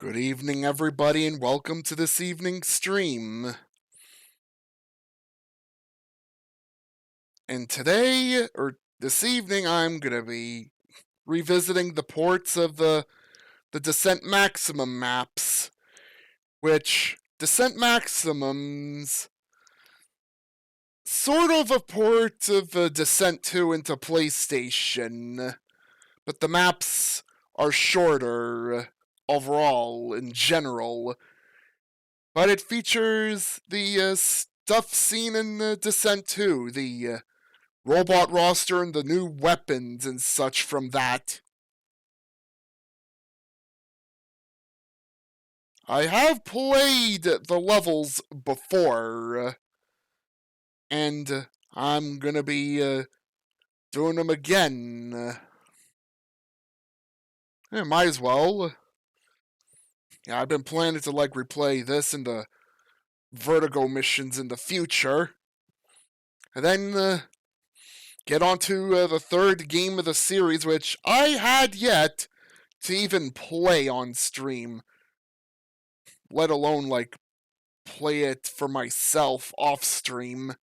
Good evening, everybody, and welcome to this evening's stream. And today, or this evening, I'm going to be revisiting the ports of the Descent Maximum maps, which Descent Maximum's sort of a port of Descent 2 into PlayStation, but the maps are shorter overall in general, but it features the stuff seen in Descent 2, the robot roster and the new weapons and such from that. I have played the levels before, and I'm gonna be doing them again. Might as well. Yeah, I've been planning to replay this and the Vertigo missions in the future, and then get on to the third game of the series, which I had yet to even play on stream, let alone play it for myself off stream.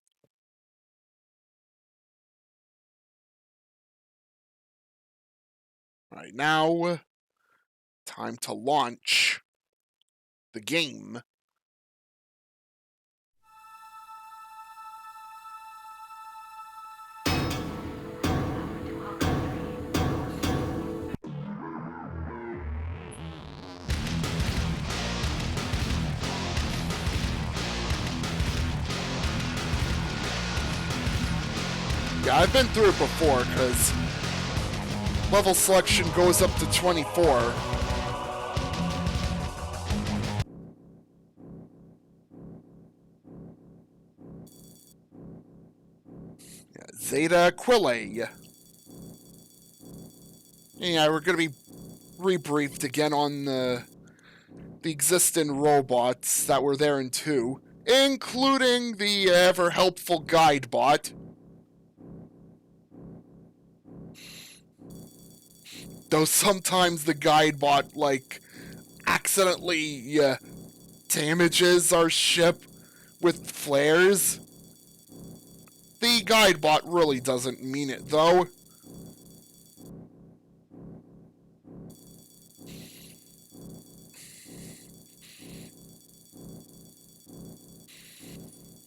Right now, time to launch the game. Yeah, I've been through it before, because level selection goes up to 24. Zeta Aquilae. Yeah, we're going to be rebriefed again on the existing robots that were there in 2, including the ever-helpful guide bot. Though sometimes the guide bot, accidentally damages our ship with flares. The guide bot really doesn't mean it, though.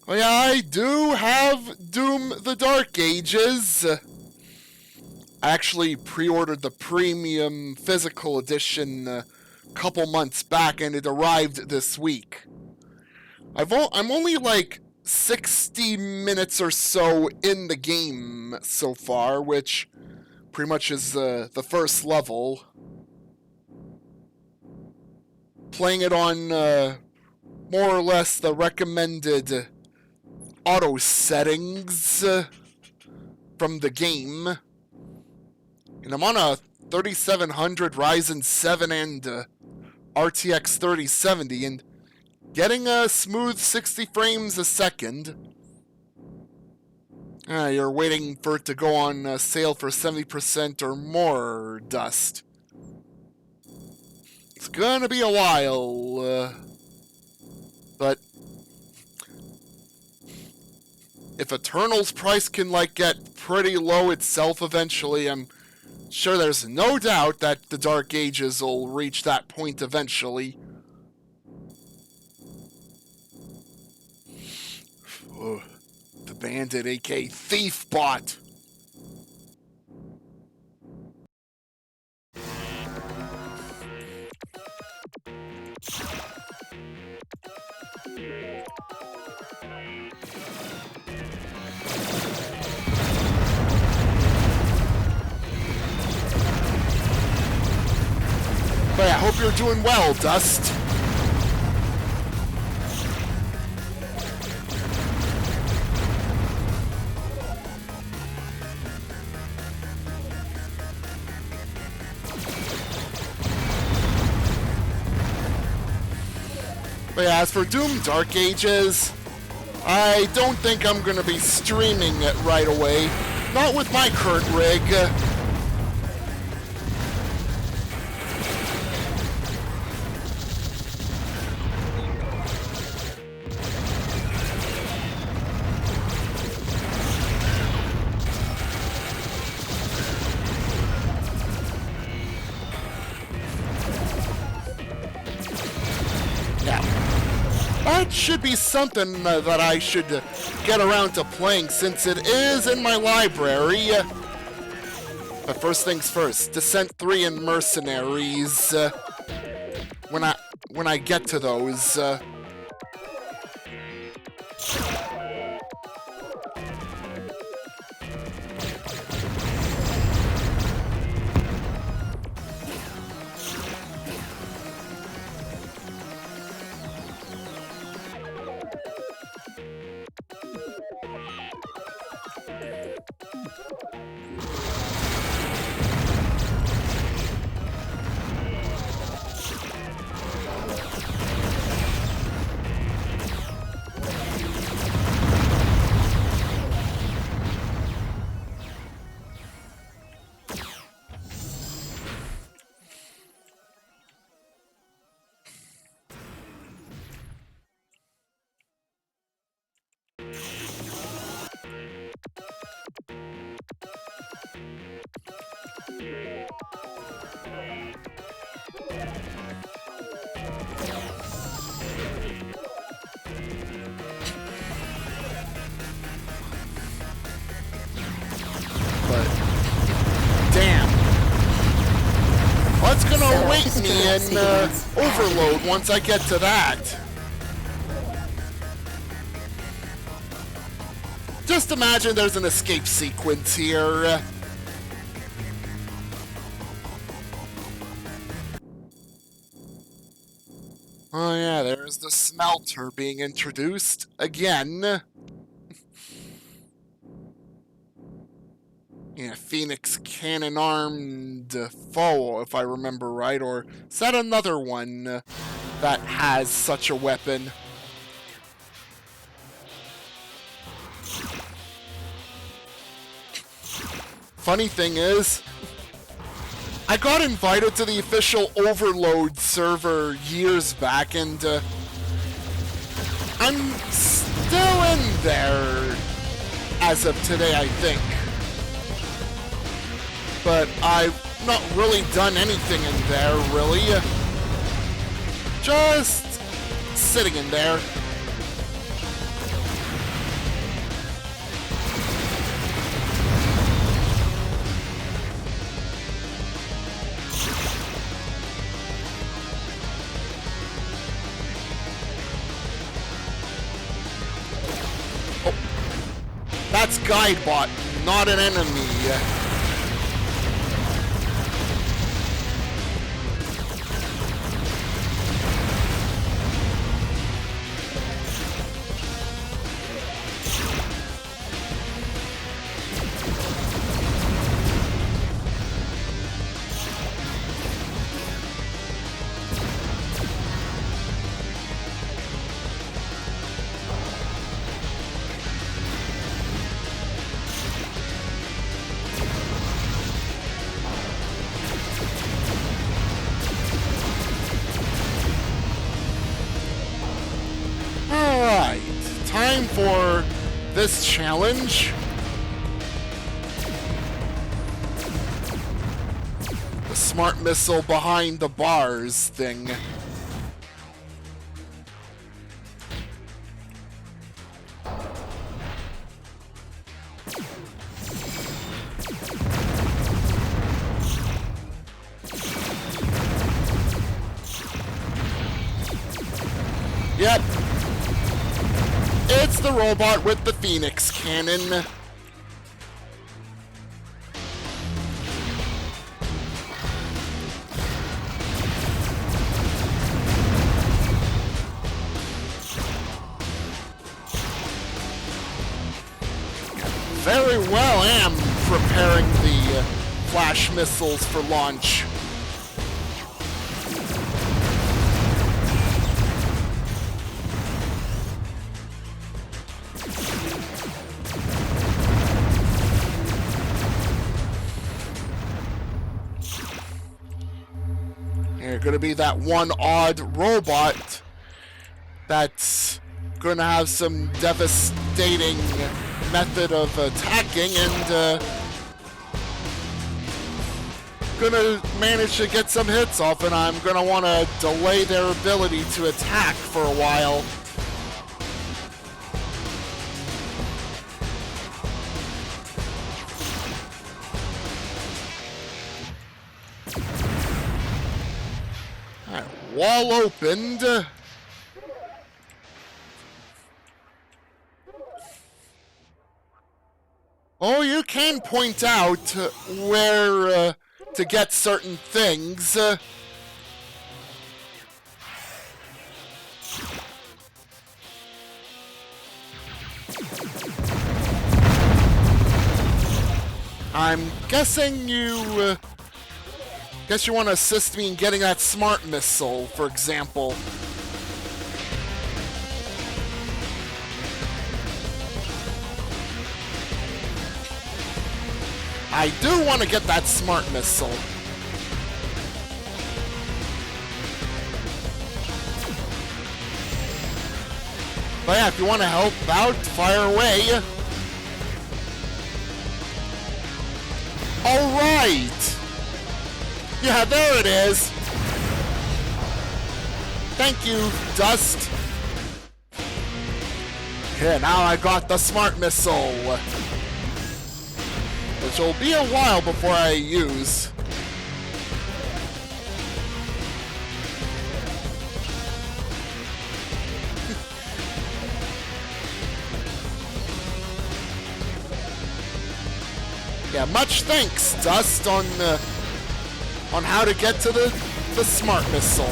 Oh yeah, I do have Doom the Dark Ages. I actually pre-ordered the premium physical edition a couple months back, and it arrived this week. I'm only 60 minutes or so in the game so far, which pretty much is the first level. Playing it on more or less the recommended auto settings from the game. And I'm on a 3700 Ryzen 7 and RTX 3070, and getting a smooth 60 frames a second. You're waiting for it to go on sale for 70% or more, Dust. It's gonna be a while, but if Eternal's price can get pretty low itself eventually, I'm sure there's no doubt that the Dark Ages will reach that point eventually. The Bandit, aka Thief Bot. But I hope you're doing well, Dust. But yeah, as for Doom Dark Ages, I don't think I'm going to be streaming it right away. Not with my current rig. should be something that I should get around to playing since it is in my library. But first things first, Descent 3 and Mercenaries. When I get to those. What's gonna await me in Overload once I get to that? Just imagine there's an escape sequence here. Oh yeah, there's the smelter being introduced again. Yeah, Phoenix cannon-armed foe, if I remember right, or is that another one that has such a weapon? Funny thing is, I got invited to the official Overload server years back, and I'm still in there as of today, I think. But I've not really done anything in there, really. Just sitting in there. Oh, that's Guidebot, not an enemy. Time for this challenge. The smart missile behind the bars thing. Yep. It's the robot with the Phoenix cannon. Very well am preparing the flash missiles for launch. Gonna be that one odd robot that's gonna have some devastating method of attacking and gonna manage to get some hits off, and I'm gonna want to delay their ability to attack for a while. Wall opened. Oh, you can point out where to get certain things. I'm guessing you... guess you want to assist me in getting that smart missile, for example. I do want to get that smart missile. But yeah, if you want to help out, fire away. Alright! Yeah, there it is! Thank you, Dust. Okay, now I got the smart missile. Which will be a while before I use. Yeah, much thanks, Dust, on how to get to the smart missile.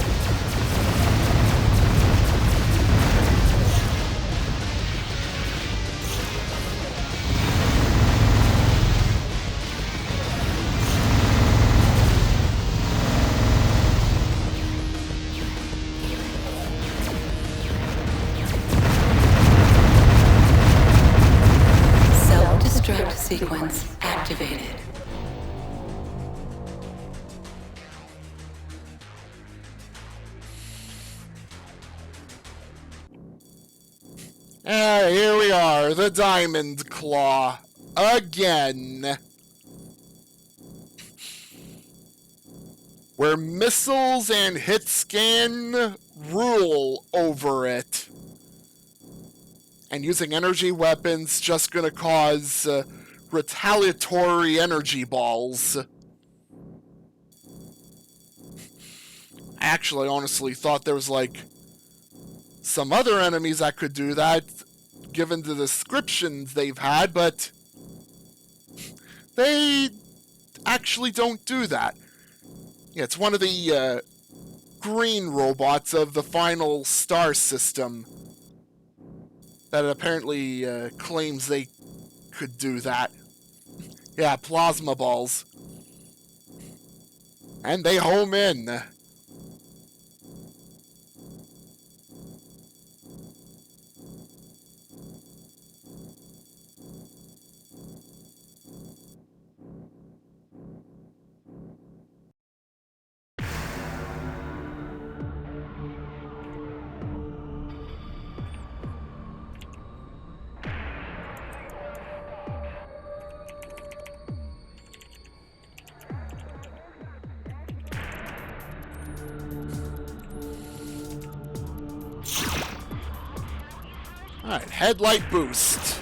Self-destruct sequence activated. Here we are, the Diamond Claw. Again. Where missiles and hit scan rule over it. And using energy weapons just gonna cause retaliatory energy balls. I actually honestly thought there was like some other enemies that could do that, given the descriptions they've had, but they actually don't do that. Yeah, it's one of the green robots of the final star system that apparently claims they could do that. Yeah, plasma balls. And they home in. Alright, headlight boost.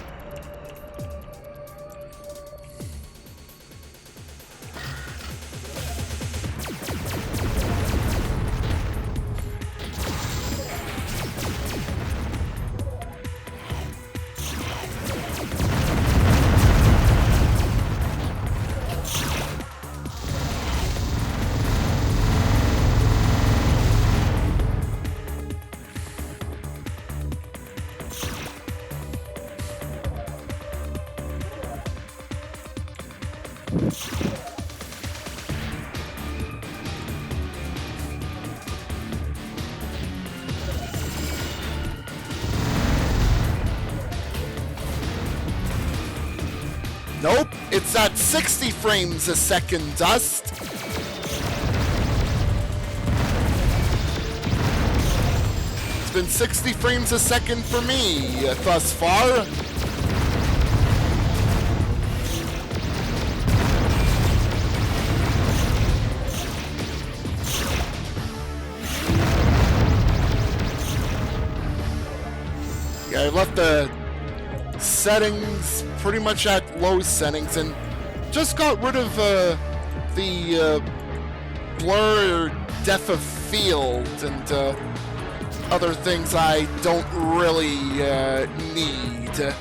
Nope, it's at 60 frames a second, Dust. It's been 60 frames a second for me thus far. Yeah, I left the settings pretty much at low settings and just got rid of the blur depth of field and other things I don't really need.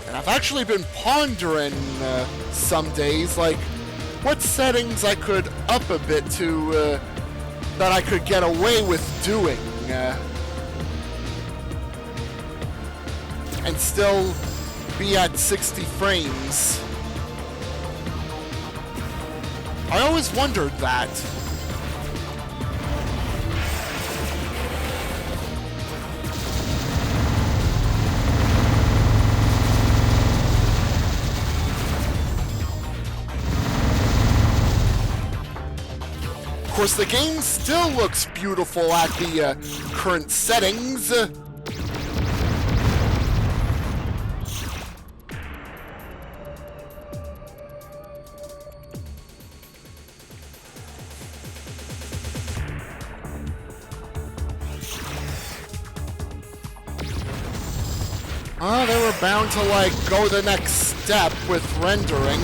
And I've actually been pondering some days, like, what settings I could up a bit to, that I could get away with doing, and still be at 60 frames. I always wondered that. Of course, the game still looks beautiful at the current settings. They were bound to, like, go the next step with rendering.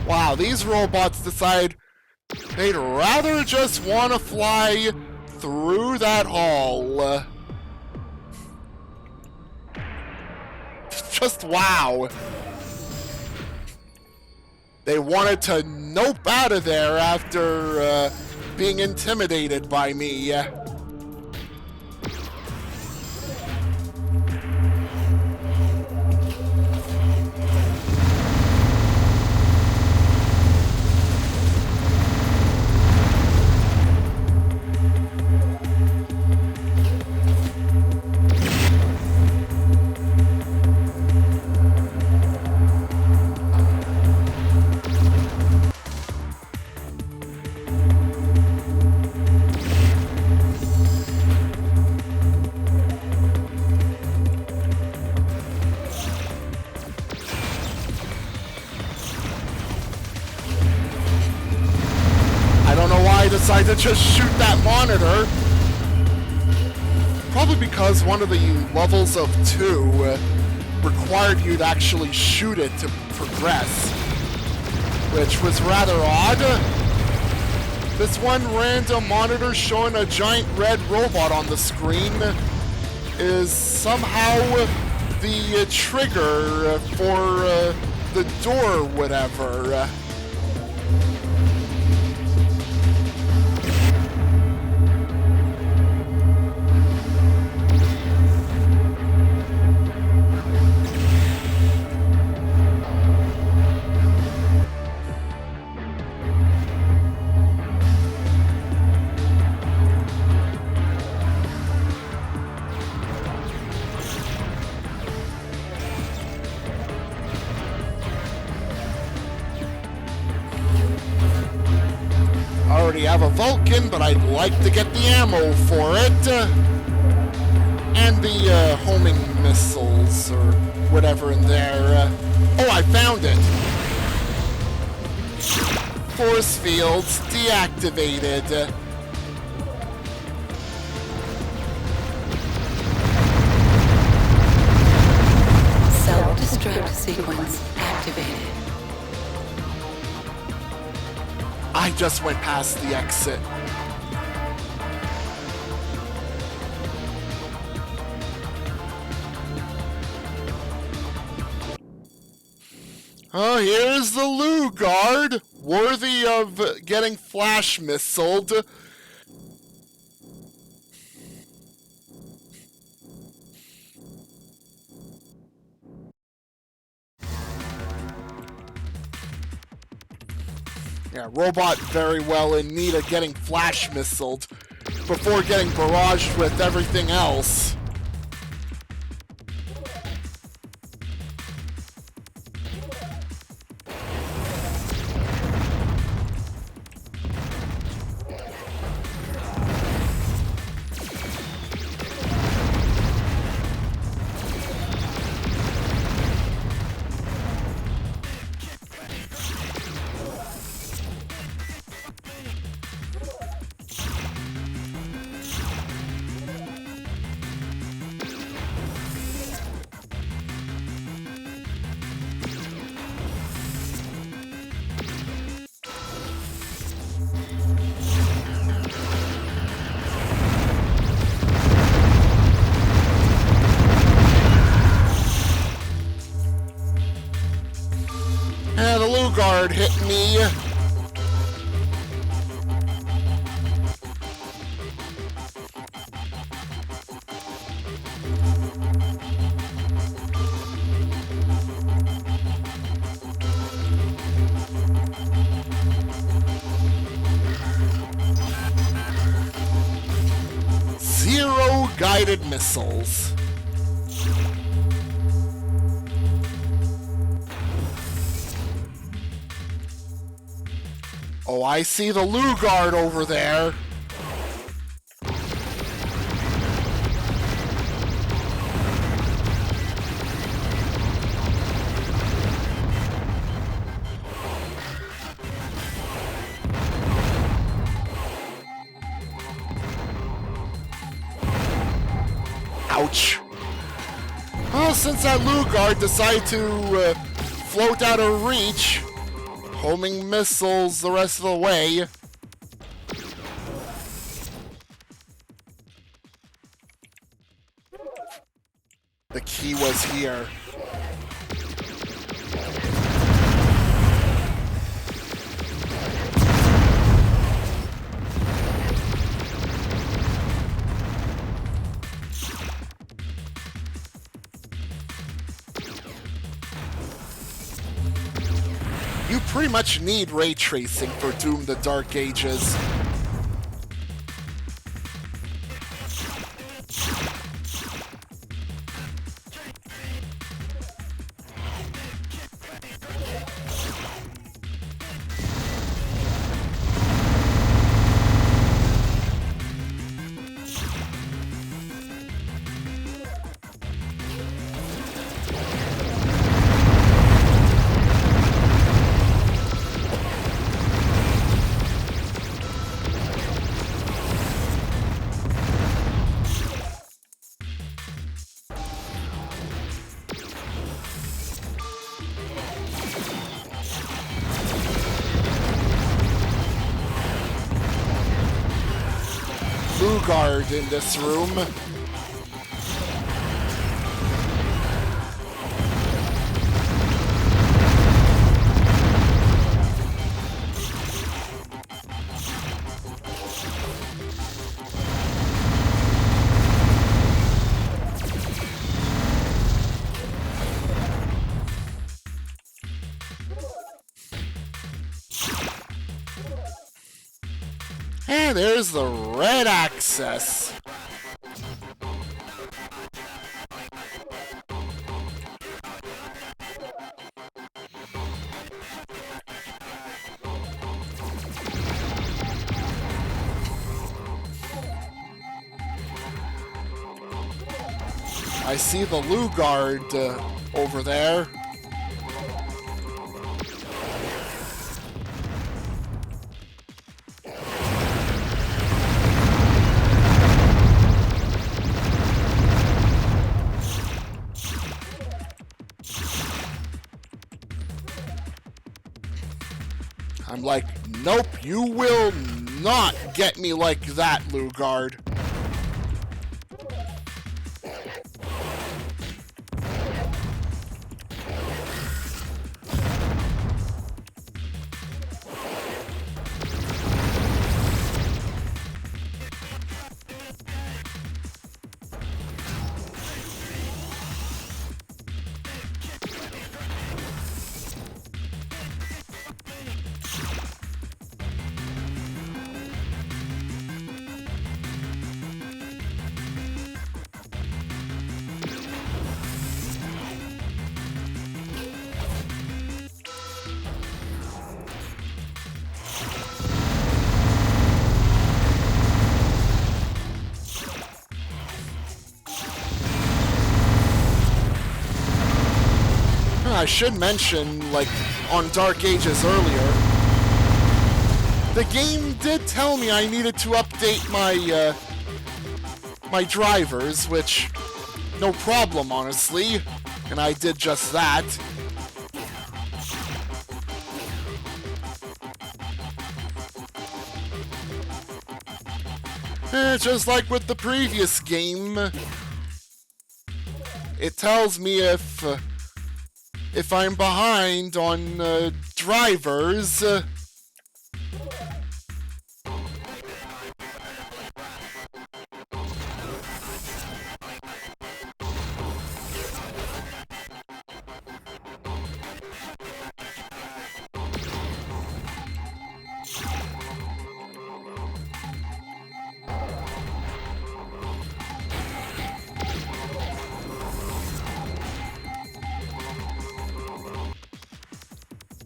Wow, these robots decide they'd rather just want to fly through that hall. Just wow. They wanted to nope out of there after being intimidated by me. Decided to just shoot that monitor. Probably because one of the levels of 2 required you to actually shoot it to progress, which was rather odd. This one random monitor showing a giant red robot on the screen is somehow the trigger for the door, whatever. Already have a Vulcan, but I'd like to get the ammo for it. And the homing missiles, or whatever in there. Oh, I found it! Force fields deactivated. Self-destruct sequence activated. I just went past the exit. Oh, here's the Lou guard, worthy of getting flash missiled. Yeah, robot very well in need of getting flash missiled before getting barraged with everything else. Luguard hit me. Zero guided missiles. Oh, I see the Luguard over there. Ouch. Well, since that Luguard decided to float out of reach, homing missiles the rest of the way. The key was here. You pretty much need ray tracing for Doom the Dark Ages. Luguard in this room. And there's the red access. I see the Luguard over there. I'm like, nope, you will not get me like that, Luguard. I should mention, like, on Dark Ages earlier, the game did tell me I needed to update my, my drivers, which, no problem, honestly, and I did just that. Just like with the previous game, it tells me if if I'm behind on drivers.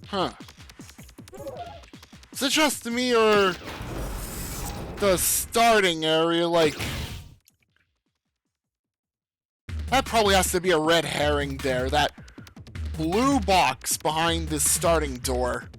Huh. Is it just me or the starting area, like... That probably has to be a red herring there. That blue box behind this starting door.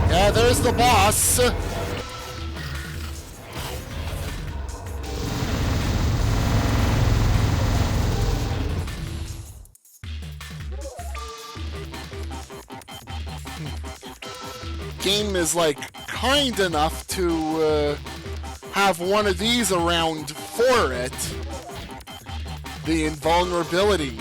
Yeah, there's the boss. Game is like kind enough to have one of these around for it. The invulnerability.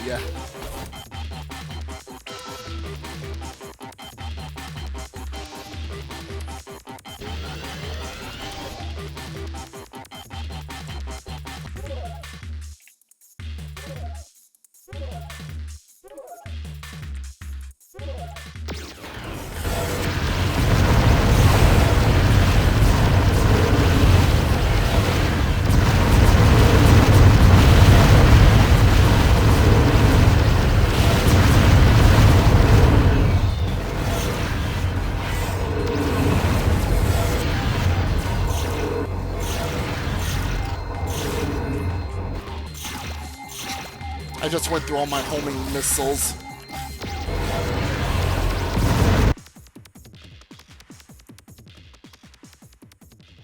I just went through all my homing missiles.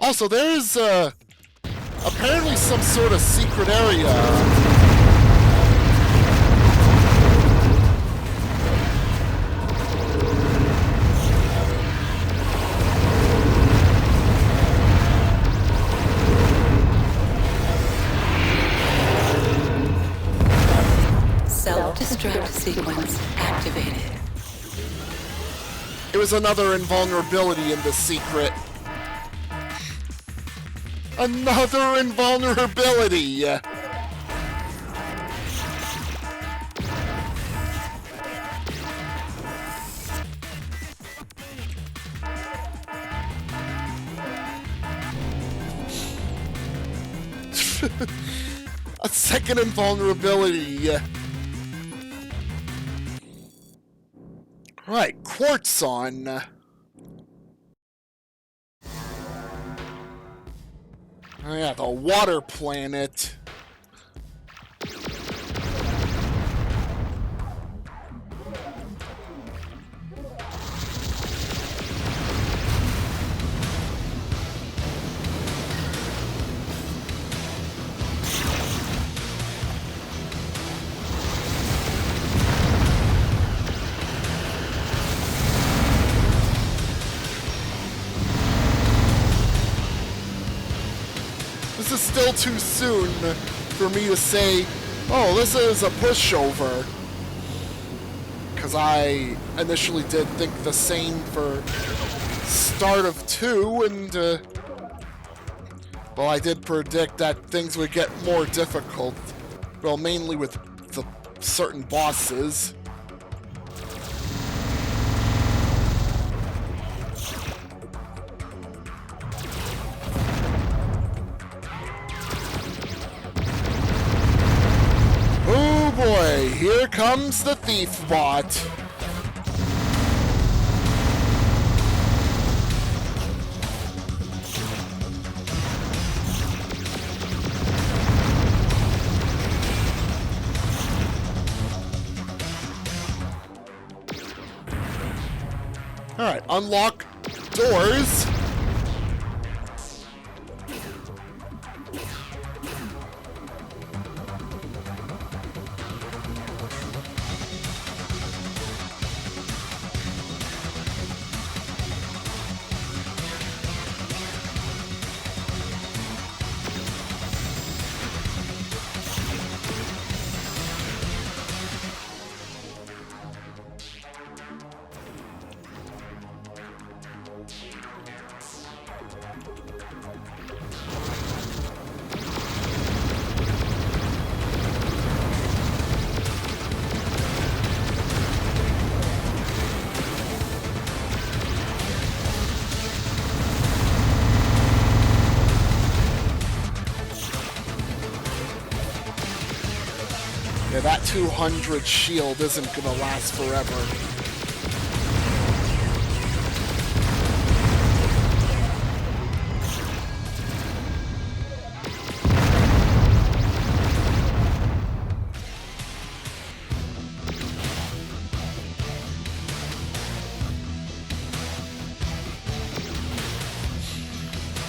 Also, there's apparently some sort of secret area. Self-destruct sequence activated. It was another invulnerability in the secret. Another invulnerability! A second invulnerability. Right, Quartzon. Oh yeah, the water planet. This is still too soon for me to say, oh, this is a pushover. Because I initially did think the same for start of 2, and, well, I did predict that things would get more difficult. Well, mainly with the certain bosses. Boy, here comes the thief bot. Alright, unlock doors. Yeah, that 200 shield isn't gonna last forever.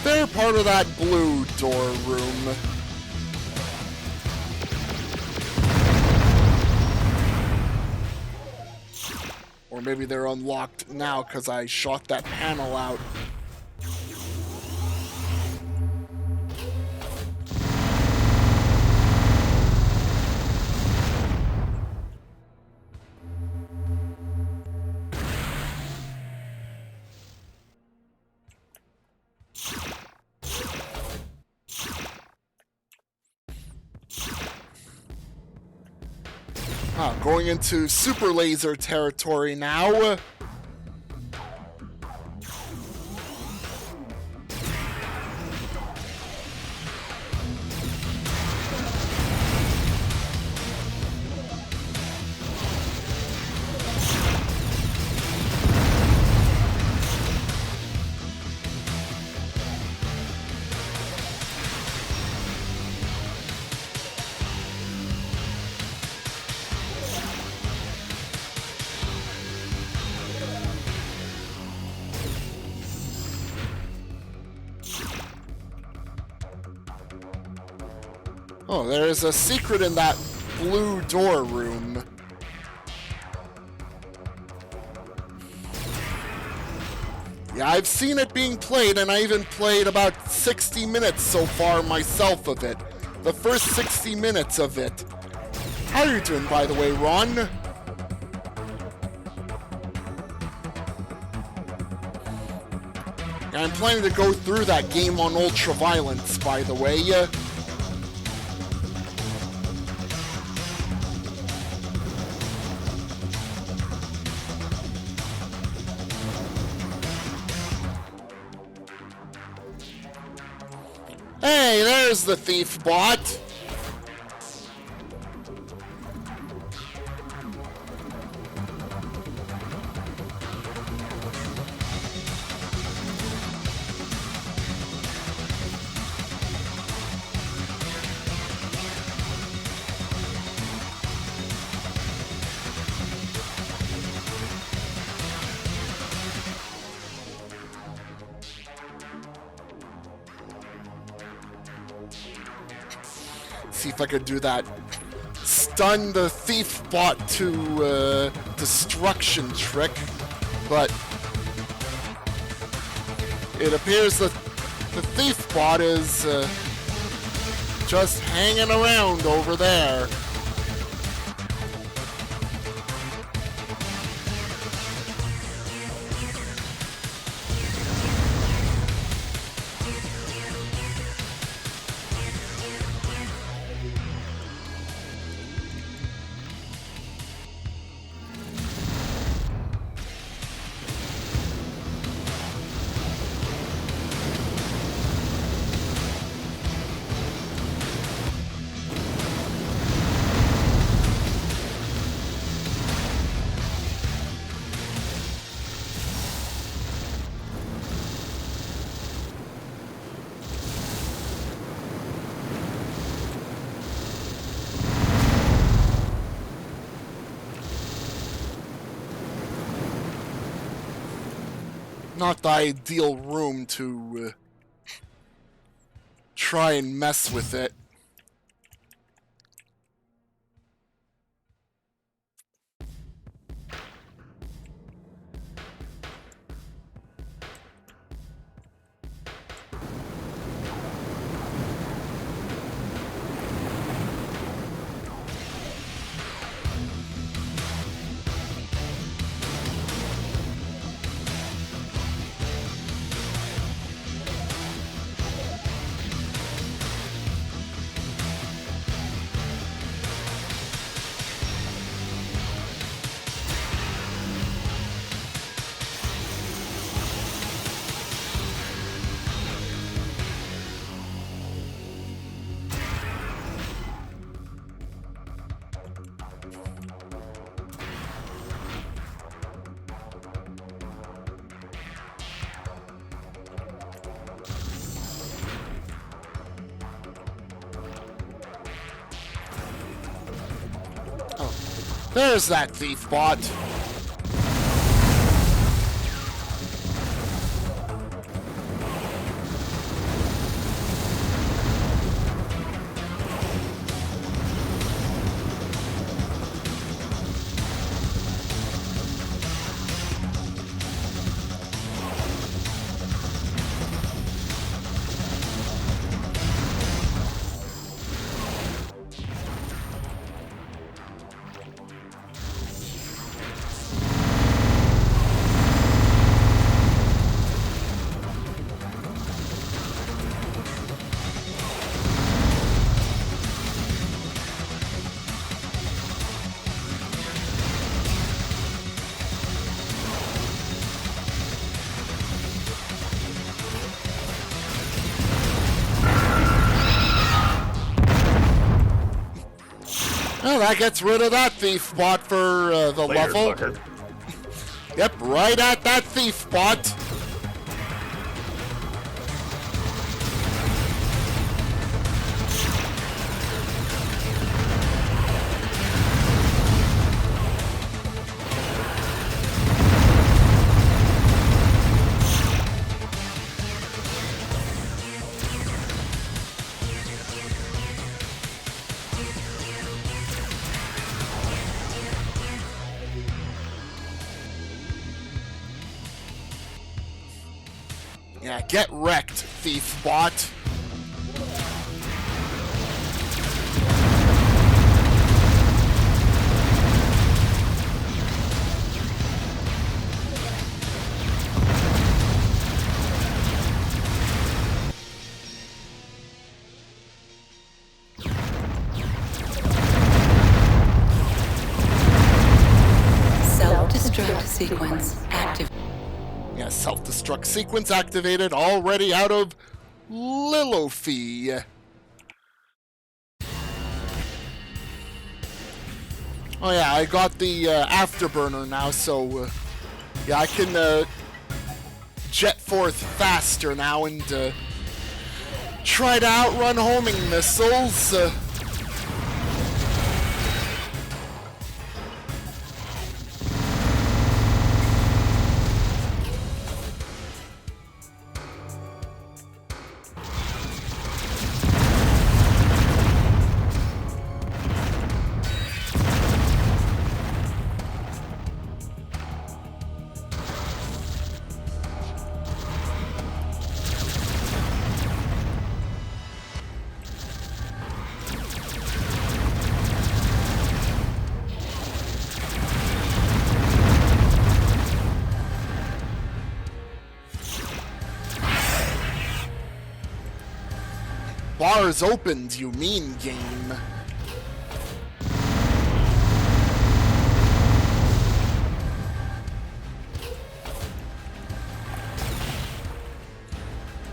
They're part of that blue door room. Or maybe they're unlocked now because I shot that panel out. Going into super laser territory now. Oh, there's a secret in that blue door room. Yeah, I've seen it being played, and I even played about 60 minutes so far myself of it. The first 60 minutes of it. How are you doing, by the way, Ron? I'm planning to go through that game on ultra-violence, by the way. Hey, there's the thief bot. See if I could do that. Stun the thief bot to destruction trick, but it appears that the thief bot is just hanging around over there. not the ideal room to try and mess with it. There's that thief bot. Well, that gets rid of that thief bot for the Later, level. fucker. Yep, right at that thief bot. Yeah, get wrecked, thief bot. Self-destruct sequence active. Yeah, self-destruct sequence activated, already out of Lilophi. Oh yeah, I got the afterburner now, so yeah, I can jet forth faster now and try to outrun homing missiles. Bars opened, you mean game.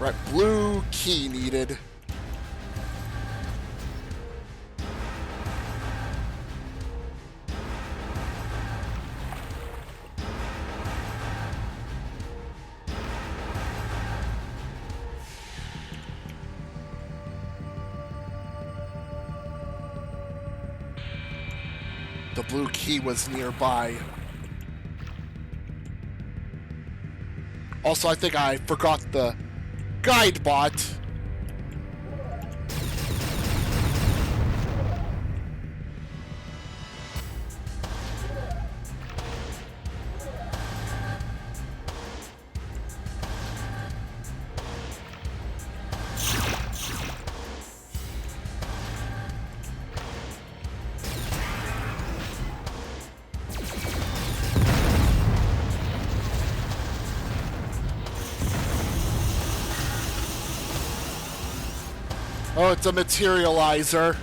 Right, blue key needed. The blue key was nearby. Also, I think I forgot the guide bot. Oh, it's a materializer.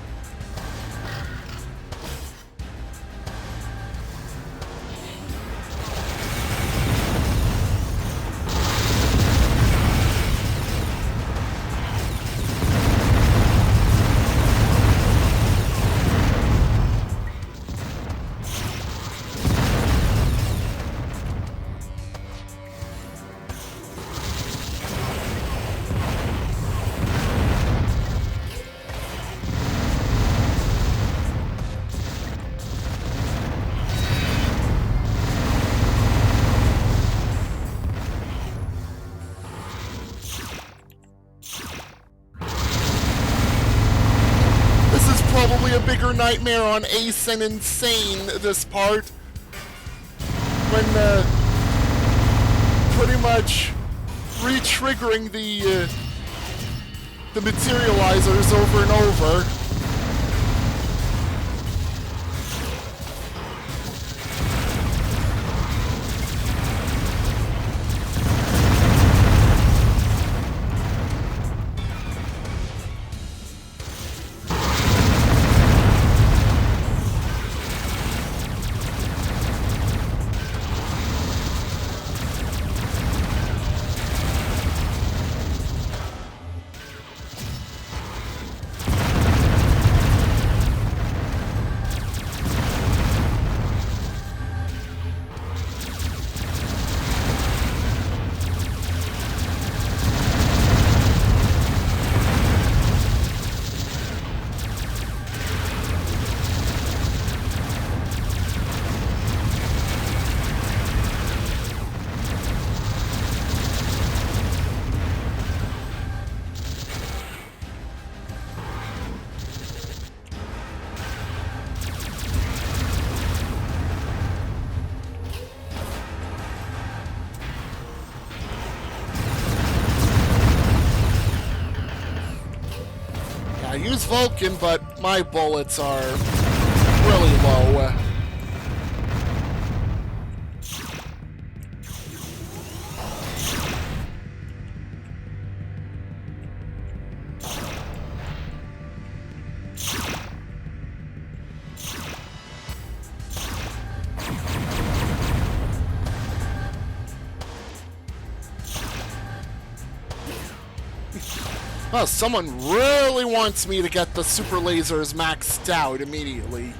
Probably a bigger nightmare on Ace and Insane, this part. When, pretty much re-triggering the materializers over and over. I use Vulcan, but my bullets are really low. Oh, someone really wants me to get the super lasers maxed out immediately.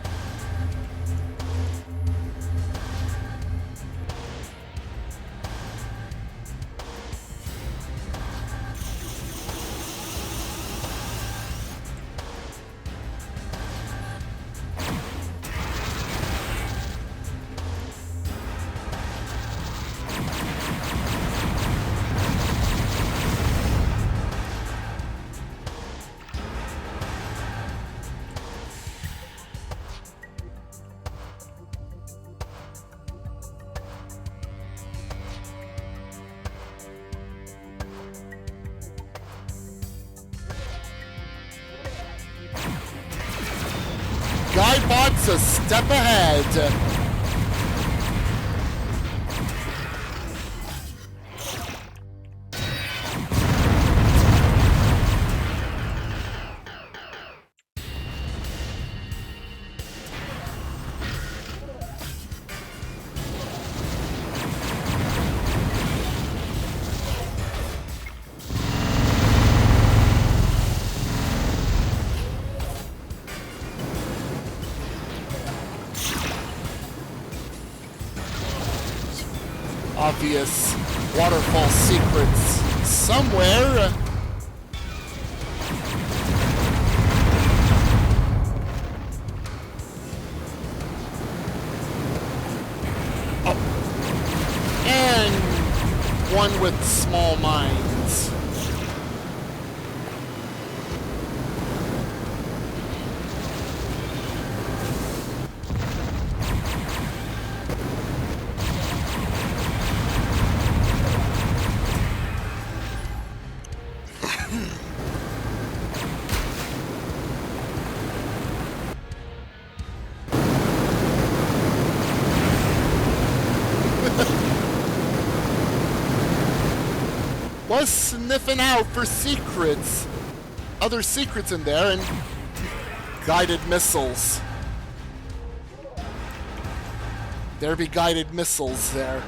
Guybot's a step ahead. Obvious waterfall secrets somewhere. Oh. And one with small mines. Was sniffing out for secrets. Other secrets in there, and guided missiles. There be guided missiles there.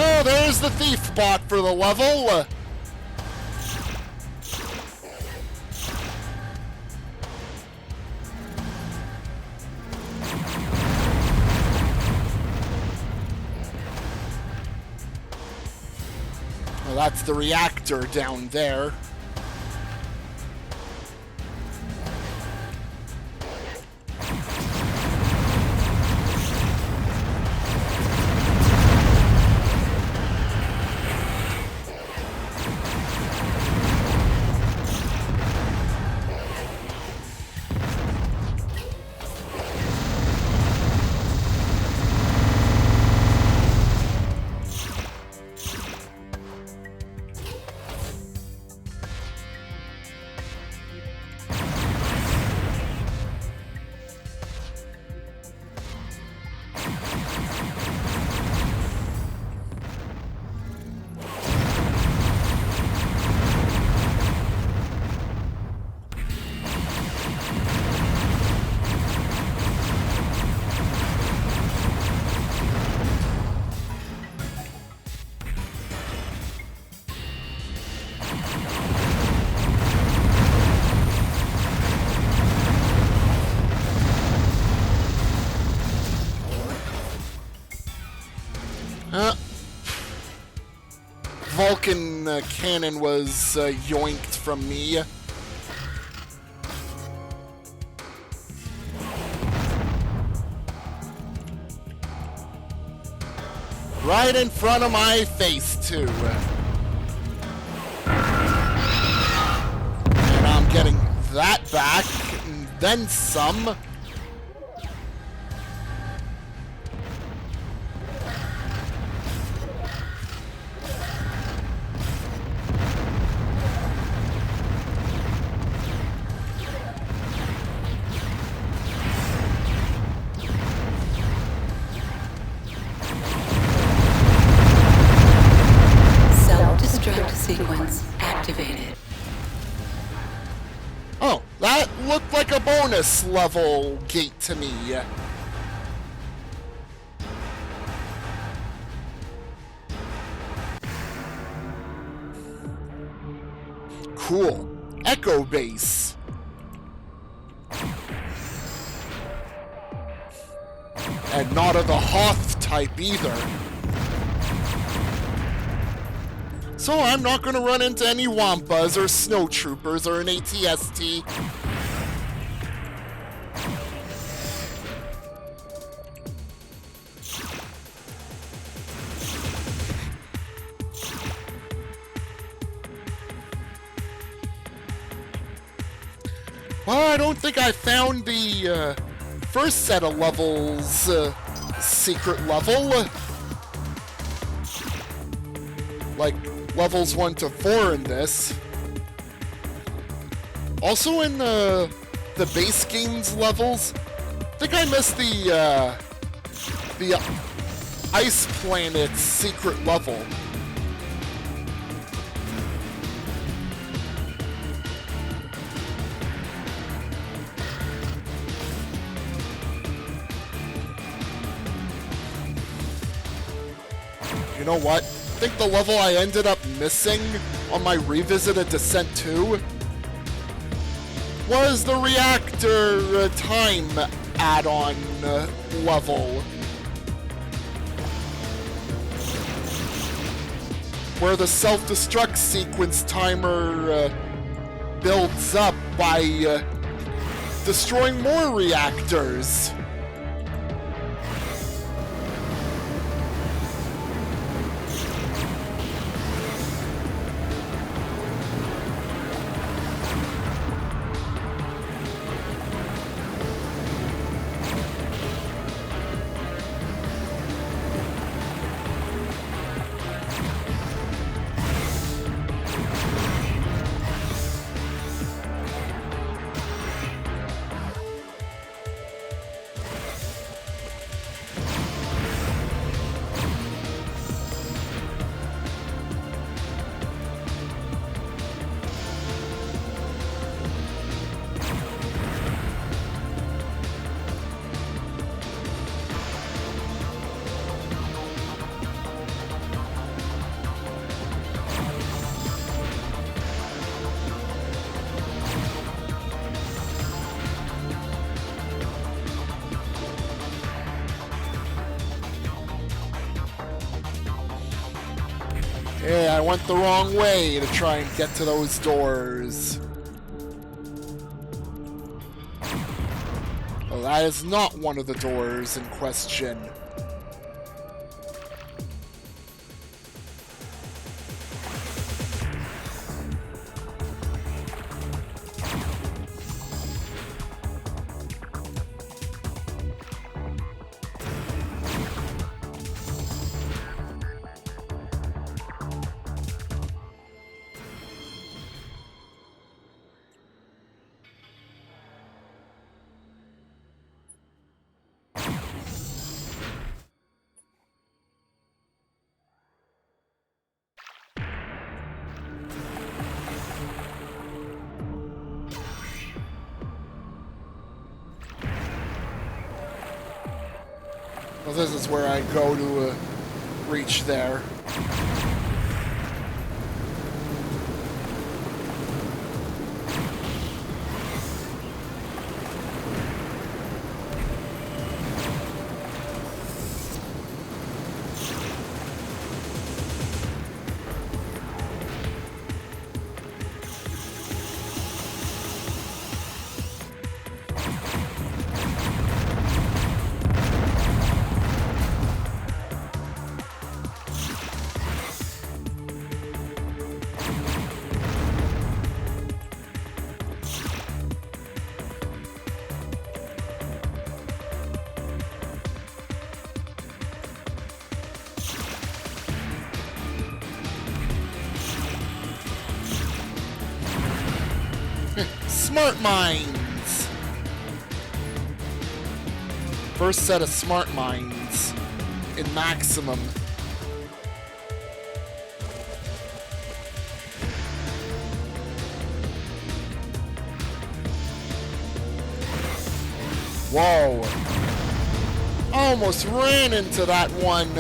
Oh, there's the thief bot for the level. Well, that's the reactor down there. Vulcan cannon was yoinked from me. Right in front of my face, too. And I'm getting that back, and then some. Sequence activated. Oh, that looked like a bonus level gate to me. Cool. Echo base. And not of the Hoth type either. So I'm not going to run into any Wampas or Snowtroopers or an ATST. Well, I don't think I found the first set of levels secret level. Like levels 1 to 4 in this. Also in the base games levels, I think I missed the Ice Planet secret level. You know what? I think the level I ended up missing on my revisited Descent 2 was the reactor time add-on level. Where the self-destruct sequence timer builds up by destroying more reactors. Yeah, I went the wrong way to try and get to those doors. Well, that is not one of the doors in question. Well, this is where I go to reach there. Smart mines! First set of smart mines in maximum. Whoa! Almost ran into that one.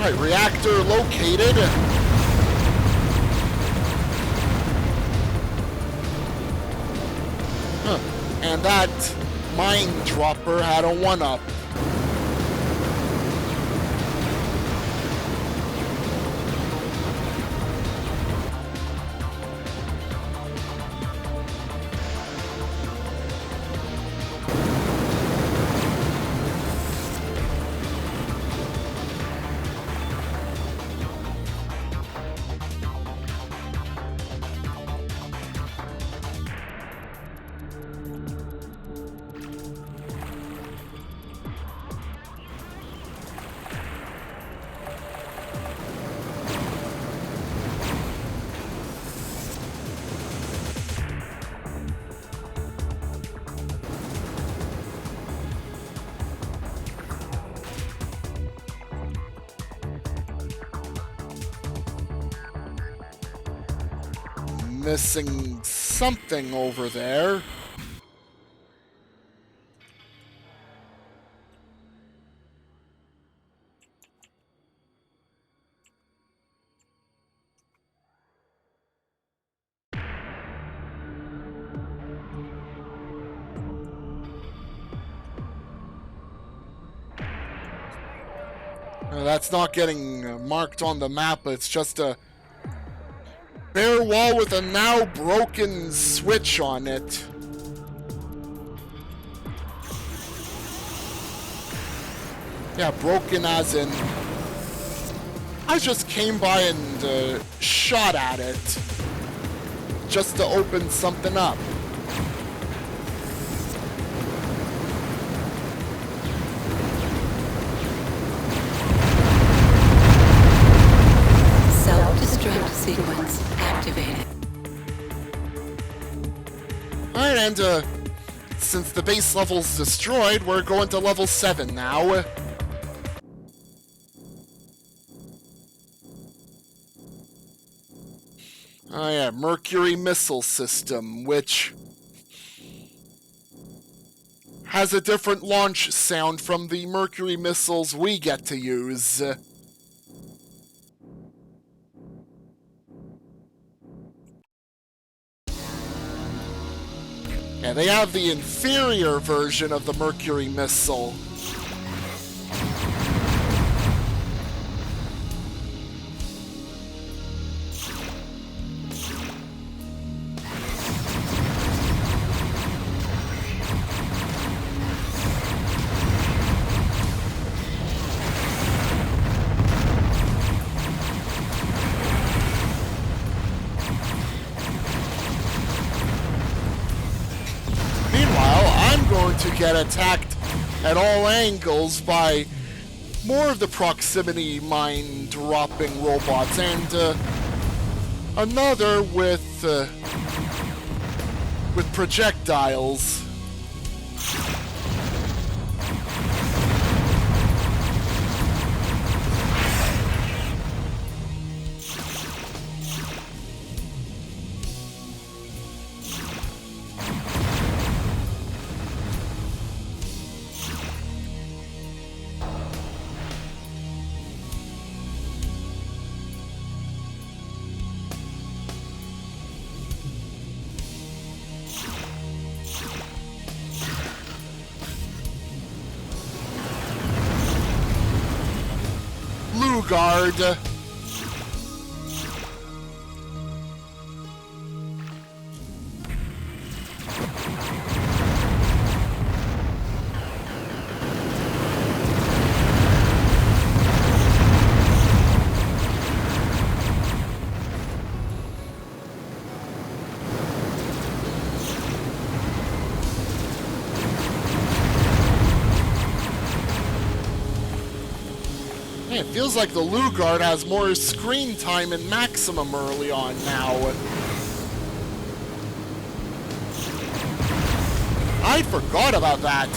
Alright, reactor located. Huh. And that mine dropper had a 1-up. missing something over there. That's not getting marked on the map, but it's just a bare wall with a now broken switch on it. Yeah, broken as in... I just came by and shot at it. Just to open something up. Self-destruct sequence activated. Alright, and since the base level's destroyed, we're going to level 7 now. Oh yeah, Mercury Missile System, which has a different launch sound from the Mercury missiles we get to use. Yeah, they have the inferior version of the Mercury missile. To get attacked at all angles by more of the proximity mine dropping robots, and another with projectiles. Guard. It feels like the Lugard has more screen time in Maximum early on now. I forgot about that.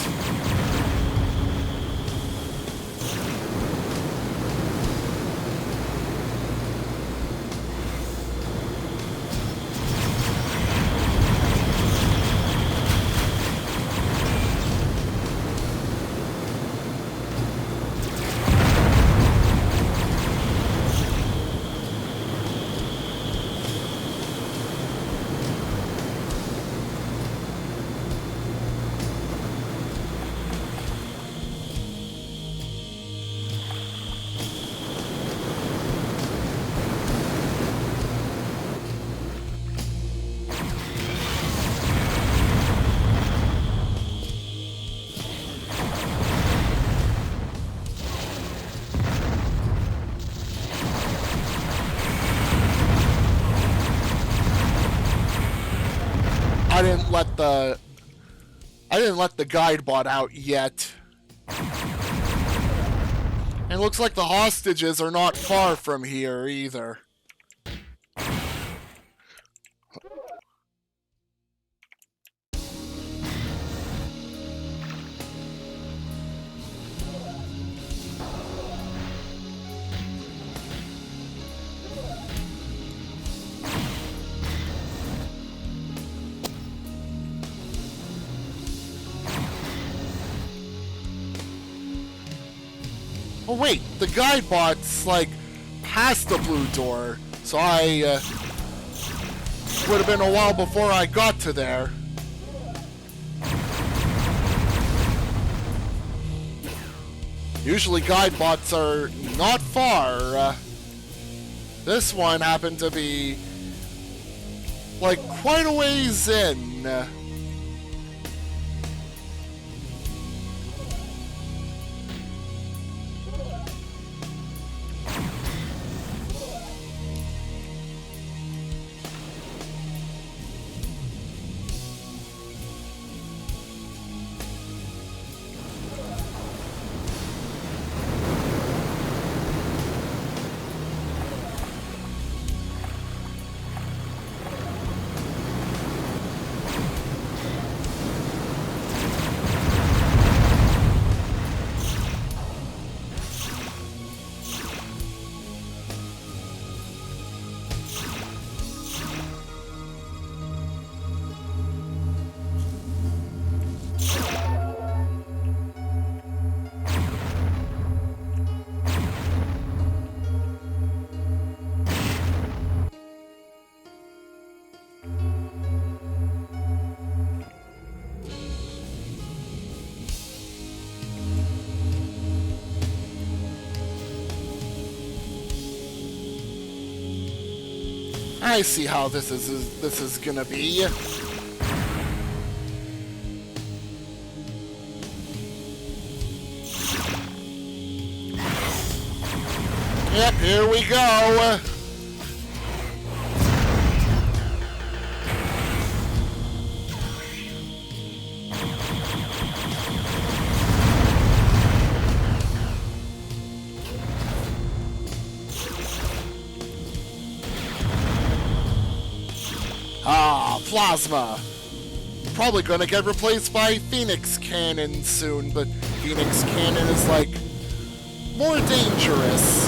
I didn't let the guide bot out yet. And it looks like the hostages are not far from here either. Oh wait, the guide bot's like past the blue door, so I would have been a while before I got to there. Usually guide bots are not far. This one happened to be like quite a ways in. I see how this is gonna be. Yep, here we go. Ah, plasma. Probably gonna get replaced by Phoenix Cannon soon, but Phoenix Cannon is like more dangerous.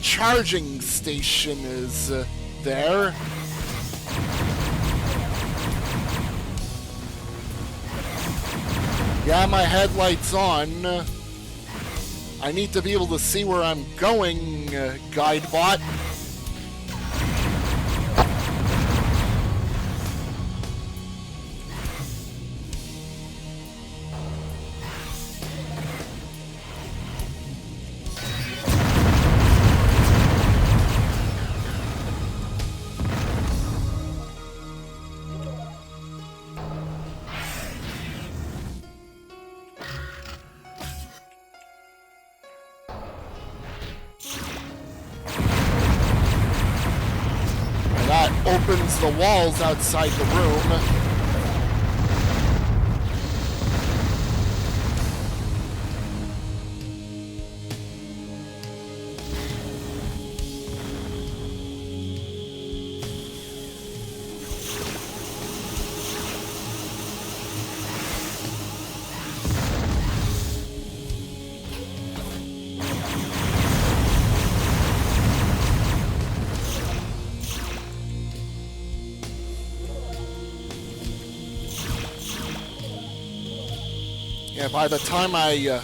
Charging station is there. Yeah, my headlight's on. I need to be able to see where I'm going, guide bot. Opens the walls outside the room. Yeah, by the time I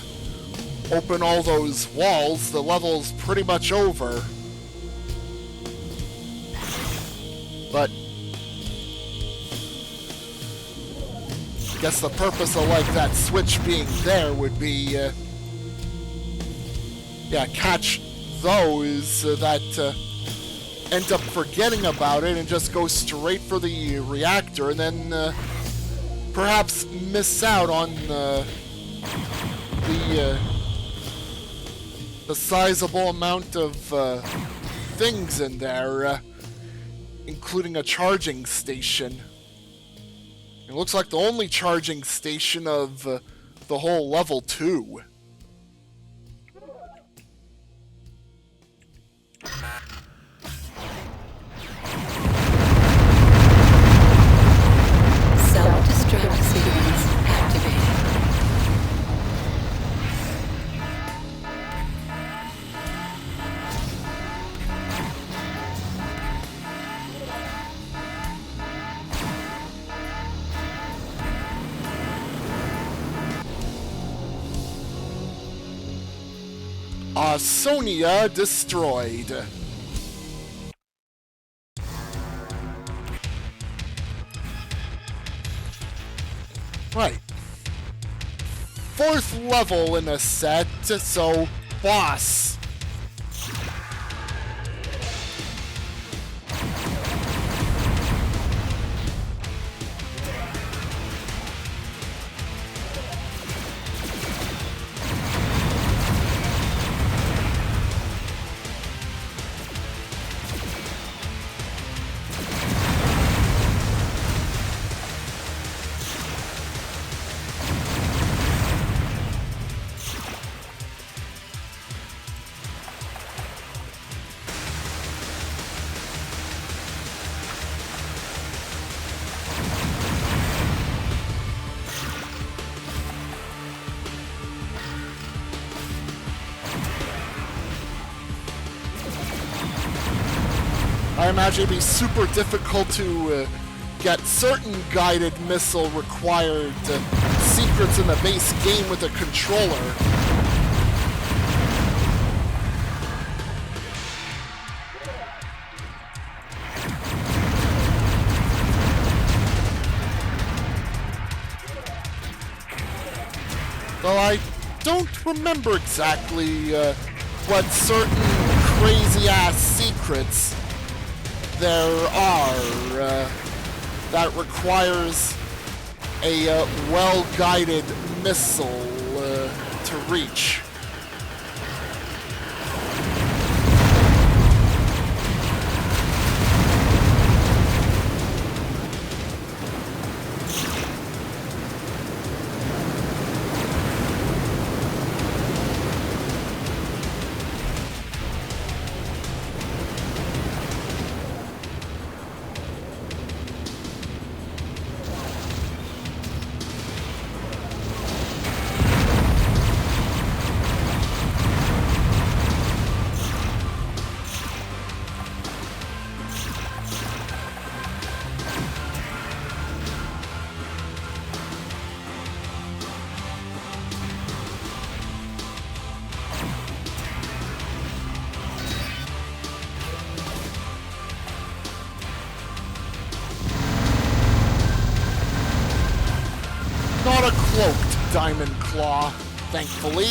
open all those walls, the level's pretty much over. But I guess the purpose of like that switch being there would be, yeah, catch those that end up forgetting about it and just go straight for the reactor, and then perhaps miss out on the sizable amount of things in there, including a charging station. It looks like the only charging station of the whole level 2. Self-destruct sequence activated. Sonia destroyed. Right. 4th level in a set, so boss. I imagine it'd be super difficult to get certain guided missile required secrets in the base game with a controller. Though I don't remember exactly what certain crazy-ass secrets there are that requires a well-guided missile to reach. Not a cloaked Diamond Claw, thankfully.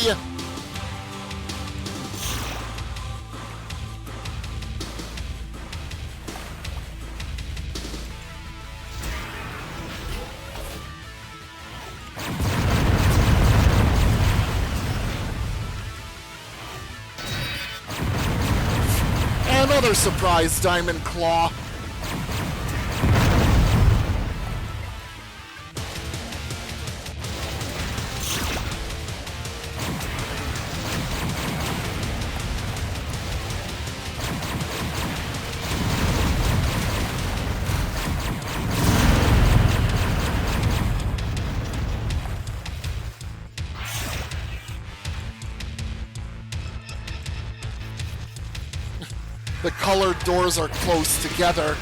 Another surprise Diamond Claw. The colored doors are close together.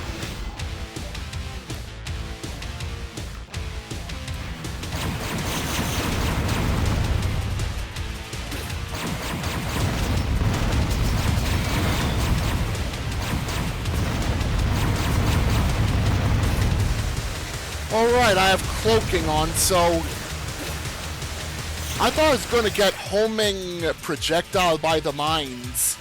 Alright, I have cloaking on, so I thought I was going to get homing projectile by the mines.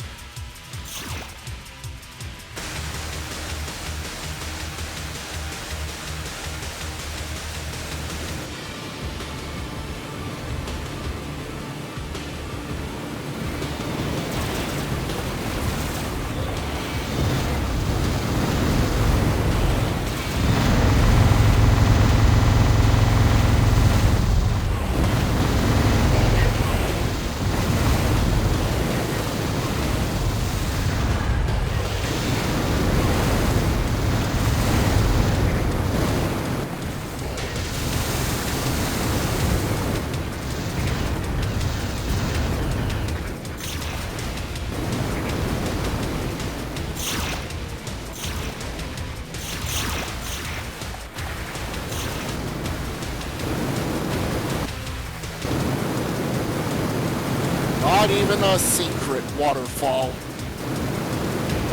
Not even a secret waterfall.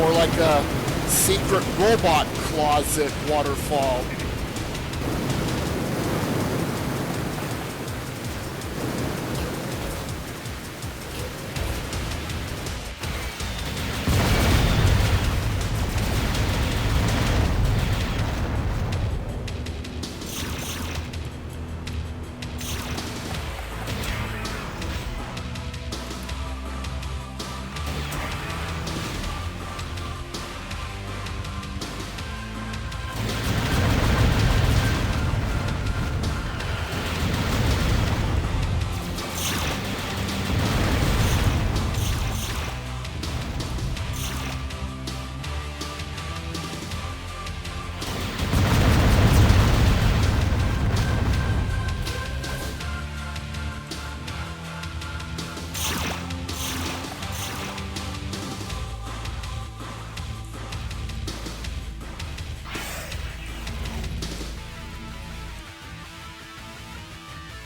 Or like a secret robot closet waterfall.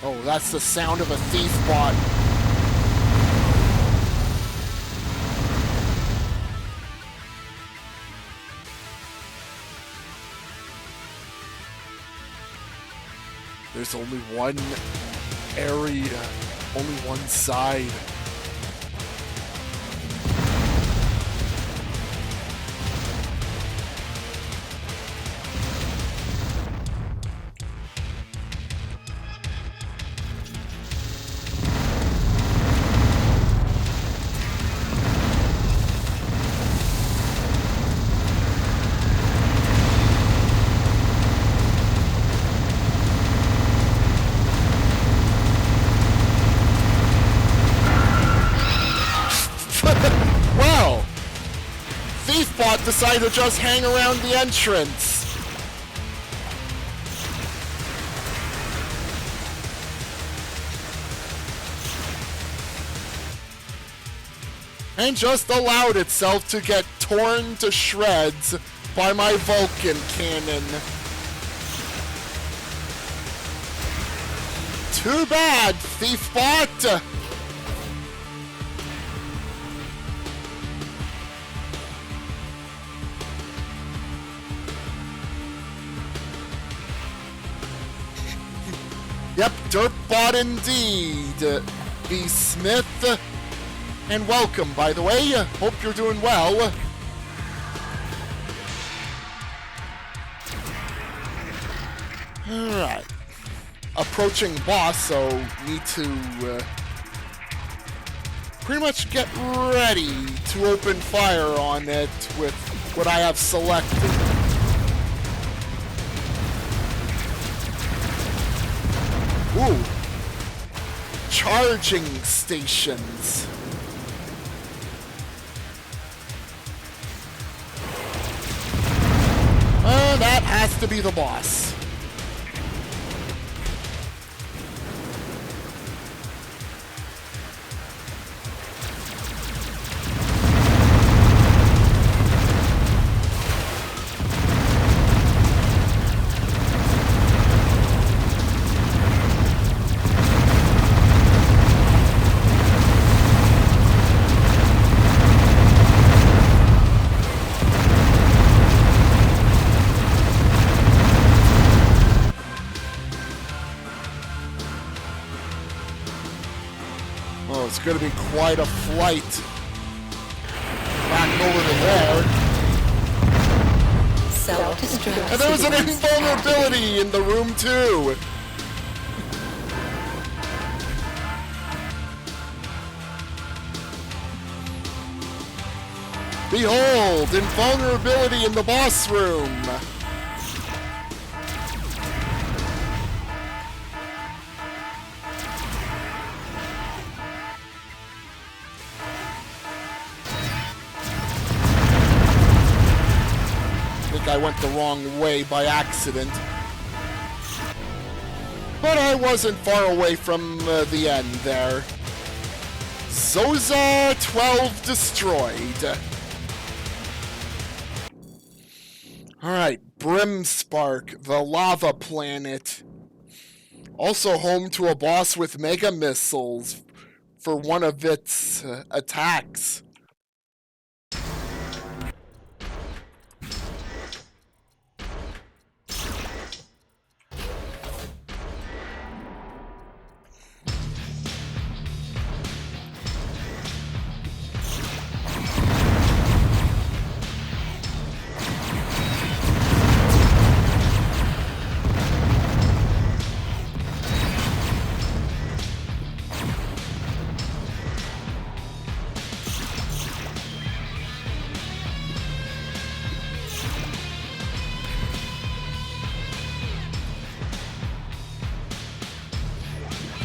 Oh, that's the sound of a thief bot. There's only one area, only one side. Well, Thiefbot decided to just hang around the entrance. And just allowed itself to get torn to shreds by my Vulcan cannon. Too bad, Thiefbot! Yep, Dirtbot indeed, B. Smith. And welcome, by the way. Hope you're doing well. Alright. Approaching boss, so need to pretty much get ready to open fire on it with what I have selected. Ooh. Charging stations. That has to be the boss. gonna be quite a flight back over to there. Self-destruct. And there was an sequence invulnerability in the room too. Behold, invulnerability in the boss room. I think I went the wrong way by accident. But I wasn't far away from the end there. Zoza 12 destroyed. Alright, Brimspark, the lava planet. Also home to a boss with mega missiles for one of its attacks.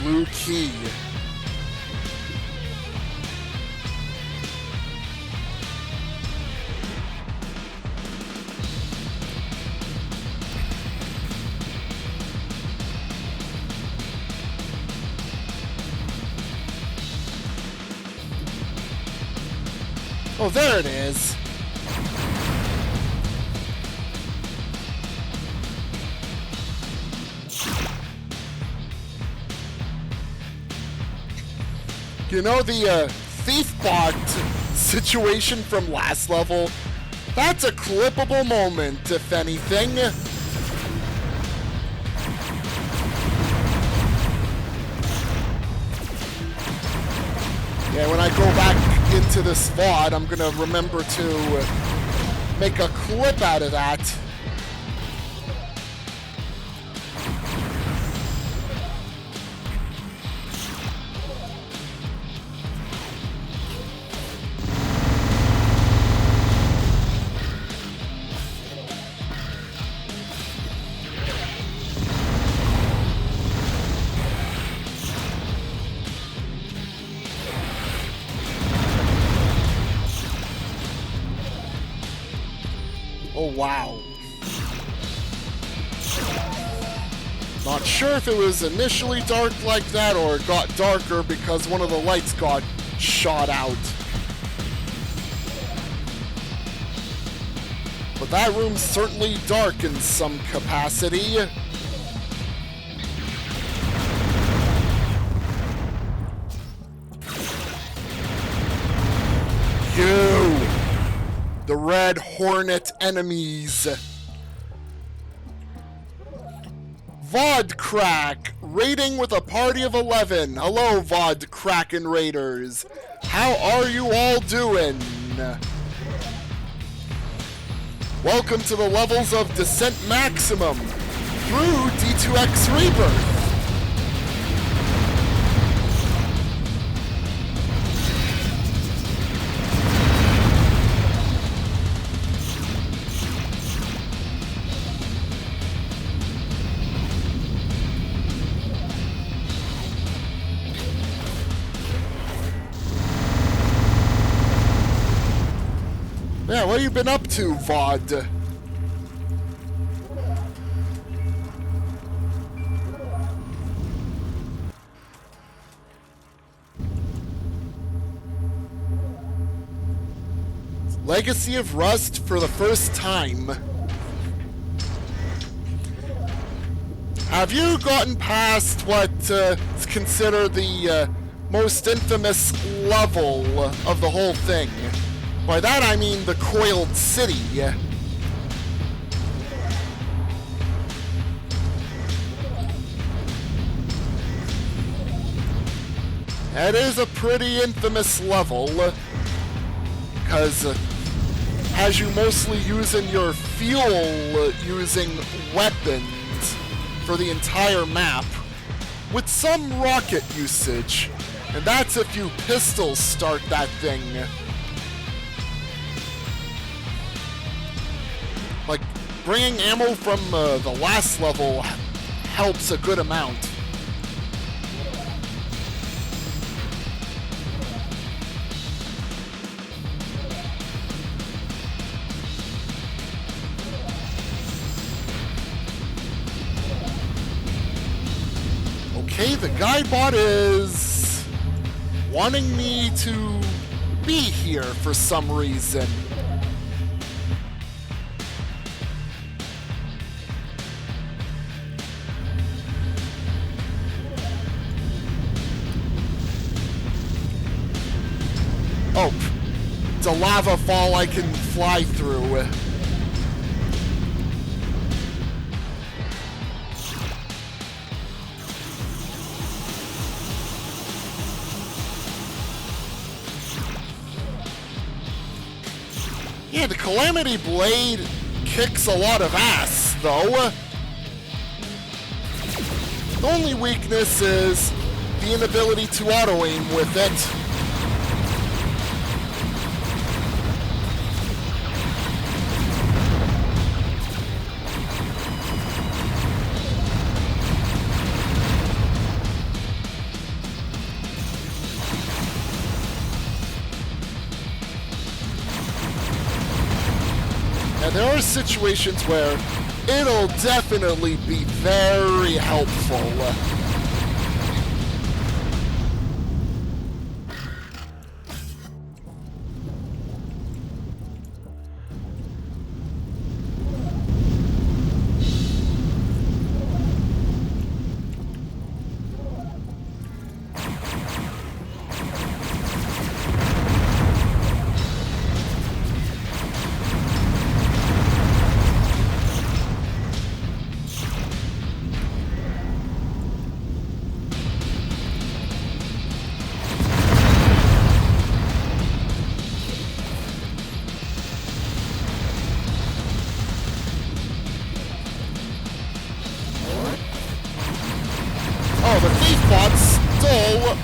Blue key. Oh, there it is. You know, the thief bot situation from last level, that's a clippable moment, if anything. Yeah, when I go back into this VOD, I'm gonna remember to make a clip out of that. Oh, wow. Not sure if it was initially dark like that or it got darker because one of the lights got shot out. But that room's certainly dark in some capacity. The Red Hornet enemies. VOD Crack, raiding with a party of 11. Hello, VOD Kraken Raiders. How are you all doing? Welcome to the levels of Descent Maximum through D2X-Rebirth. Yeah, what have you been up to, VOD? Legacy of Rust for the first time. Have you gotten past what is considered the most infamous level of the whole thing? By that I mean the Coiled City. That is a pretty infamous level, because as you mostly using your fuel-using weapons for the entire map, with some rocket usage, and that's if you pistol start that thing. Like, bringing ammo from the last level helps a good amount. Okay, the guide bot is wanting me to be here for some reason. Oh, it's a lava fall I can fly through. Yeah, the Calamity Blade kicks a lot of ass, though. The only weakness is the inability to auto-aim with it. There are situations where it'll definitely be very helpful.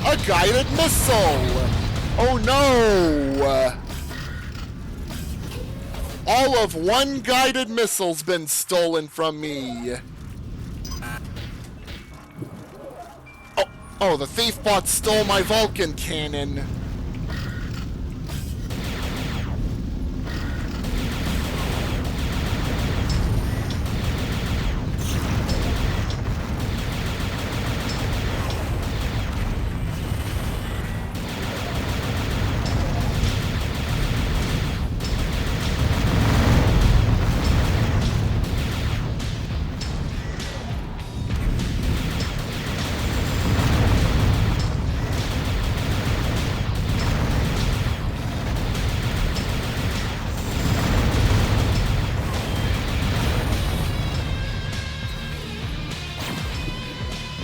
A guided missile! Oh no! All of one guided missile's been stolen from me. Oh, the thief bot stole my Vulcan cannon.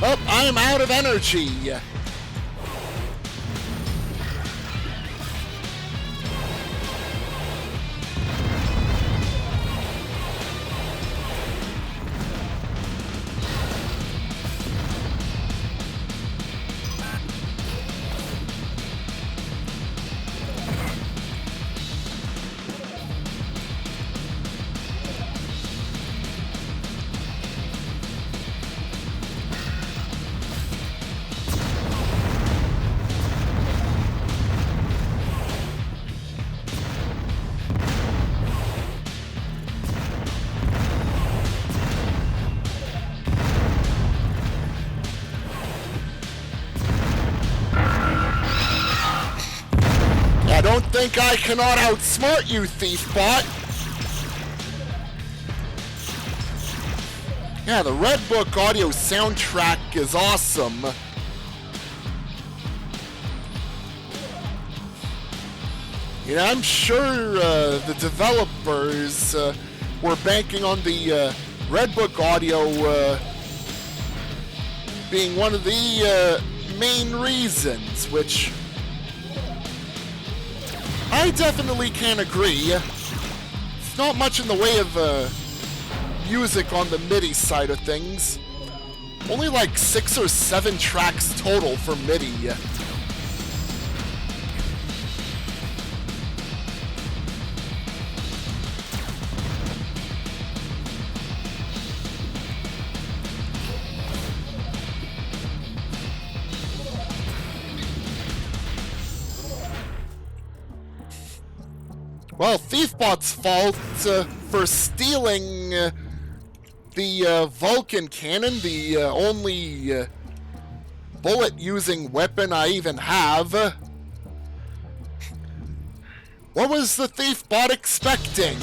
Oh, I am out of energy. Don't think I cannot outsmart you, thief bot. Yeah, the Red Book audio soundtrack is awesome. You know, I'm sure the developers were banking on the Red Book audio being one of the main reasons, which I definitely can agree. It's not much in the way of music on the MIDI side of things. Only like 6 or 7 tracks total for MIDI. Well, Thiefbot's fault for stealing the Vulcan cannon, the only bullet-using weapon I even have. What was the Thiefbot expecting?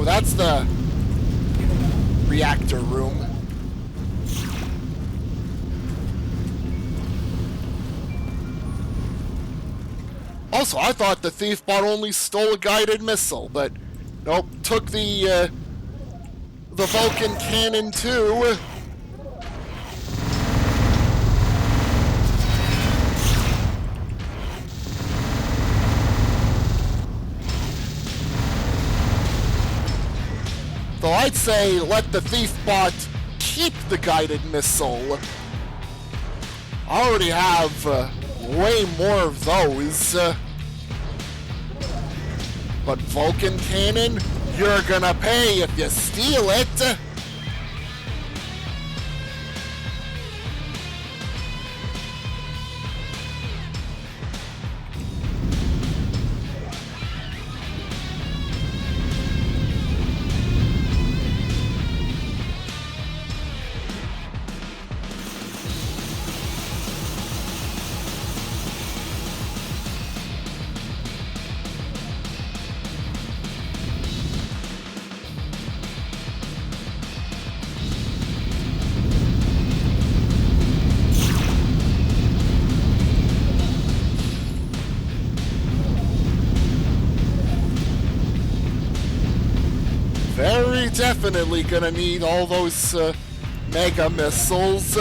Oh, that's the reactor room. Also, I thought the Thiefbot only stole a guided missile, but nope, took the Vulcan cannon too. So I'd say let the Thiefbot keep the guided missile. I already have way more of those. But Vulcan cannon, you're gonna pay if you steal it. Very definitely gonna need all those mega missiles.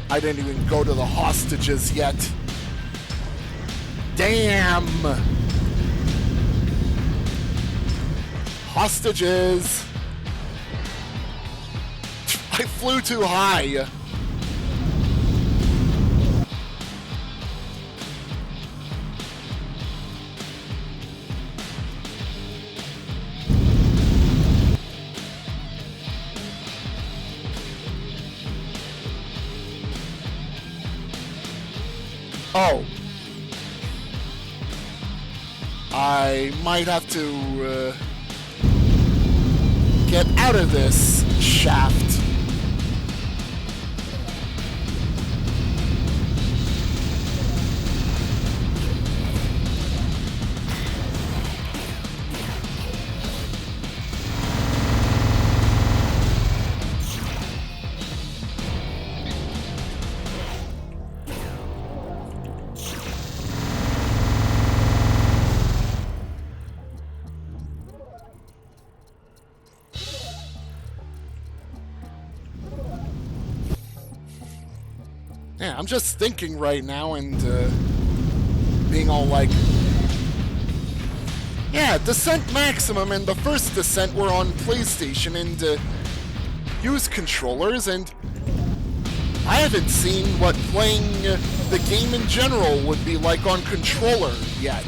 I didn't even go to the hostages yet. Damn! Hostages! I flew too high. Oh. I might have to get out of this shaft. Yeah, I'm just thinking right now and being all like, yeah, Descent Maximum and the first Descent were on PlayStation and used controllers, and I haven't seen what playing the game in general would be like on controller yet.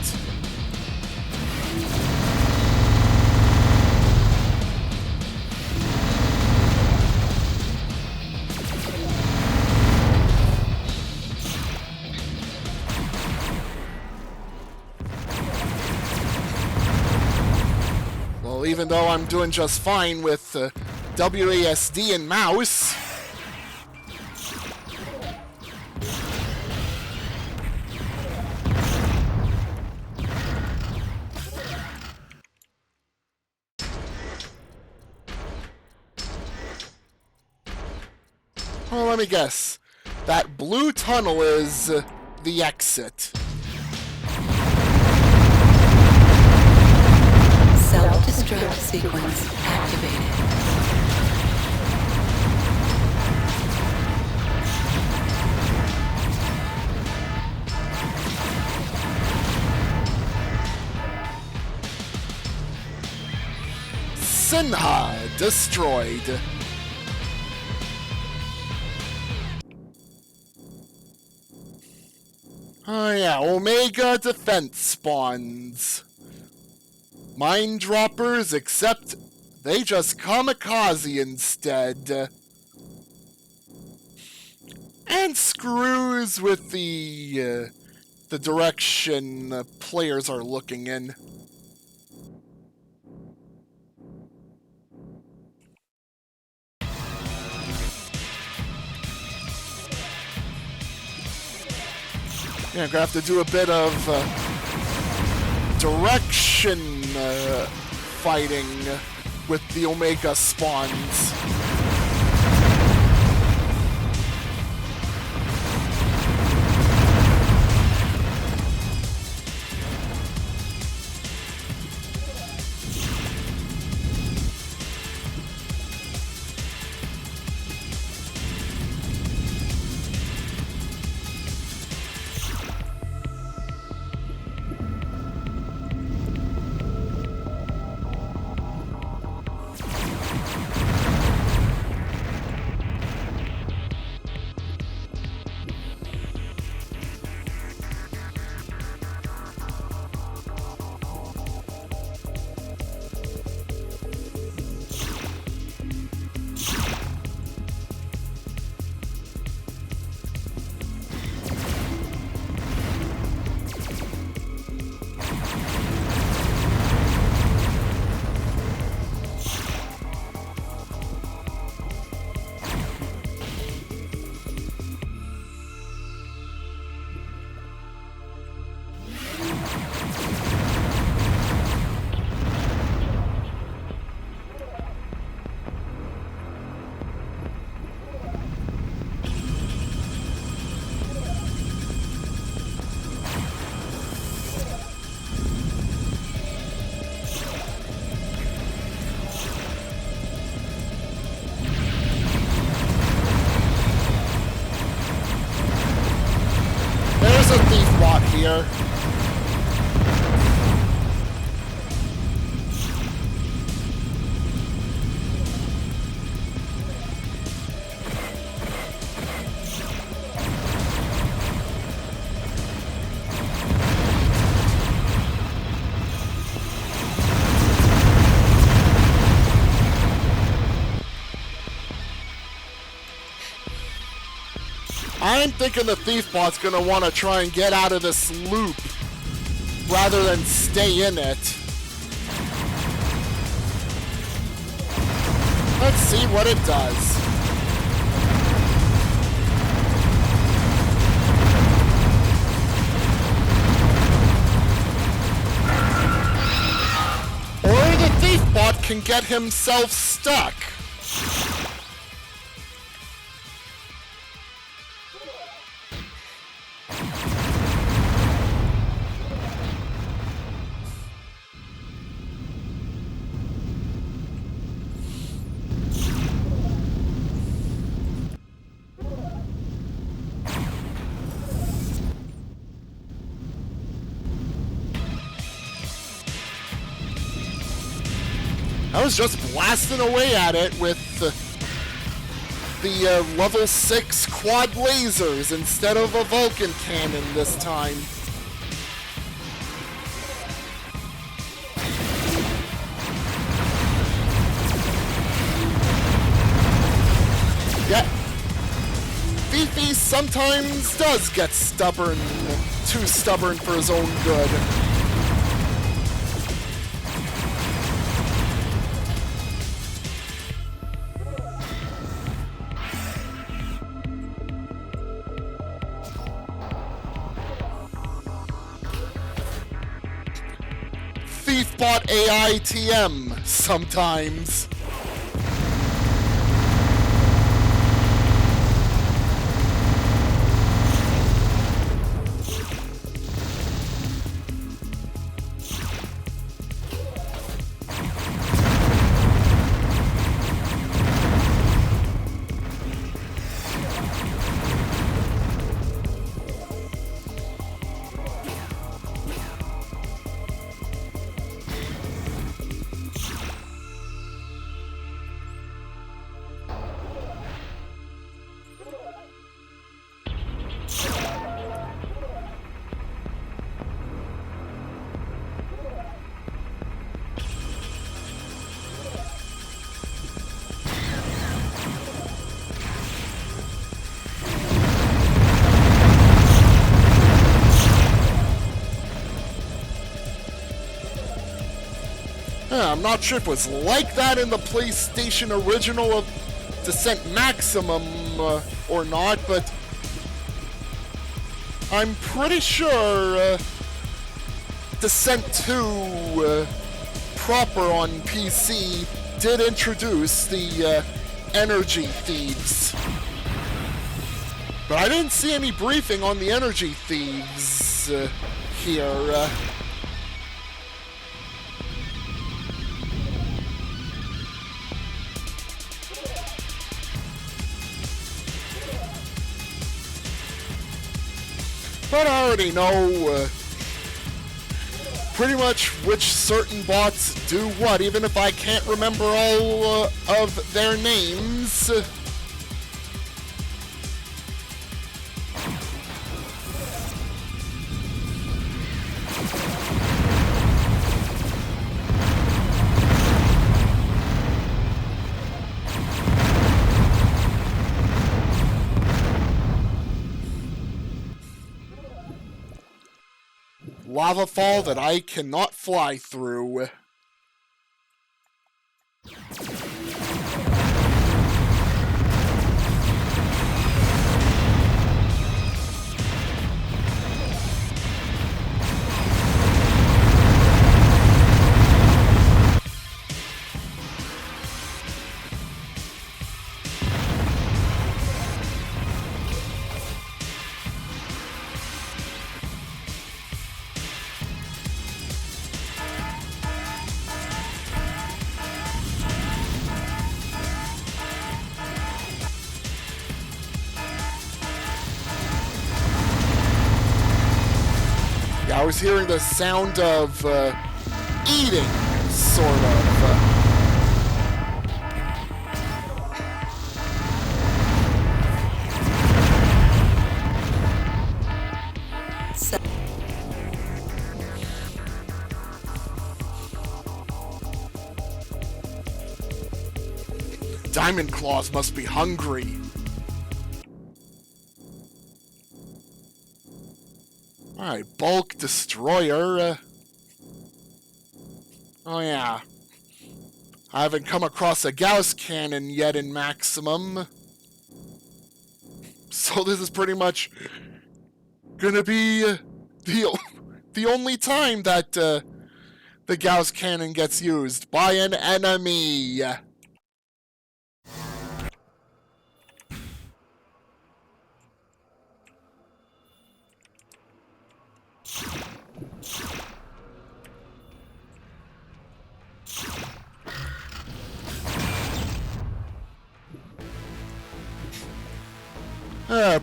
Even though I'm doing just fine with WASD and mouse. Well, let me guess. That blue tunnel is the exit. Self-destruct sequence activated. Sinha destroyed. Oh yeah, Omega defense spawns. Mind droppers, except they just kamikaze instead. And screws with the direction players are looking in. Yeah, I'm gonna have to do a bit of direction fighting with the Omega spawns. There's a thief bot here. I'm thinking the thief bot's gonna want to try and get out of this loop rather than stay in it. Let's see what it does. Or the thief bot can get himself stuck. I was just blasting away at it with the level 6 quad lasers instead of a Vulcan cannon this time. Yeah, Fifi sometimes does get stubborn, too stubborn for his own good. Thiefbot AI TM sometimes. I'm not sure if it was like that in the PlayStation original of Descent Maximum or not, but I'm pretty sure Descent 2 proper on PC did introduce the energy thieves. But I didn't see any briefing on the energy thieves here. But I already know pretty much which certain bots do what, even if I can't remember all of their names. Lava fall that I cannot fly through. I was hearing the sound of eating, sort of. Diamond Claws must be hungry. Alright, bulk destroyer. Oh yeah. I haven't come across a Gauss cannon yet in Maximum. So this is pretty much gonna be the only time that the Gauss cannon gets used by an enemy.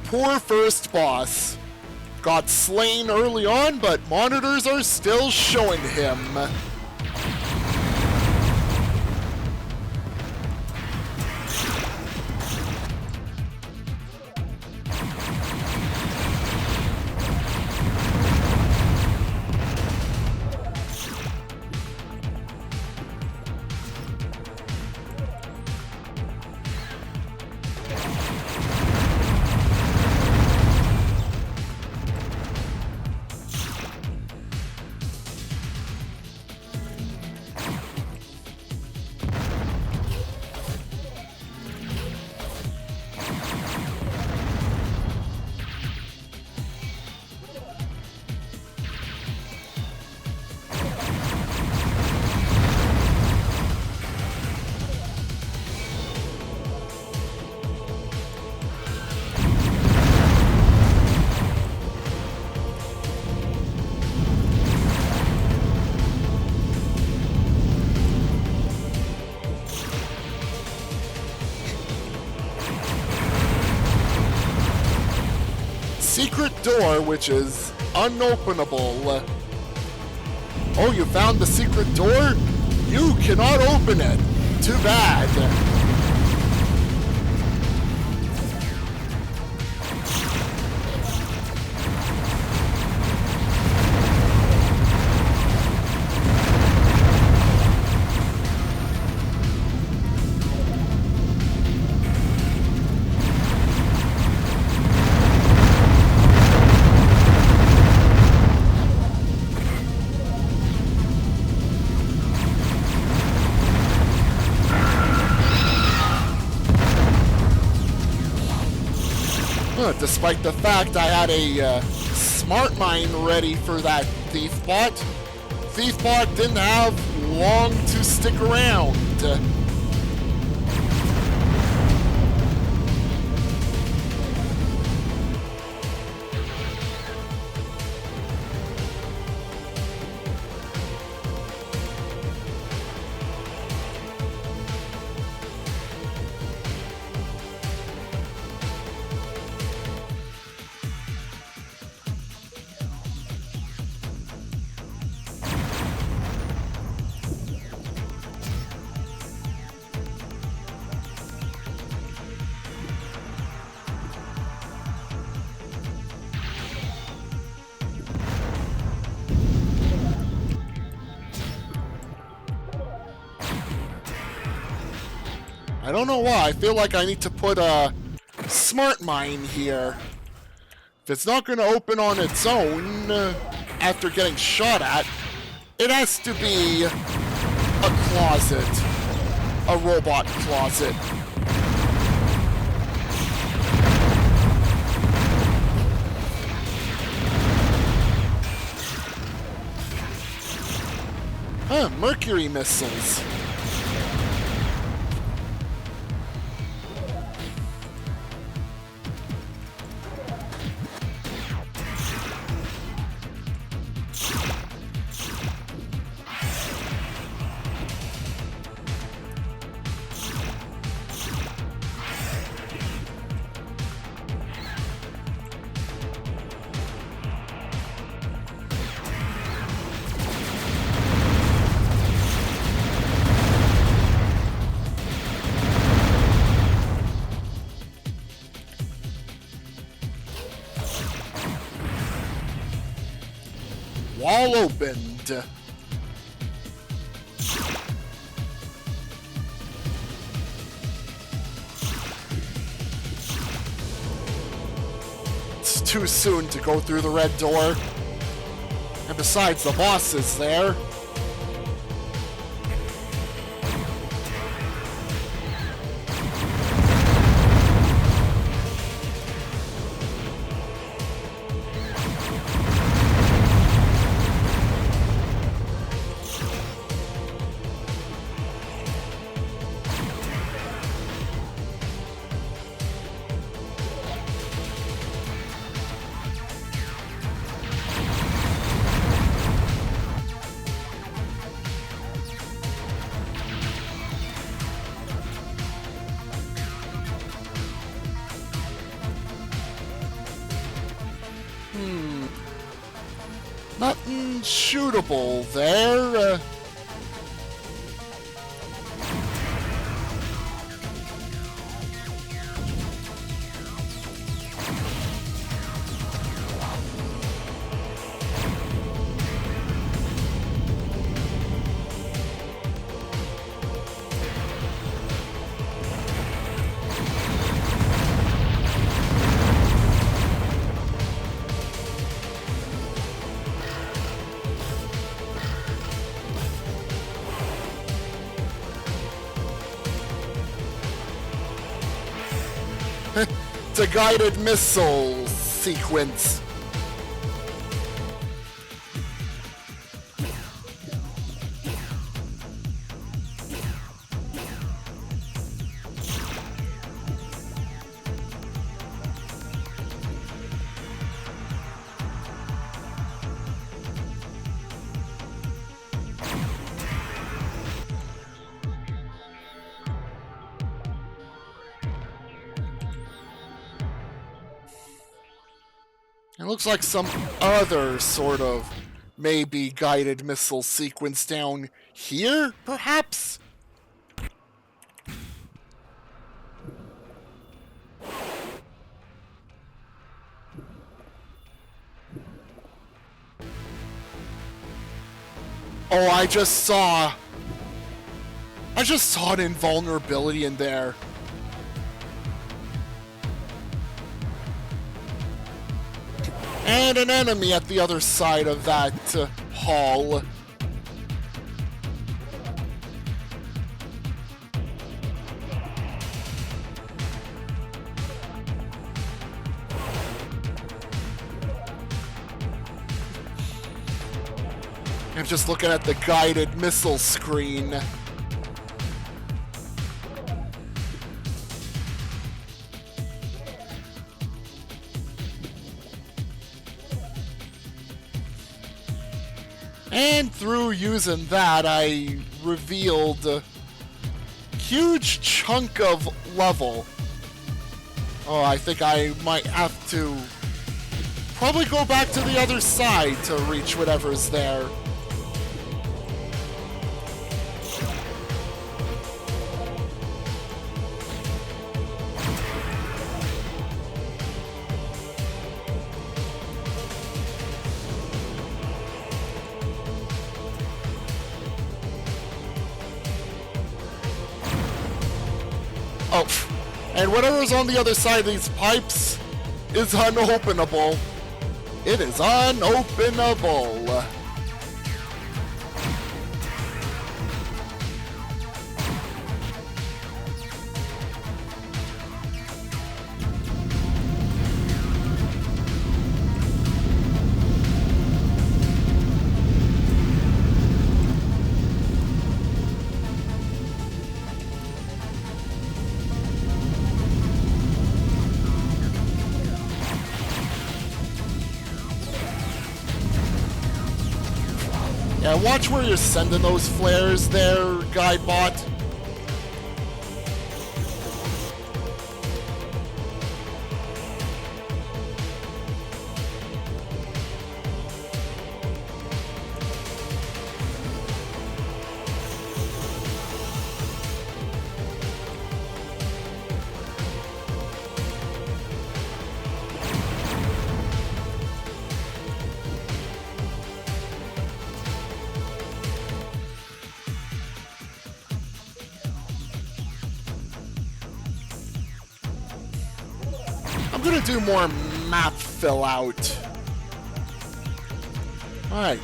Poor first boss. Got slain early on, but monitors are still showing him. door, which is unopenable. Oh, you found the secret door? You cannot open it. Too bad. Despite the fact I had a smart mine ready for that thief bot, thief bot didn't have long to stick around. I don't know why. I feel like I need to put a smart mine here. If it's not going to open on its own after getting shot at, it has to be a closet. A robot closet. Mercury missiles. Wall opened. It's too soon to go through the red door. And besides, the boss is there. Nothing shootable there. It's a guided missile sequence. looks like some other sort of maybe guided missile sequence down here, perhaps? Oh, I just saw an invulnerability in there. And an enemy at the other side of that hall. I'm just looking at the guided missile screen. And through using that, I revealed a huge chunk of level. Oh, I think I might have to probably go back to the other side to reach whatever's there. Oh, and whatever's on the other side of these pipes is unopenable. It is unopenable. Yeah, watch where you're sending those flares there, Guidebot. I'm gonna do more map fill out. Alright.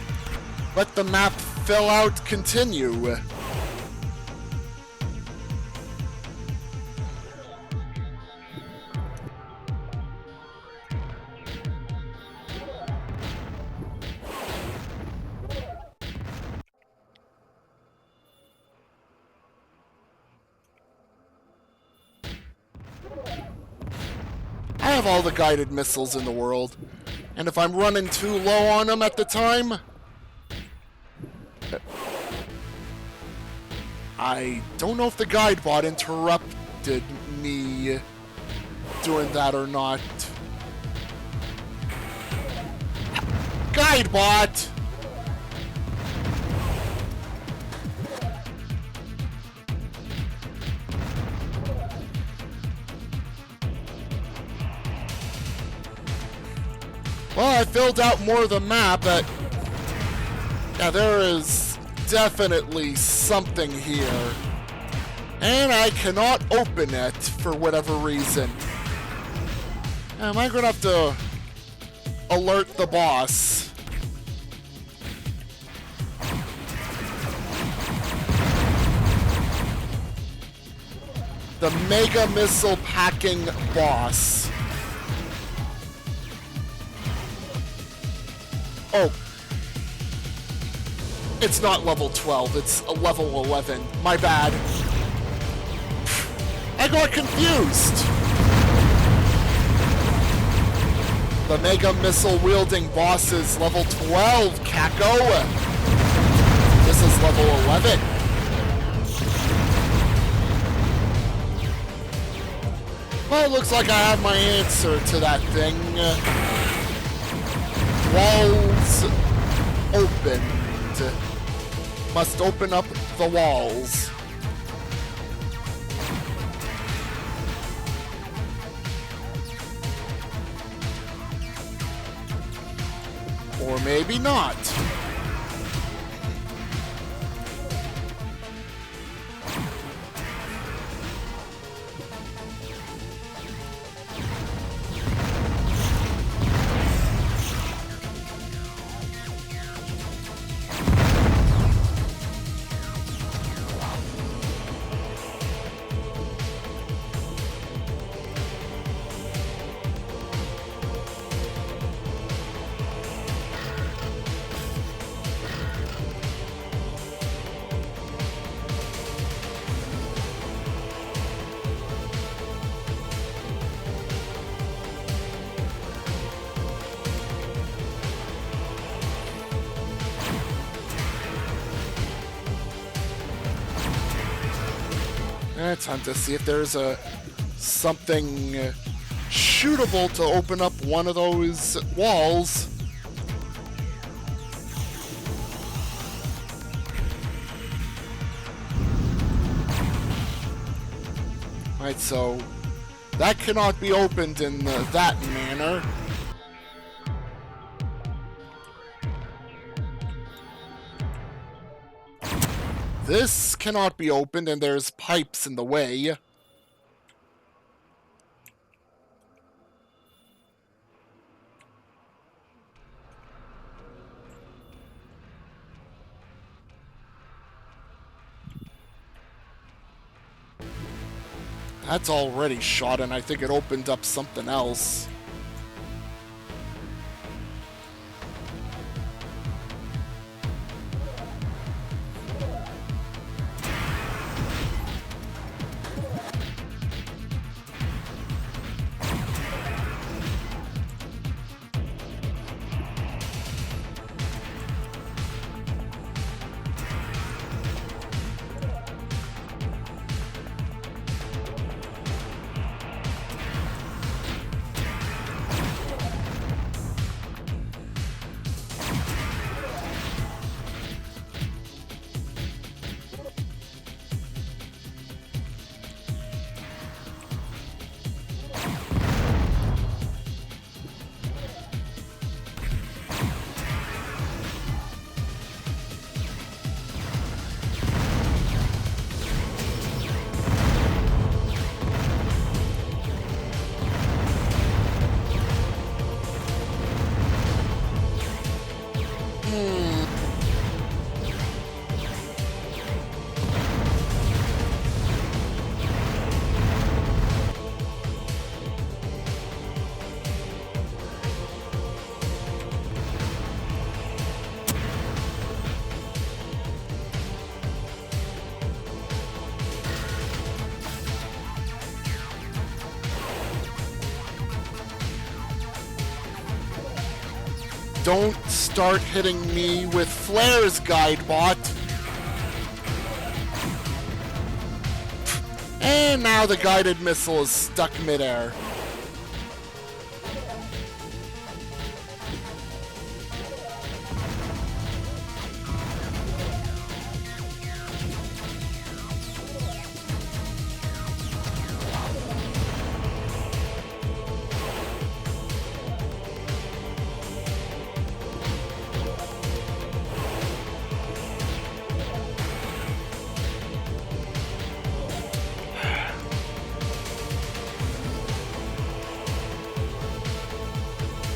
Let the map fill out continue. I have all the guided missiles in the world, and if I'm running too low on them at the time, I don't know if the Guidebot interrupted me doing that or not. Guidebot! Well, I filled out more of the map, but yeah, there is definitely something here. And I cannot open it for whatever reason. Am I gonna have to alert the boss? The Mega Missile Packing Boss. Oh. It's not level 12, it's a level 11. My bad. I got confused! The Mega Missile Wielding Boss is level 12, Kako! This is level 11. Well, it looks like I have my answer to that thing. opened. Must open up the walls. Or maybe not. Time to see if there's something shootable to open up one of those walls. Right, so that cannot be opened in that manner. This cannot be opened, and there's pipes in the way. That's already shot, and I think it opened up something else. Don't start hitting me with flares, Guidebot. And now the guided missile is stuck midair.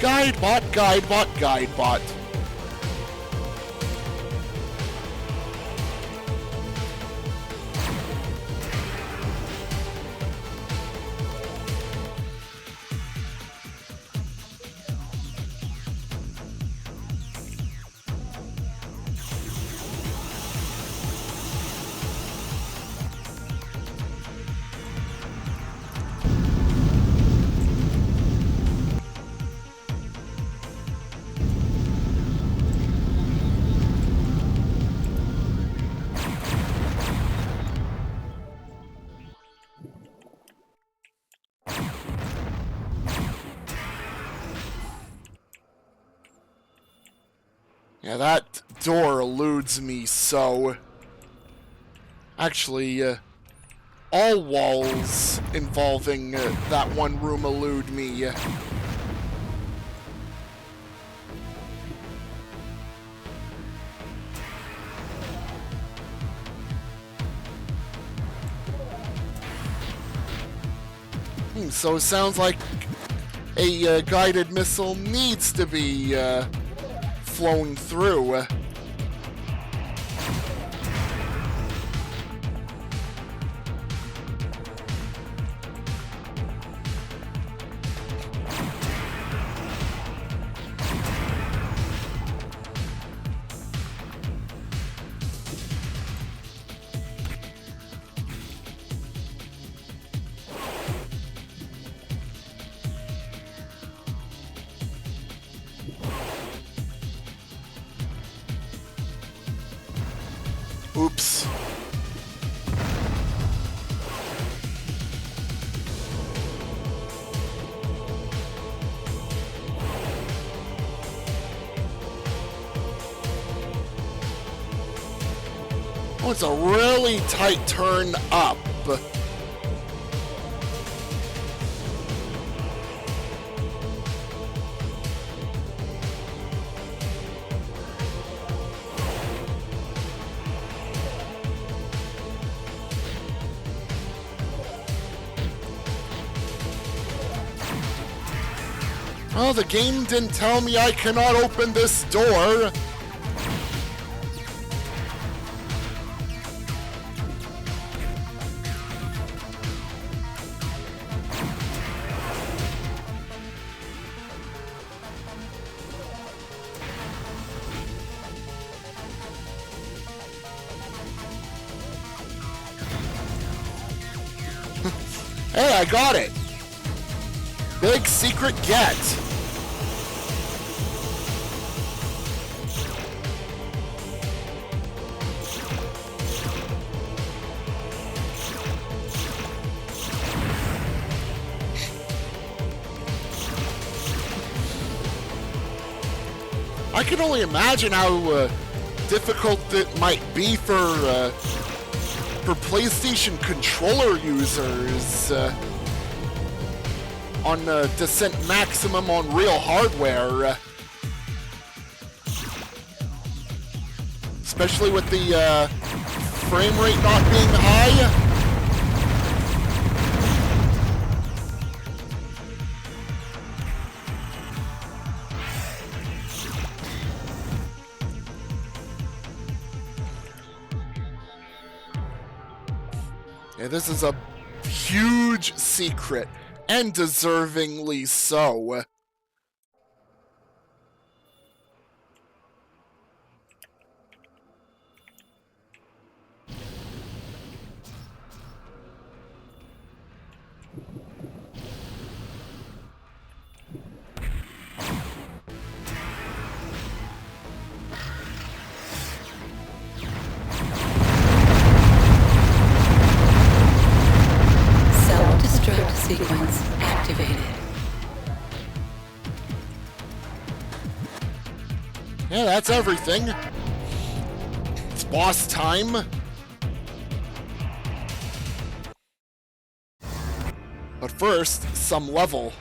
Guidebot, Guidebot, Guidebot. Yeah, that door eludes me so. Actually, all walls involving that one room elude me. So it sounds like a guided missile needs to be flowing through. Oops. Oh, it's a really tight turn up. Oh, the game didn't tell me I cannot open this door. Hey, I got it. Big secret get. I can only imagine how difficult it might be for PlayStation controller users on Descent Maximum on real hardware. Especially with the frame rate not being high. Yeah, this is a huge secret, and deservingly so. Sequence activated. Yeah, that's everything. It's boss time. But first, some level.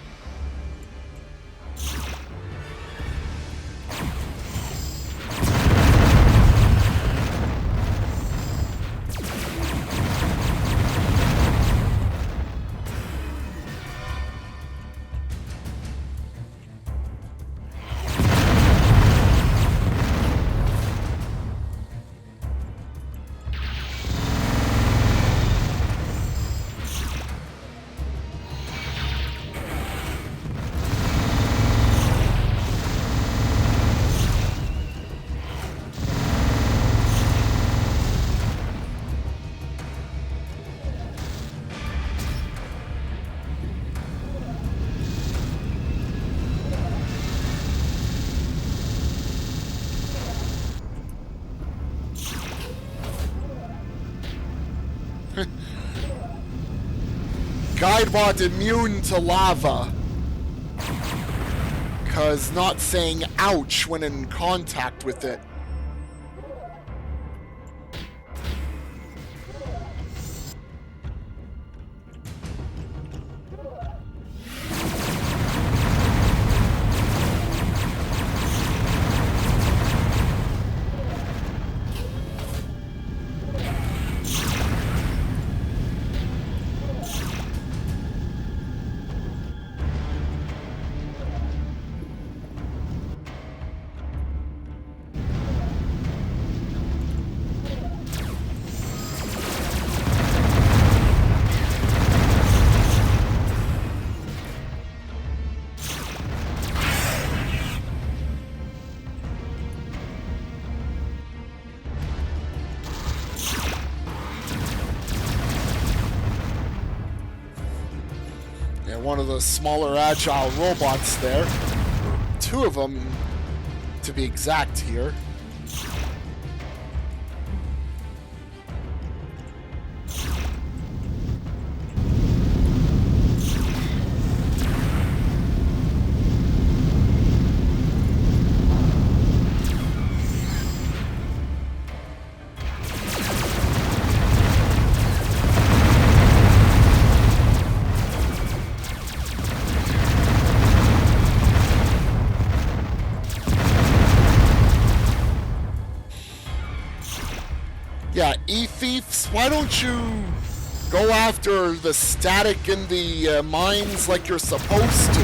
Guidebot immune to lava. because not saying ouch when in contact with it. One of the smaller agile robots there. 2 of them, to be exact here. Yeah, E-Thieves, why don't you go after the static in the mines like you're supposed to?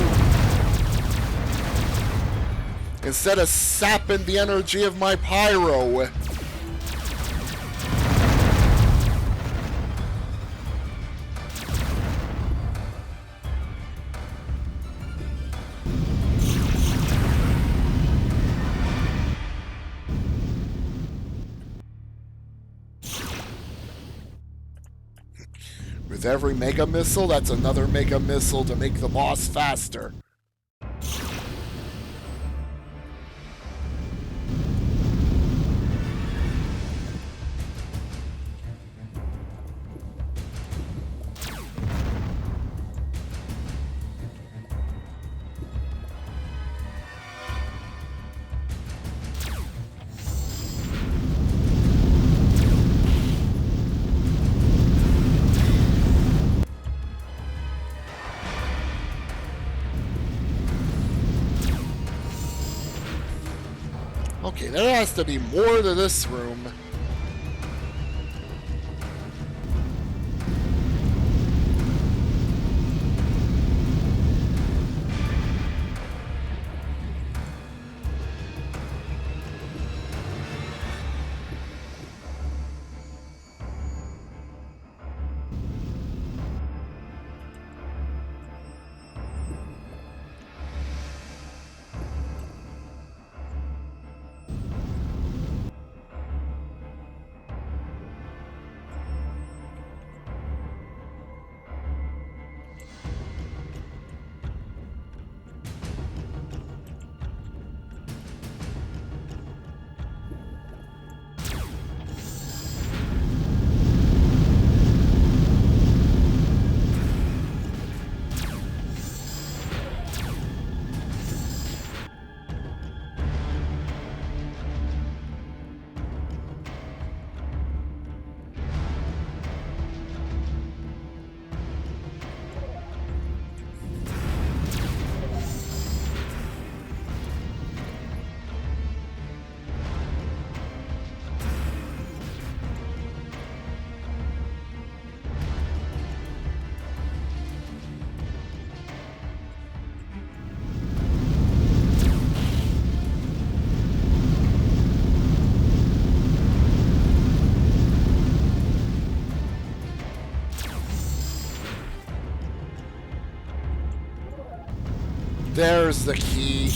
Instead of sapping the energy of my pyro. With every mega missile, that's another mega missile to make the boss faster. Okay, there has to be more to this room. There's the key.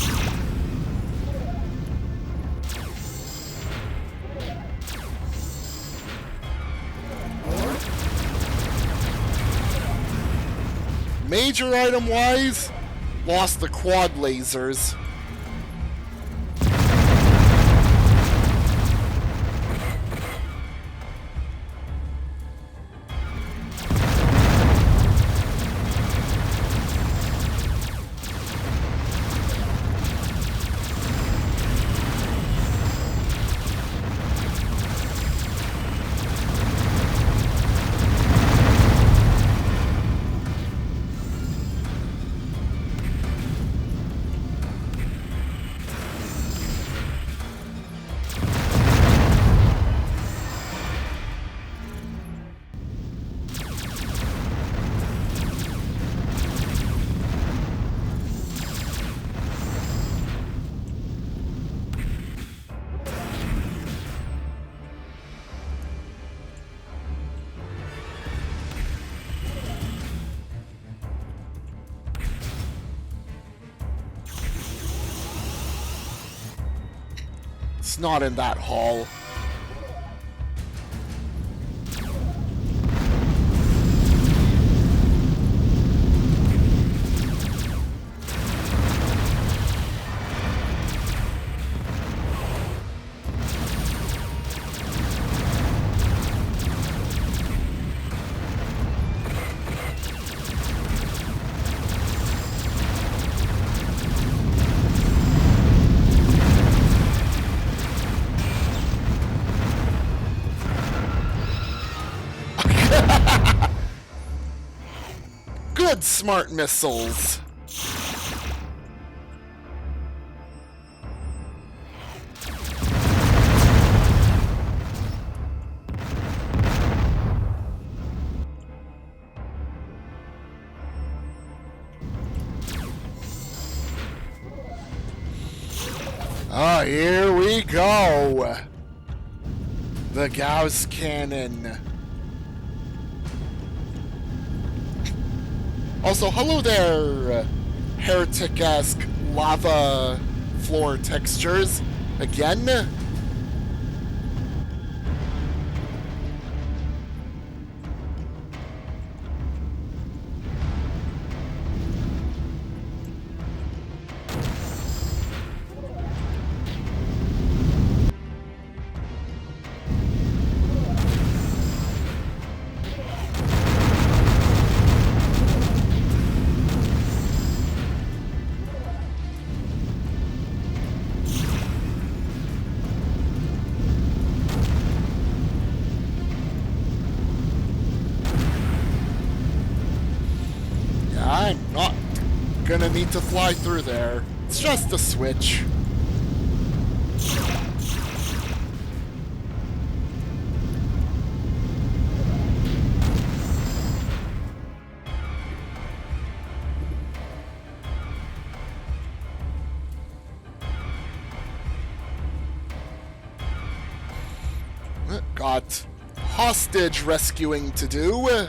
Major item-wise, lost the quad lasers. It's not in that hall. Good smart missiles. Ah, here we go. The Gauss cannon. Also, hello there, heretic-esque lava floor textures. Again? I'm not gonna need to fly through there. It's just a switch. Got hostage rescuing to do.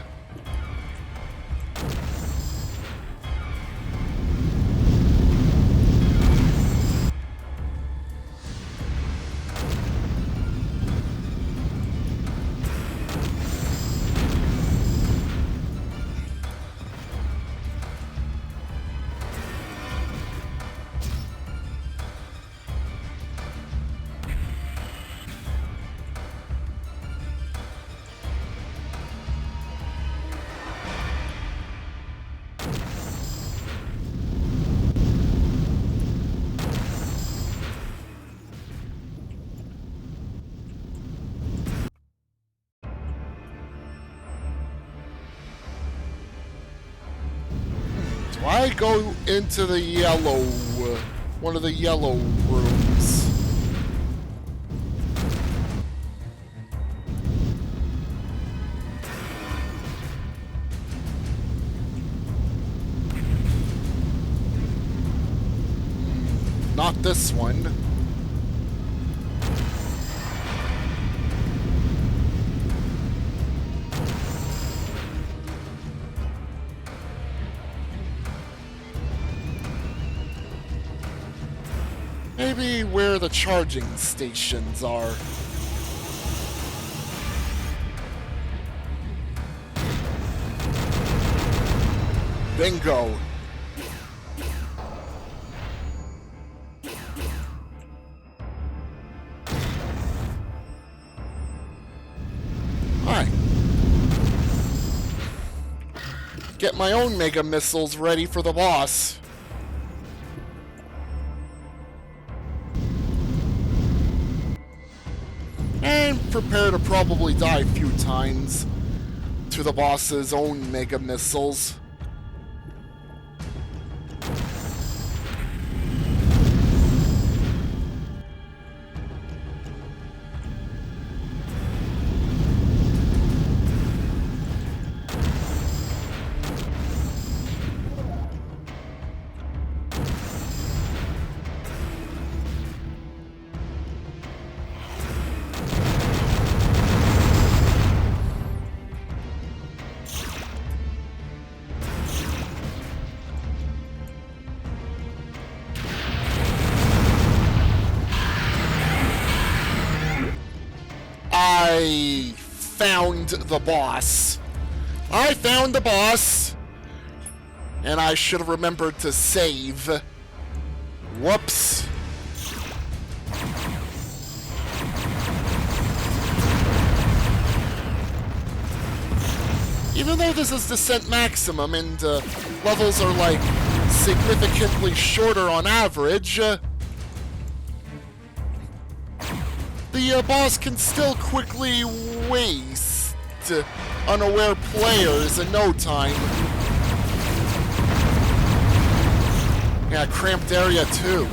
Do I go into the yellow, one of the yellow rooms? Not this one. Maybe where the charging stations are. Bingo. Alright. Get my own mega missiles ready for the boss. And prepare to probably die a few times to the boss's own mega missiles. I found the boss. I found the boss. And I should have remembered to save. Whoops. Even though this is Descent Maximum and levels are like significantly shorter on average, the boss can still quickly waste unaware players in no time. Yeah, cramped area too.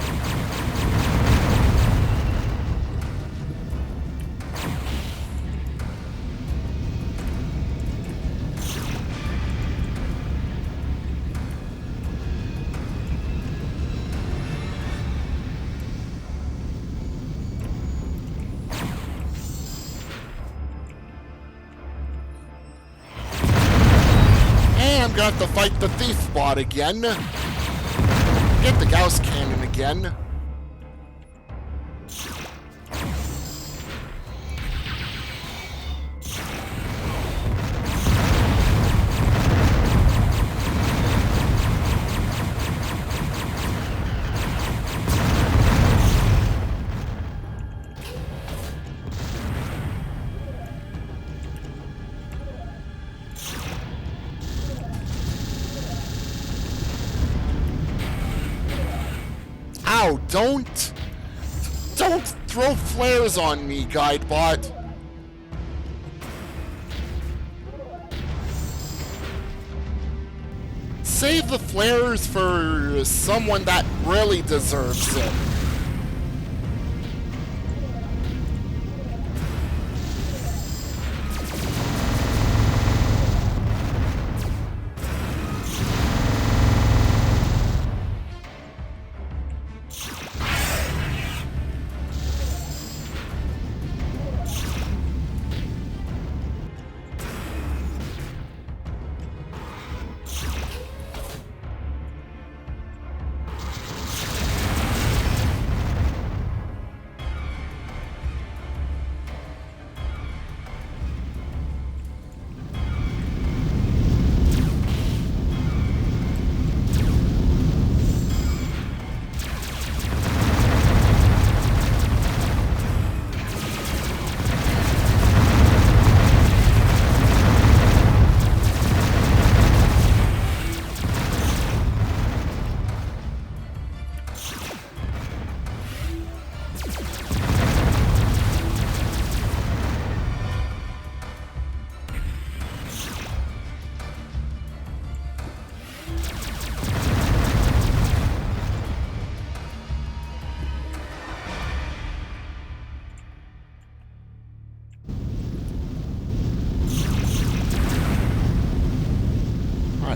Got to fight the thief bot again. Get the Gauss cannon again. Ow, don't throw flares on me, Guidebot. Save the flares for someone that really deserves it.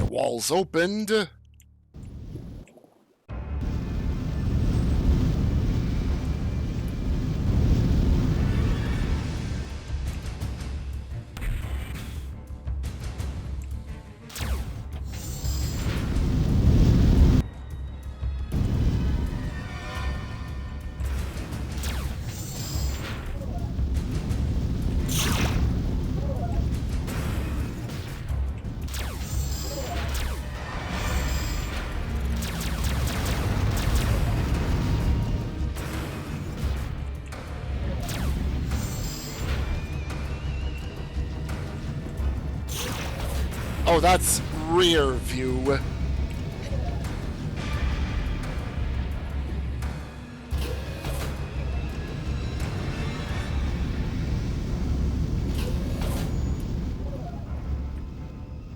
Walls opened. Oh, that's rear view.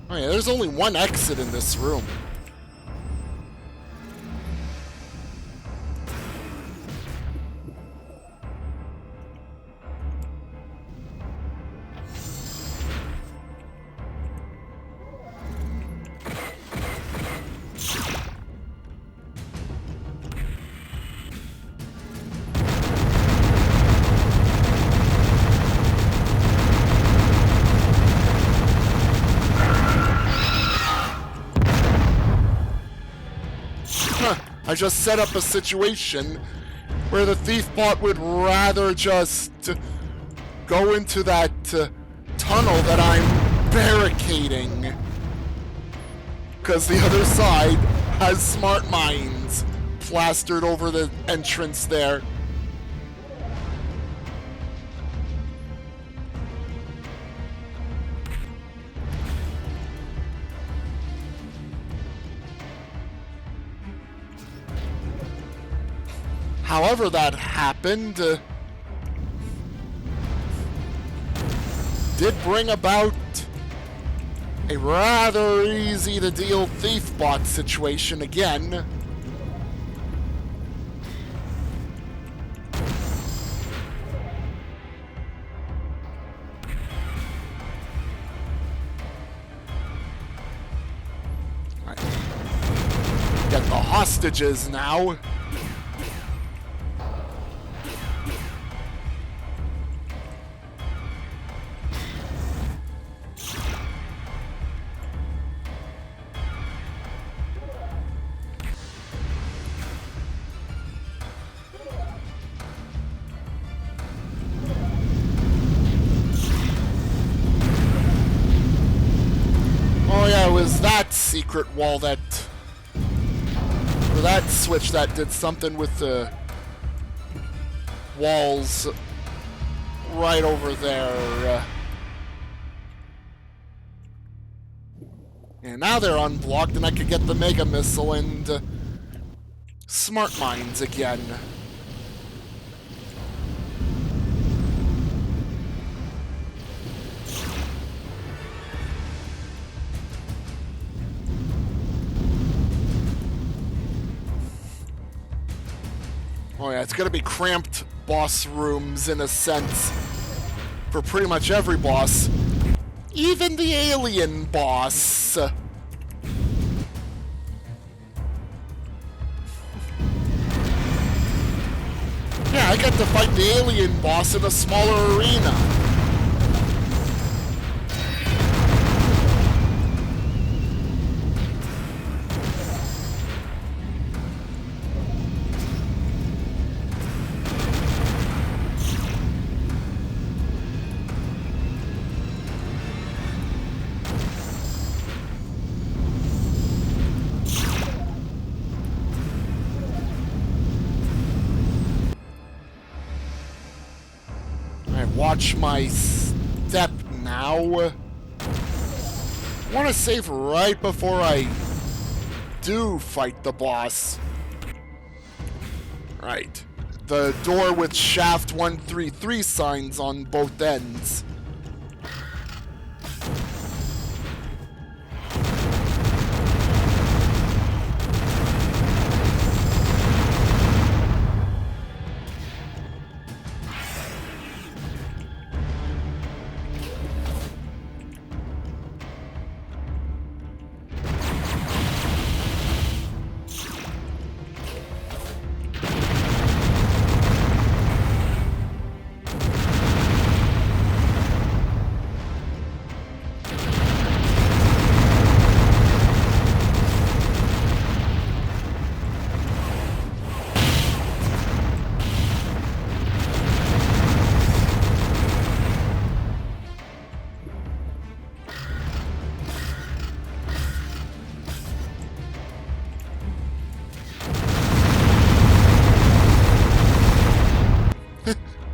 Oh yeah, there's only one exit in this room. I just set up a situation where the thief bot would rather just go into that tunnel that I'm barricading. Because the other side has smart mines plastered over the entrance there. However that happened, did bring about a rather easy-to-deal thief bot situation again. Right. Get the hostages now. Oh yeah, it was that secret wall that... or that switch that did something with the walls right over there. And now they're unblocked and I could get the Mega Missile and Smart Mines again. Oh yeah, it's gonna be cramped boss rooms in a sense for pretty much every boss. Even the alien boss. Yeah, I got to fight the alien boss in a smaller arena. Watch my step now. I want to save right before I do fight the boss. Right. The door with shaft 133 signs on both ends.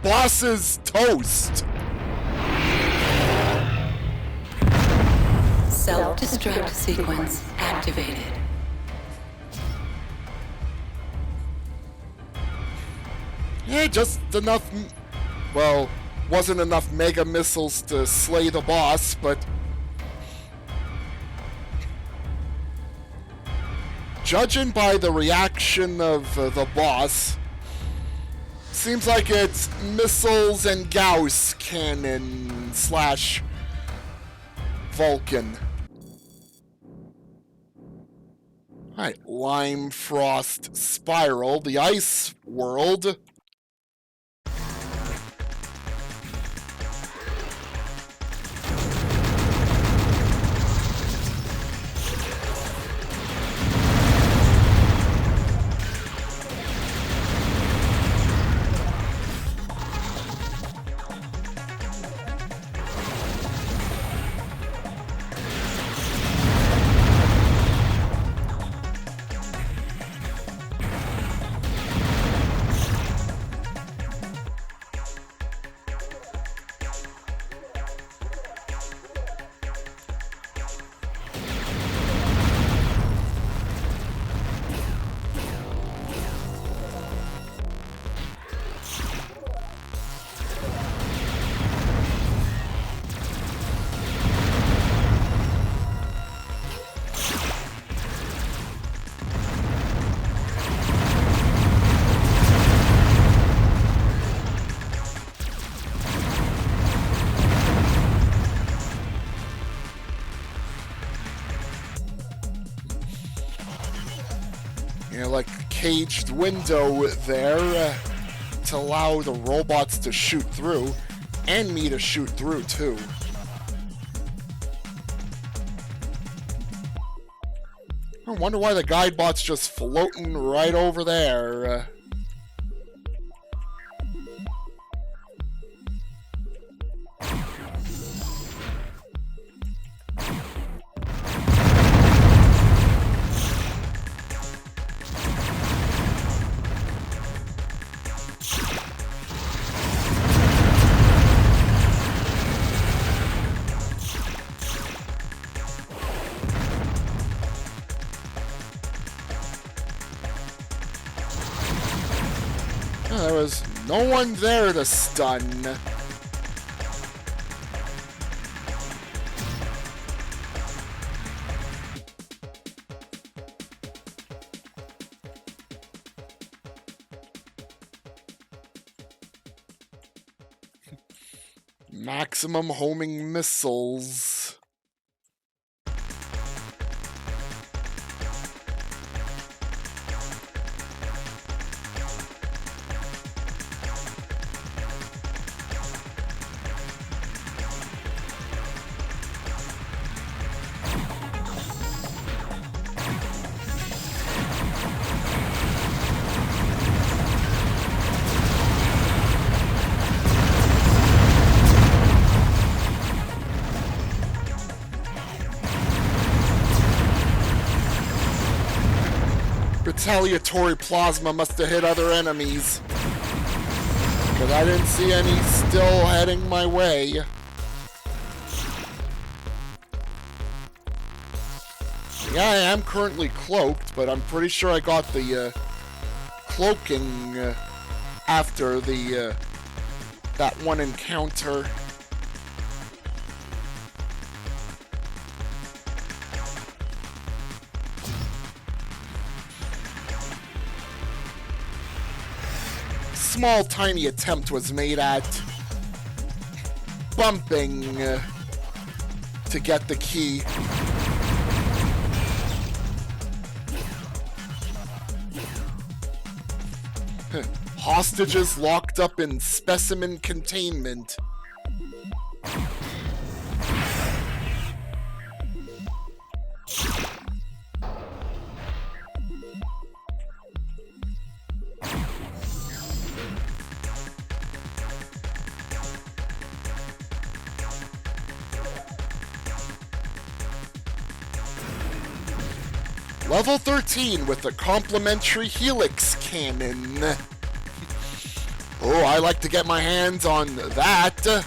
Boss's toast. Self-destruct sequence activated. Yeah, just enough... well, wasn't enough Mega Missiles to slay the boss, but... judging by the reaction of the boss... seems like it's missiles and Gauss cannon slash Vulcan. Alright, Limefrost Spiral, the ice world. caged window there to allow the robots to shoot through, and me to shoot through too. I wonder why the guide bot's just floating right over there. There was no one there to stun. Maximum homing missiles. Retaliatory plasma must have hit other enemies, because I didn't see any still heading my way. Yeah, I am currently cloaked, but I'm pretty sure I got the cloaking after the that one encounter. Small, tiny attempt was made at bumping to get the key. Hostages locked up in specimen containment. Level 13 with the complementary helix cannon. Oh, I like to get my hands on that.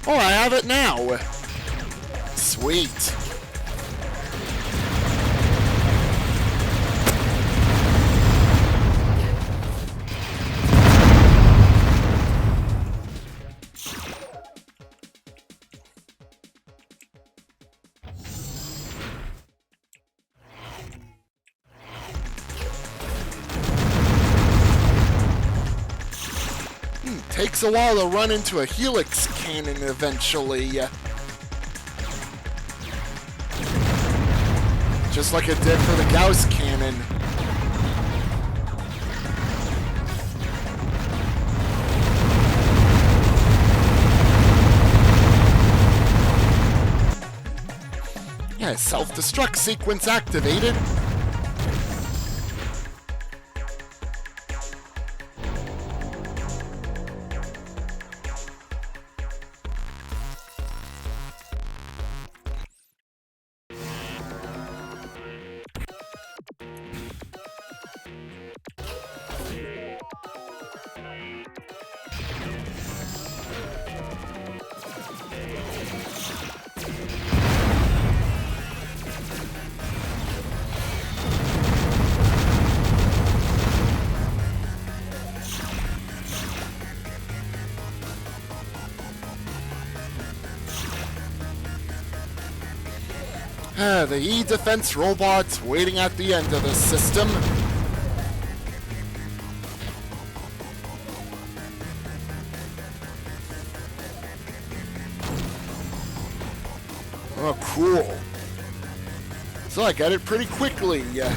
Oh, I have it now. Sweet. Takes a while to run into a helix cannon eventually. Just like it did for the Gauss cannon. Yeah, self-destruct sequence activated. The E-Defense robots waiting at the end of the system. Oh, cool. So I got it pretty quickly. Yeah,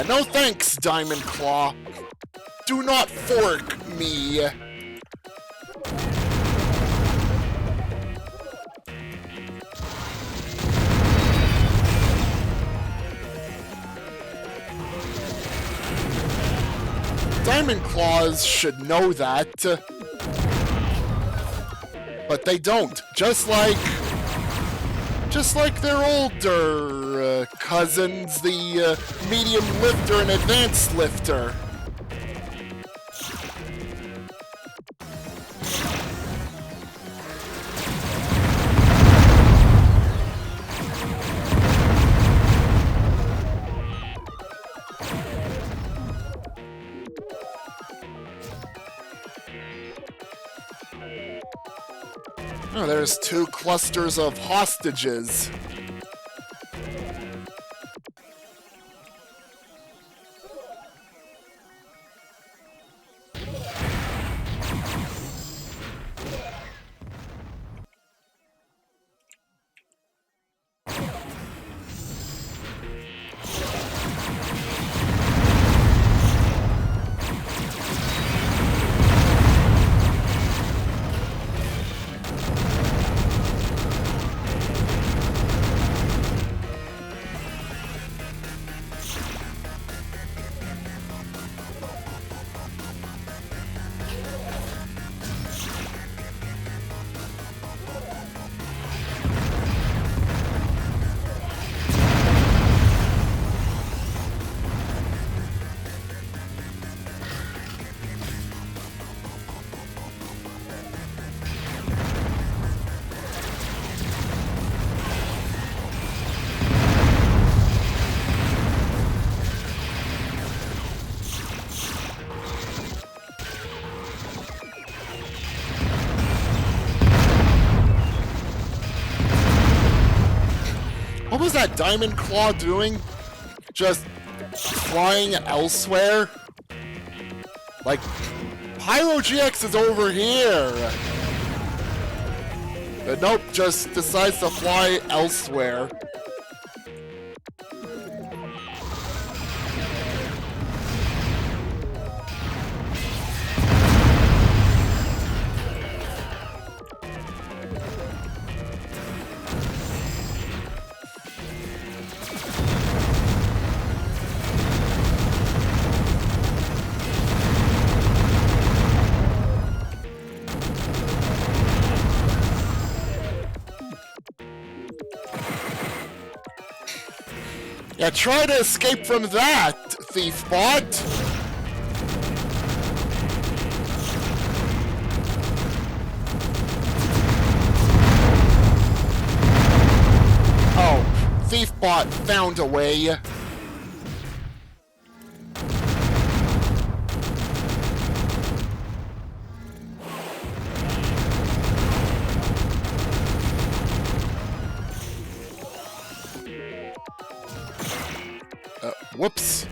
no thanks, Diamond Claw. Do not fork me. Diamond Claws should know that. But they don't. Just like their older cousins, the medium lifter and advanced lifter. Oh, there's 2 clusters of hostages. What was that Diamond Claw doing? Just flying elsewhere? Like, Pyro GX is over here! But nope, just decides to fly elsewhere. Yeah, try to escape from that, thief bot! Oh, thief bot found a way. Whoops.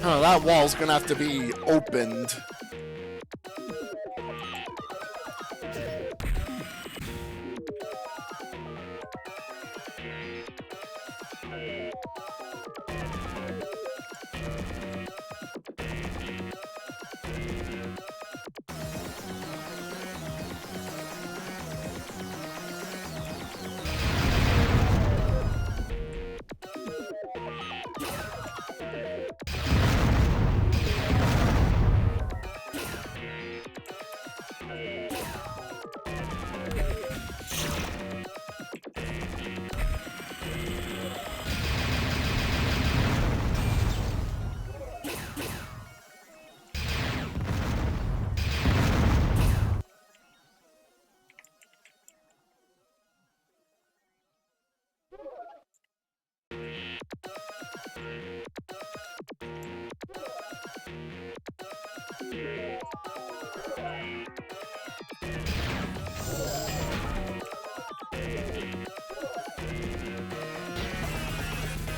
Oh, that wall's gonna have to be opened.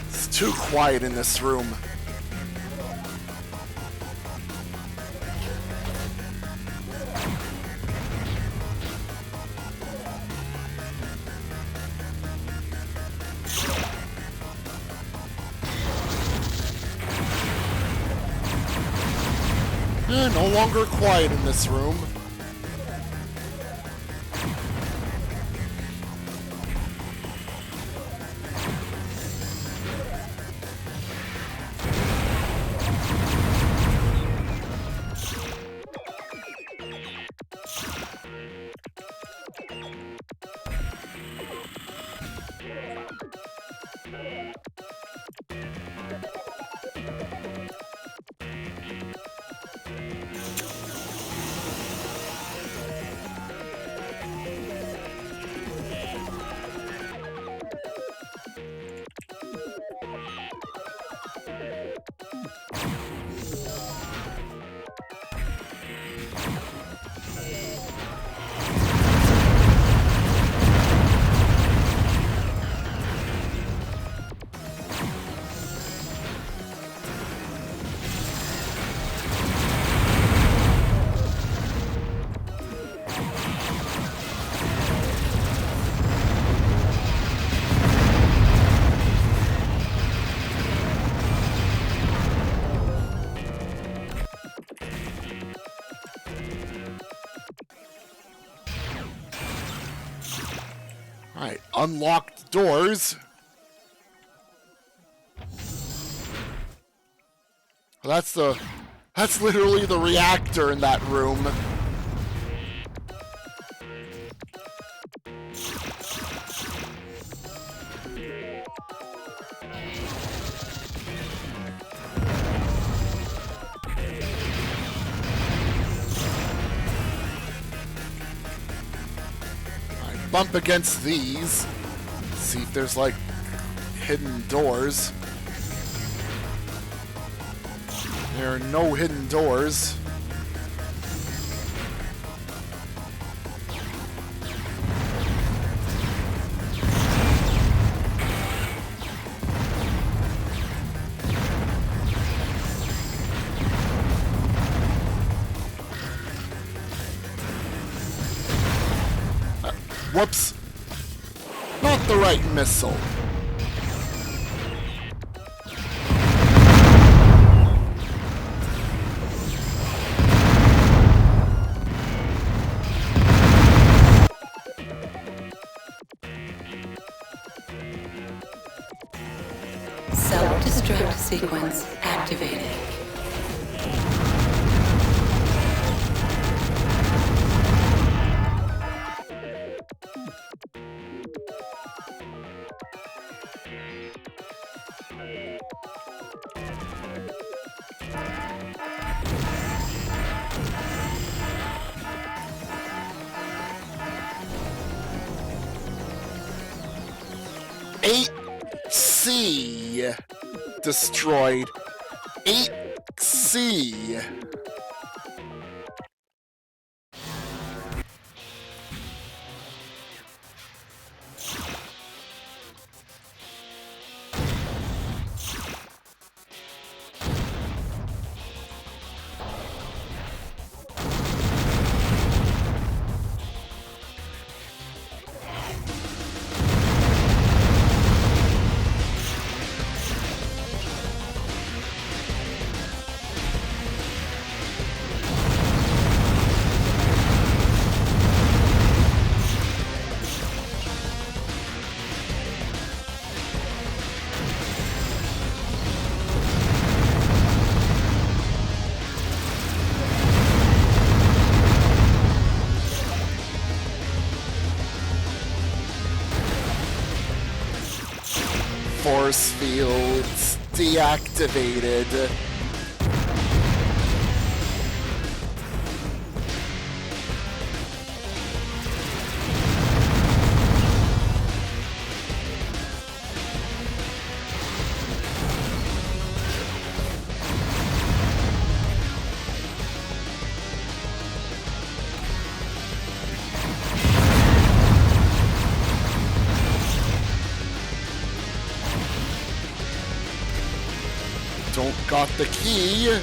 It's too quiet in this room. No longer quiet in this room. Alright, unlocked doors. Well, that's literally the reactor in that room. Bump against these. See if there's like hidden doors. There are no hidden doors. Whoops. Not the right missile. Self-destruct sequence activated. C destroyed. 8C. Force fields deactivated. Don't got the key.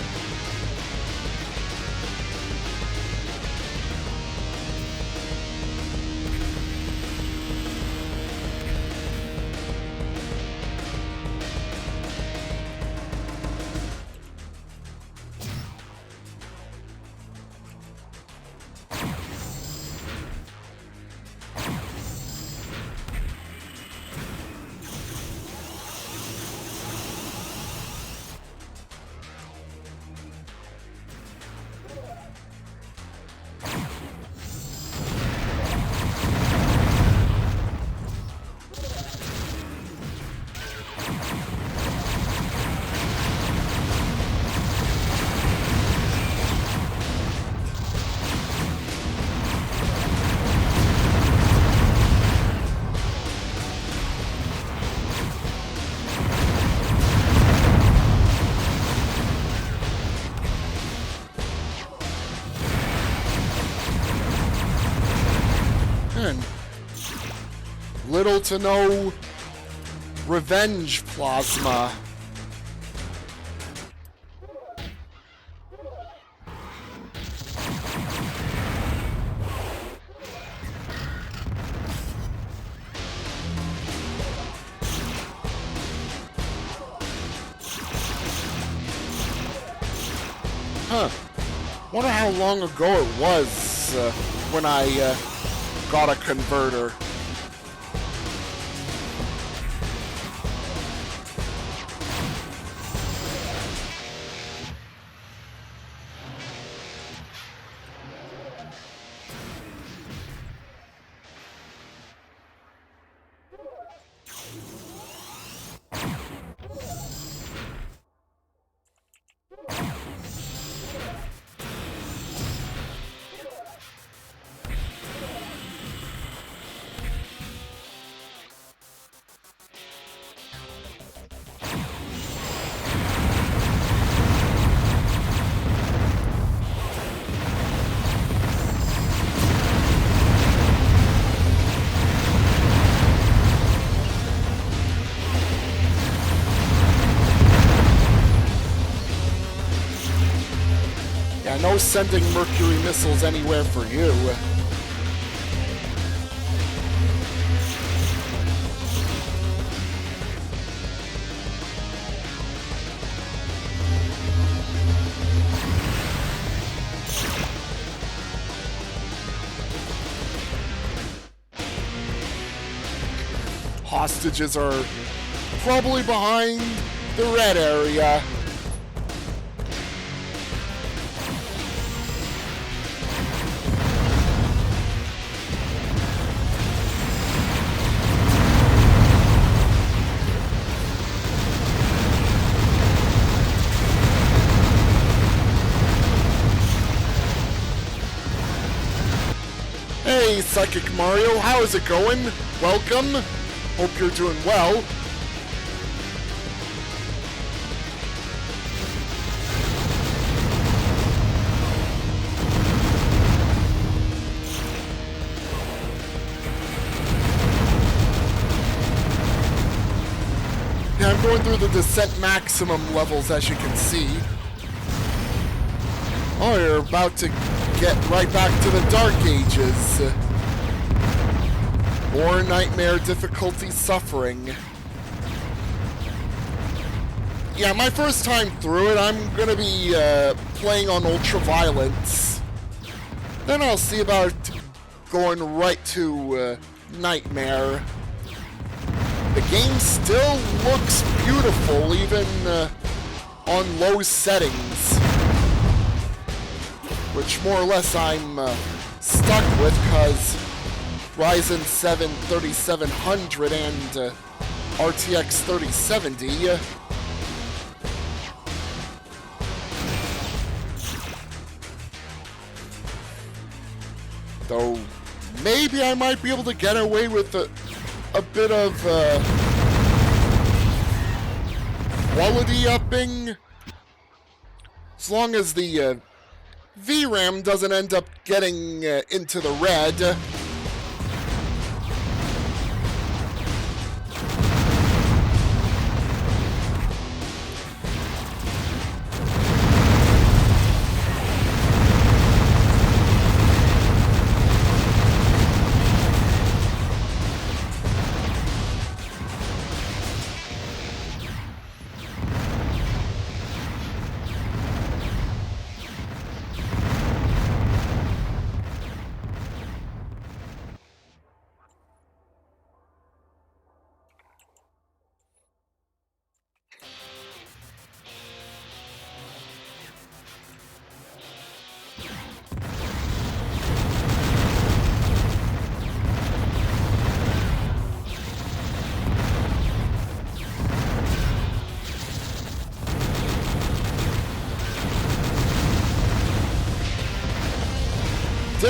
And little to no revenge plasma. Huh. Wonder how long ago it was when I got a converter. No sending Mercury missiles anywhere for you. Hostages are probably behind the red area. Hey, Psychic Mario, how is it going? Welcome. Hope you're doing well. Yeah, I'm going through the Descent Maximum levels, as you can see. Oh, you're about to get right back to the Dark Ages. More nightmare difficulty suffering. Yeah, my first time through it, I'm gonna be playing on Ultraviolence. Then I'll see about going right to Nightmare. The game still looks beautiful, even on low settings. Which more or less I'm stuck with, because Ryzen 7 3700 and RTX 3070 though maybe I might be able to get away with a bit of quality upping, as long as the VRAM doesn't end up getting into the red.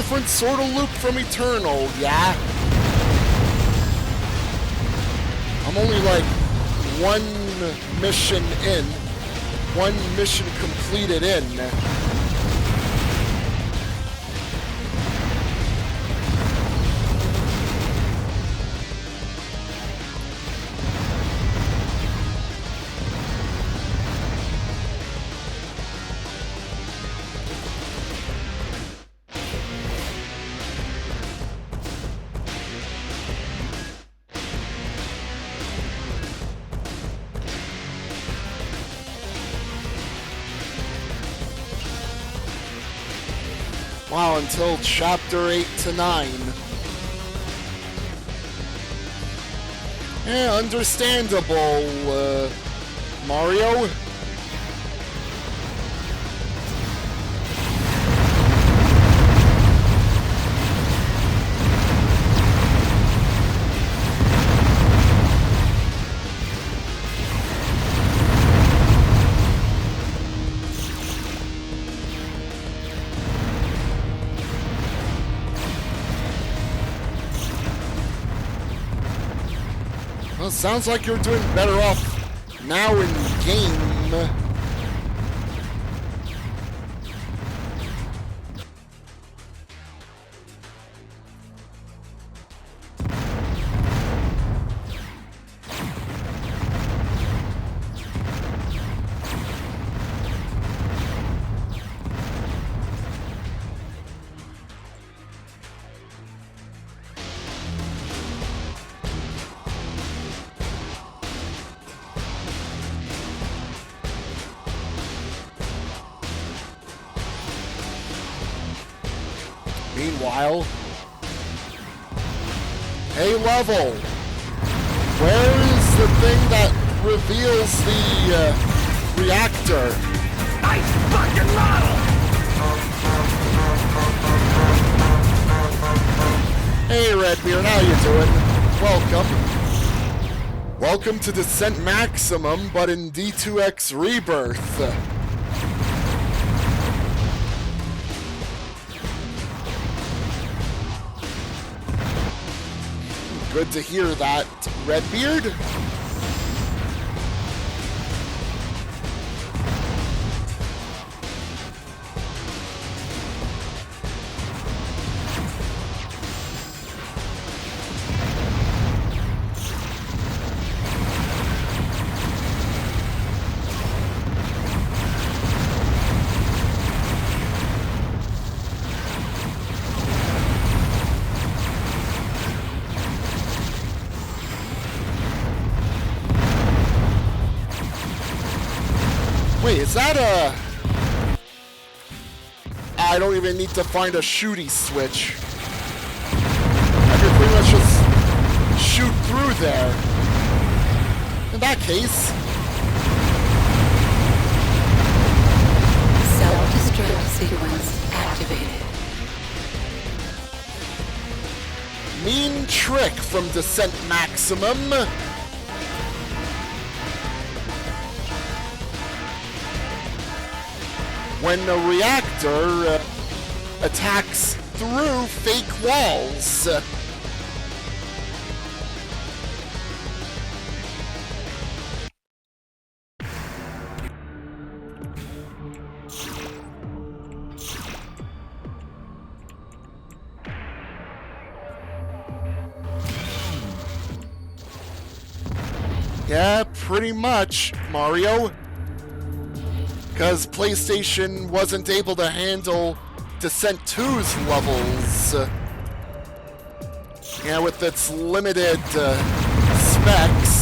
different sort of loop from Eternal, yeah? I'm only like one mission in. One mission completed in. Wow, until chapter 8 to 9. Yeah, understandable, Mario. Well, sounds like you're doing better off now in game. Meanwhile, hey level, where is the thing that reveals the reactor? Nice fucking model! Hey Redbeard, how you doing? Welcome. Welcome to Descent Maximum, but in D2X-Rebirth. Good to hear that, Redbeard. Wait, is that a... I don't even need to find a shooty switch. I can pretty much just shoot through there. In that case... Self-destruct sequence activated. Mean trick from Descent Maximum. When the reactor attacks through fake walls. Yeah, pretty much, Mario. Because PlayStation wasn't able to handle Descent 2's levels. Yeah, with its limited specs.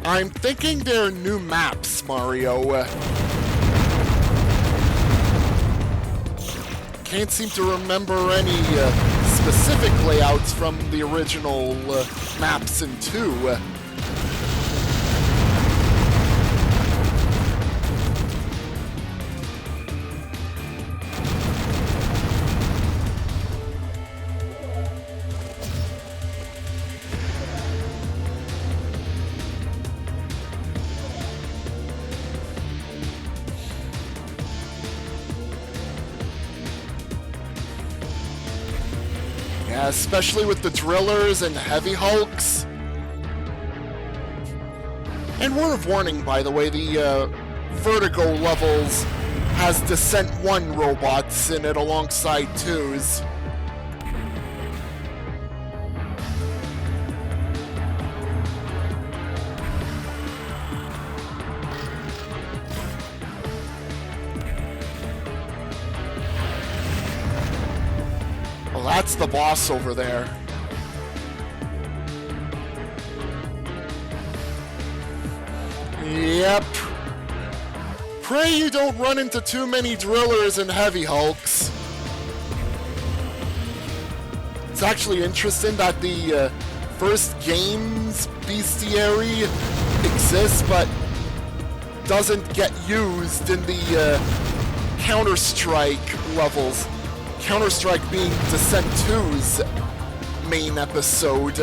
I'm thinking they're new maps, Mario. Can't seem to remember any specific layouts from the original maps in 2. Yeah, especially with the drillers and heavy hulks. And word of warning, by the way, the Vertigo levels has Descent 1 robots in it alongside 2s. Well, that's the boss over there. Yep. Pray you don't run into too many drillers and heavy hulks. It's actually interesting that the first game's bestiary exists, but doesn't get used in the Counter-Strike levels. Counter-Strike being Descent 2's main episode.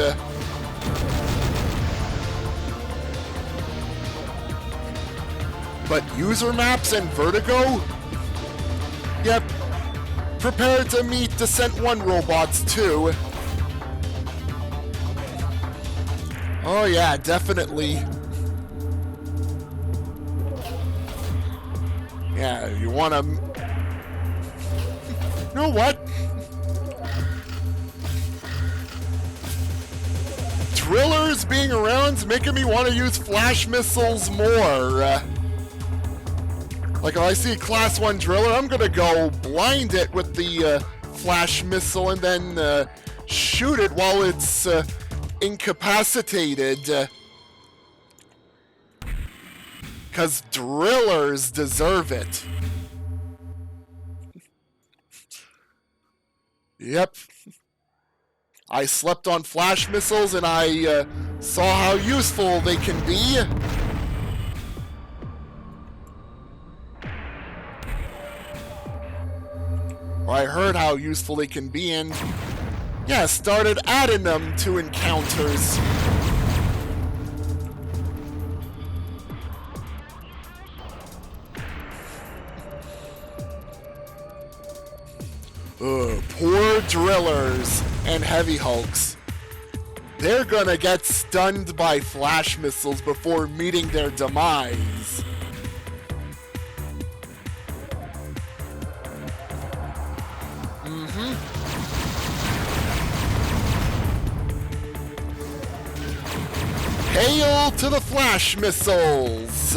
But user maps and Vertigo? Yep. Prepare to meet Descent 1 robots too. Oh yeah, definitely. Yeah, you wanna... You know what? Drillers being around's making me want to use flash missiles more. Like, if I see a Class 1 driller, I'm gonna go blind it with the flash missile and then shoot it while it's incapacitated. Because drillers deserve it. Yep. I slept on flash missiles and I saw how useful they can be. I heard how useful they can be and, yeah, started adding them to encounters. Poor drillers and heavy hulks. They're gonna get stunned by flash missiles before meeting their demise. Hail to the flash missiles!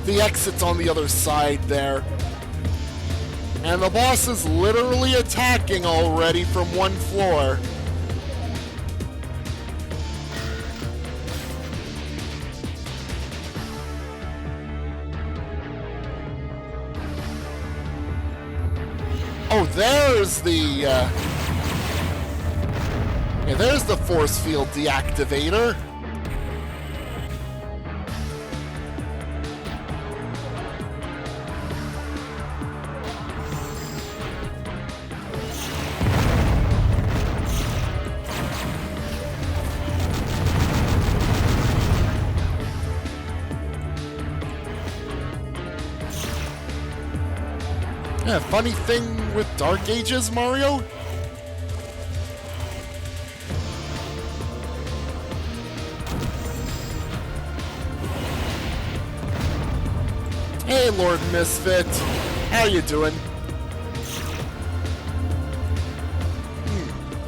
The exit's on the other side there. And the boss is literally attacking already from one floor. Oh, there's the... yeah, there's the force field deactivator. Yeah, funny thing with Dark Ages, Mario? Hey, Lord Misfit. How you doing?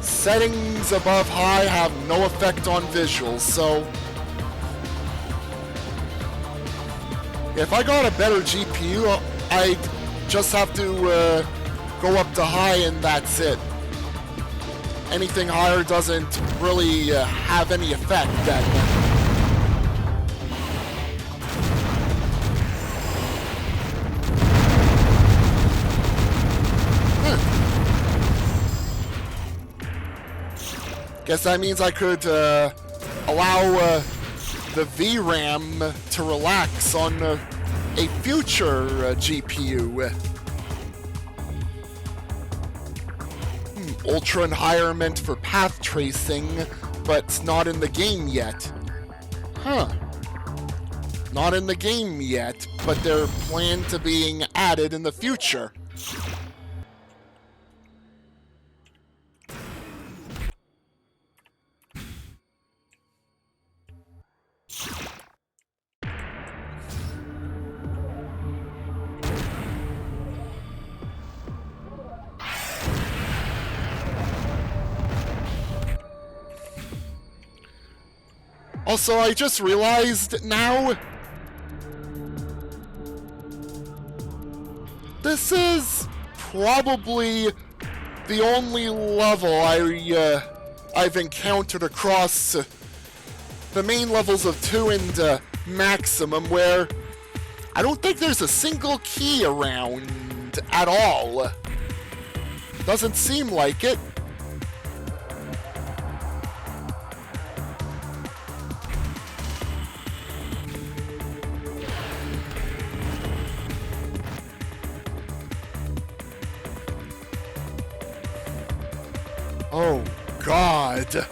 Settings above high have no effect on visuals, so... if I got a better GPU, I'd just have to go up to high and that's it. Anything higher doesn't really have any effect then. Guess that means I could allow the VRAM to relax on a future GPU. Ultra environment for path tracing, but not in the game yet. Huh. Not in the game yet, but they're planned to being added in the future. Also, I just realized now, this is probably the only level I've encountered across the main levels of 2 and Maximum where I don't think there's a single key around at all. Doesn't seem like it. Oh, God.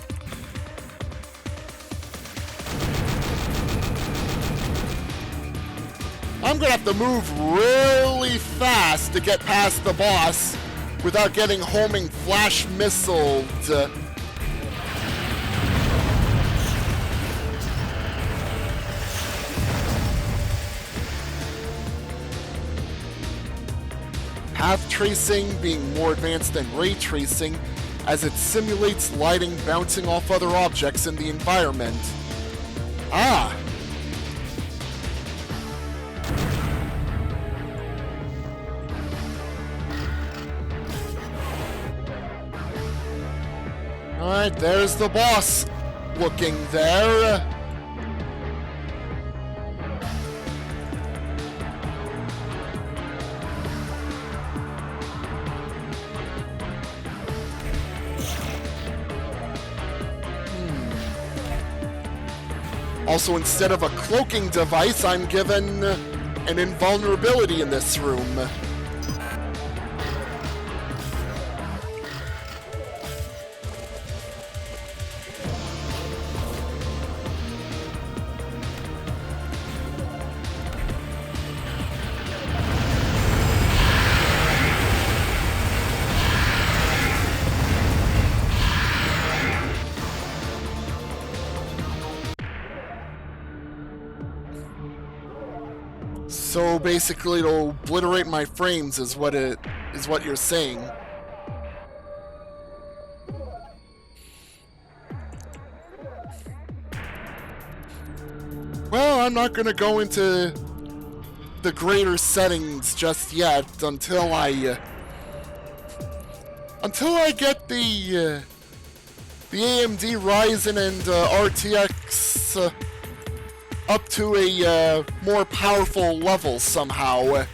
I'm gonna have to move really fast to get past the boss without getting homing flash missiled. Path tracing being more advanced than ray tracing, as it simulates lighting bouncing off other objects in the environment. Ah! Alright, there's the boss looking there. Also, instead of a cloaking device, I'm given an invulnerability in this room. So basically, it'll obliterate my frames, is what you're saying. Well, I'm not gonna go into the greater settings just yet until I get the AMD Ryzen and RTX up to a more powerful level somehow.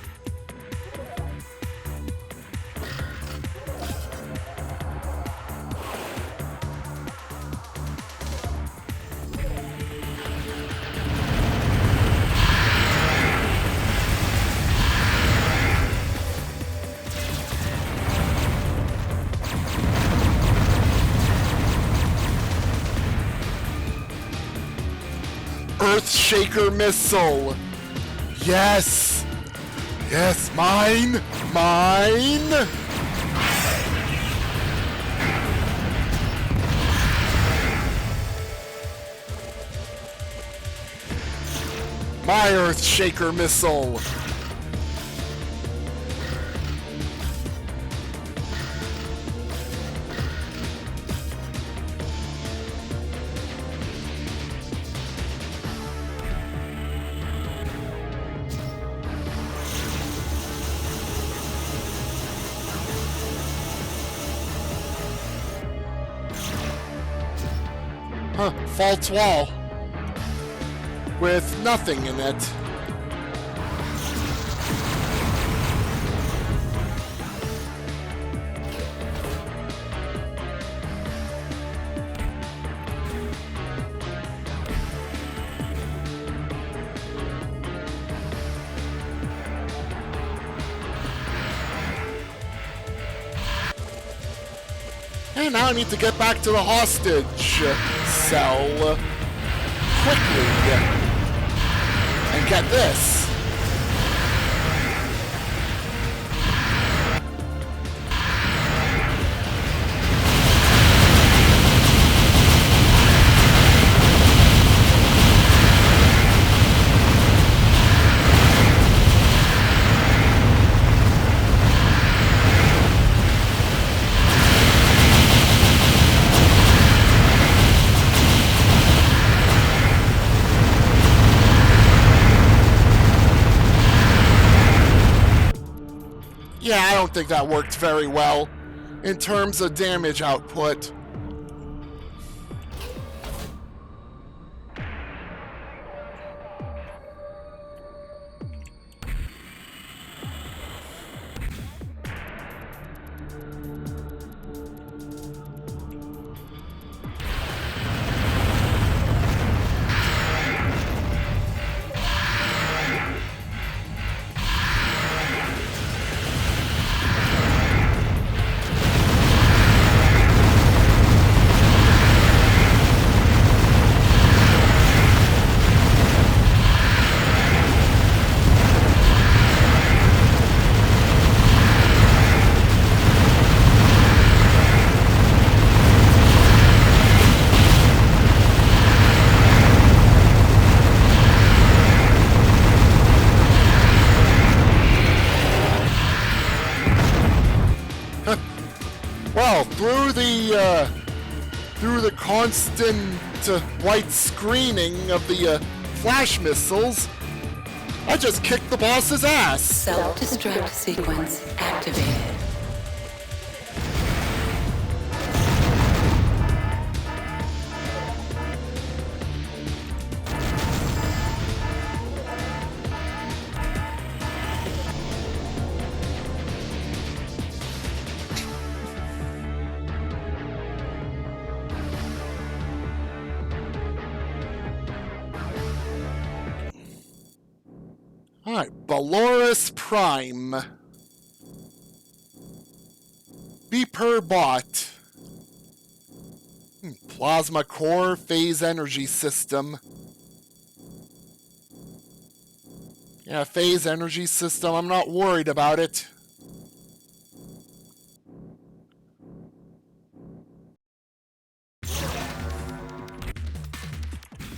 Earthshaker missile. Yes. Yes, mine. Mine. My Earthshaker missile. Huh, false wall. With nothing in it. And now I need to get back to the hostage cell quickly. And get this. Yeah, I don't think that worked very well in terms of damage output. Well, through the constant white screening of the flash missiles, I just kicked the boss's ass. Self-destruct sequence activated. Alright, Baloris Prime. Beeper Bot. Plasma Core Phase Energy System. Yeah, Phase Energy System, I'm not worried about it.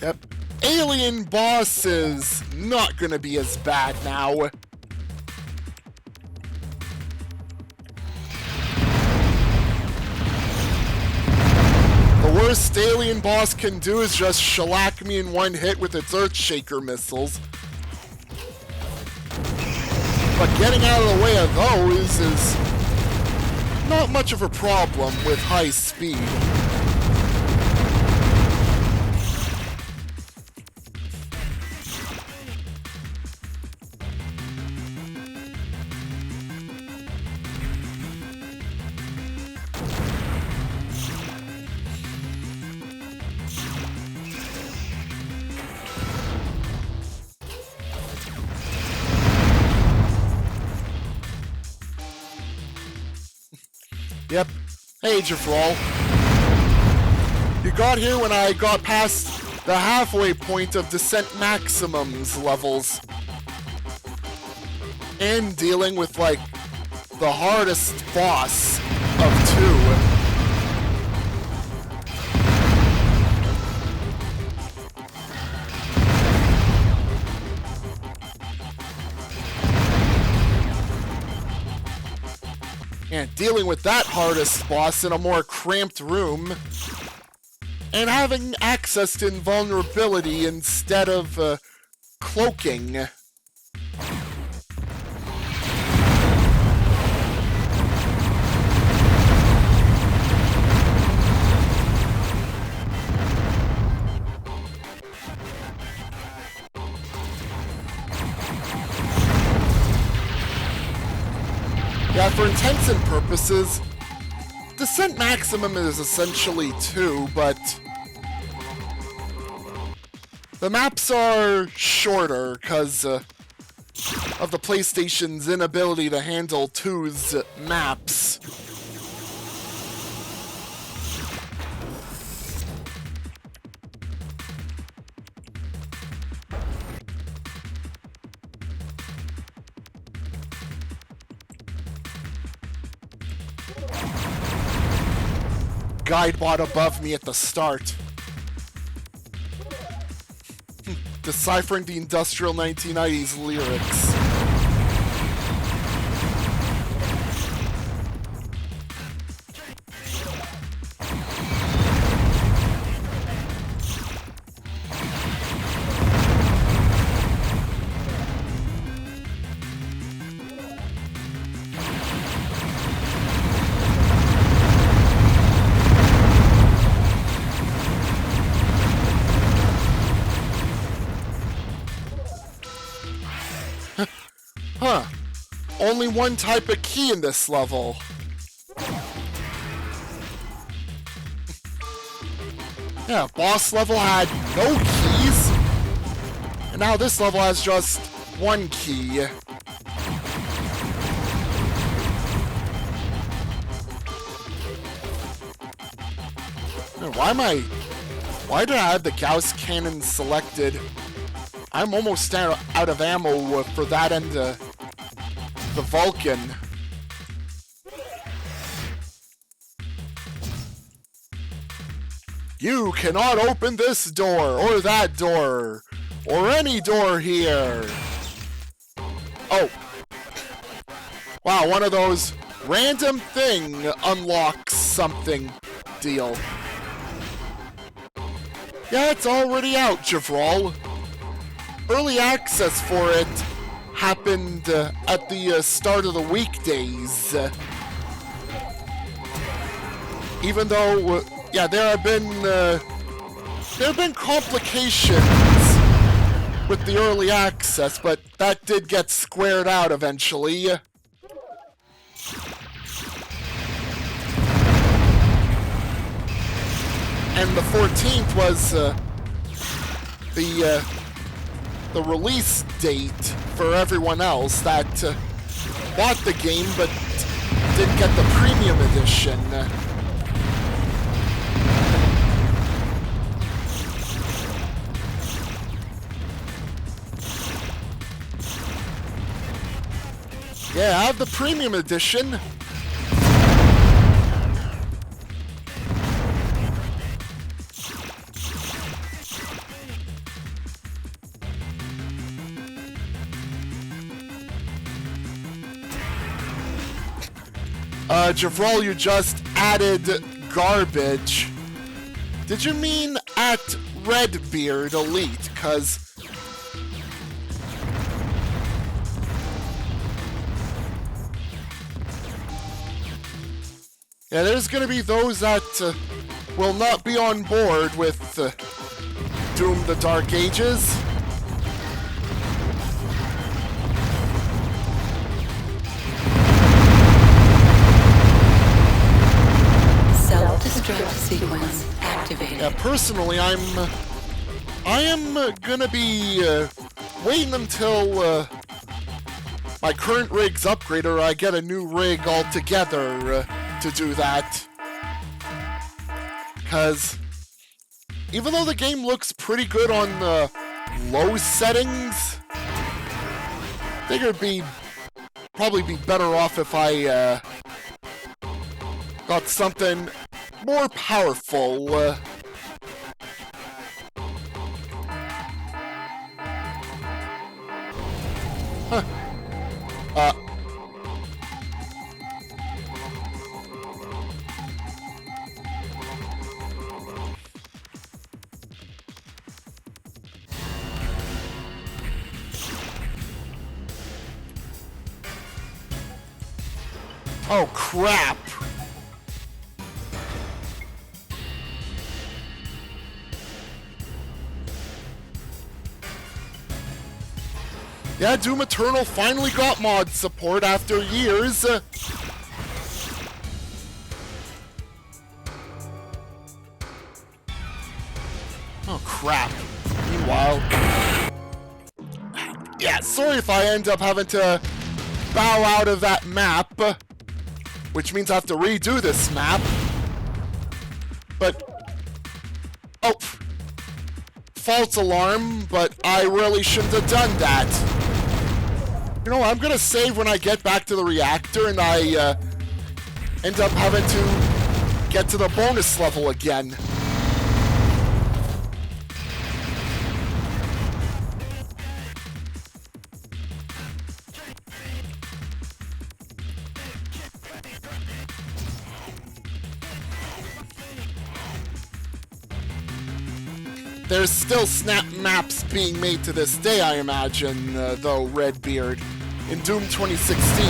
Yep. Alien boss is not gonna be as bad now. The worst alien boss can do is just shellac me in one hit with its Earthshaker missiles. But getting out of the way of those is not much of a problem with high speed. Yep. Hey, Jafral. You got here when I got past the halfway point of Descent Maximum's levels. And dealing with, like, the hardest boss of 2. And dealing with that hardest boss in a more cramped room, and having access to invulnerability instead of cloaking. Yeah, for intents and purposes, Descent Maximum is essentially 2, but the maps are shorter because of the PlayStation's inability to handle 2's maps. Guidebot above me at the start. Deciphering the industrial 1990s lyrics. Huh. Only one type of key in this level. Yeah, boss level had no keys. And now this level has just one key. Why did I have the Gauss cannon selected? I'm almost out of ammo for that and the Vulcan. You cannot open this door, or that door, or any door here. Oh. Wow, one of those random thing unlocks something deal. Yeah, it's already out, Javral. Early access for it happened at the start of the weekdays. Even though, yeah, there have been complications with the early access, but that did get squared out eventually. And the 14th was the release date for everyone else that bought the game but didn't get the premium edition. Yeah, I have the premium edition. Javral, you just added garbage. Did you mean at Redbeard Elite? Cause yeah, there's gonna be those that will not be on board with Doom the Dark Ages. Self-destruct sequence activated. Yeah, personally, I am gonna be waiting until my current rig's upgraded or I get a new rig altogether to do that. Because even though the game looks pretty good on low settings, I think it'd probably be better off if I got something more powerful. Huh. Oh, crap. Yeah, Doom Eternal finally got mod support after years. Oh, crap. Meanwhile... Yeah, sorry if I end up having to bow out of that map, which means I have to redo this map. But... Oh... False alarm, but I really shouldn't have done that. You know, I'm gonna save when I get back to the reactor and I end up having to get to the bonus level again. There's still snap maps being made to this day, I imagine, though, Redbeard, in Doom 2016.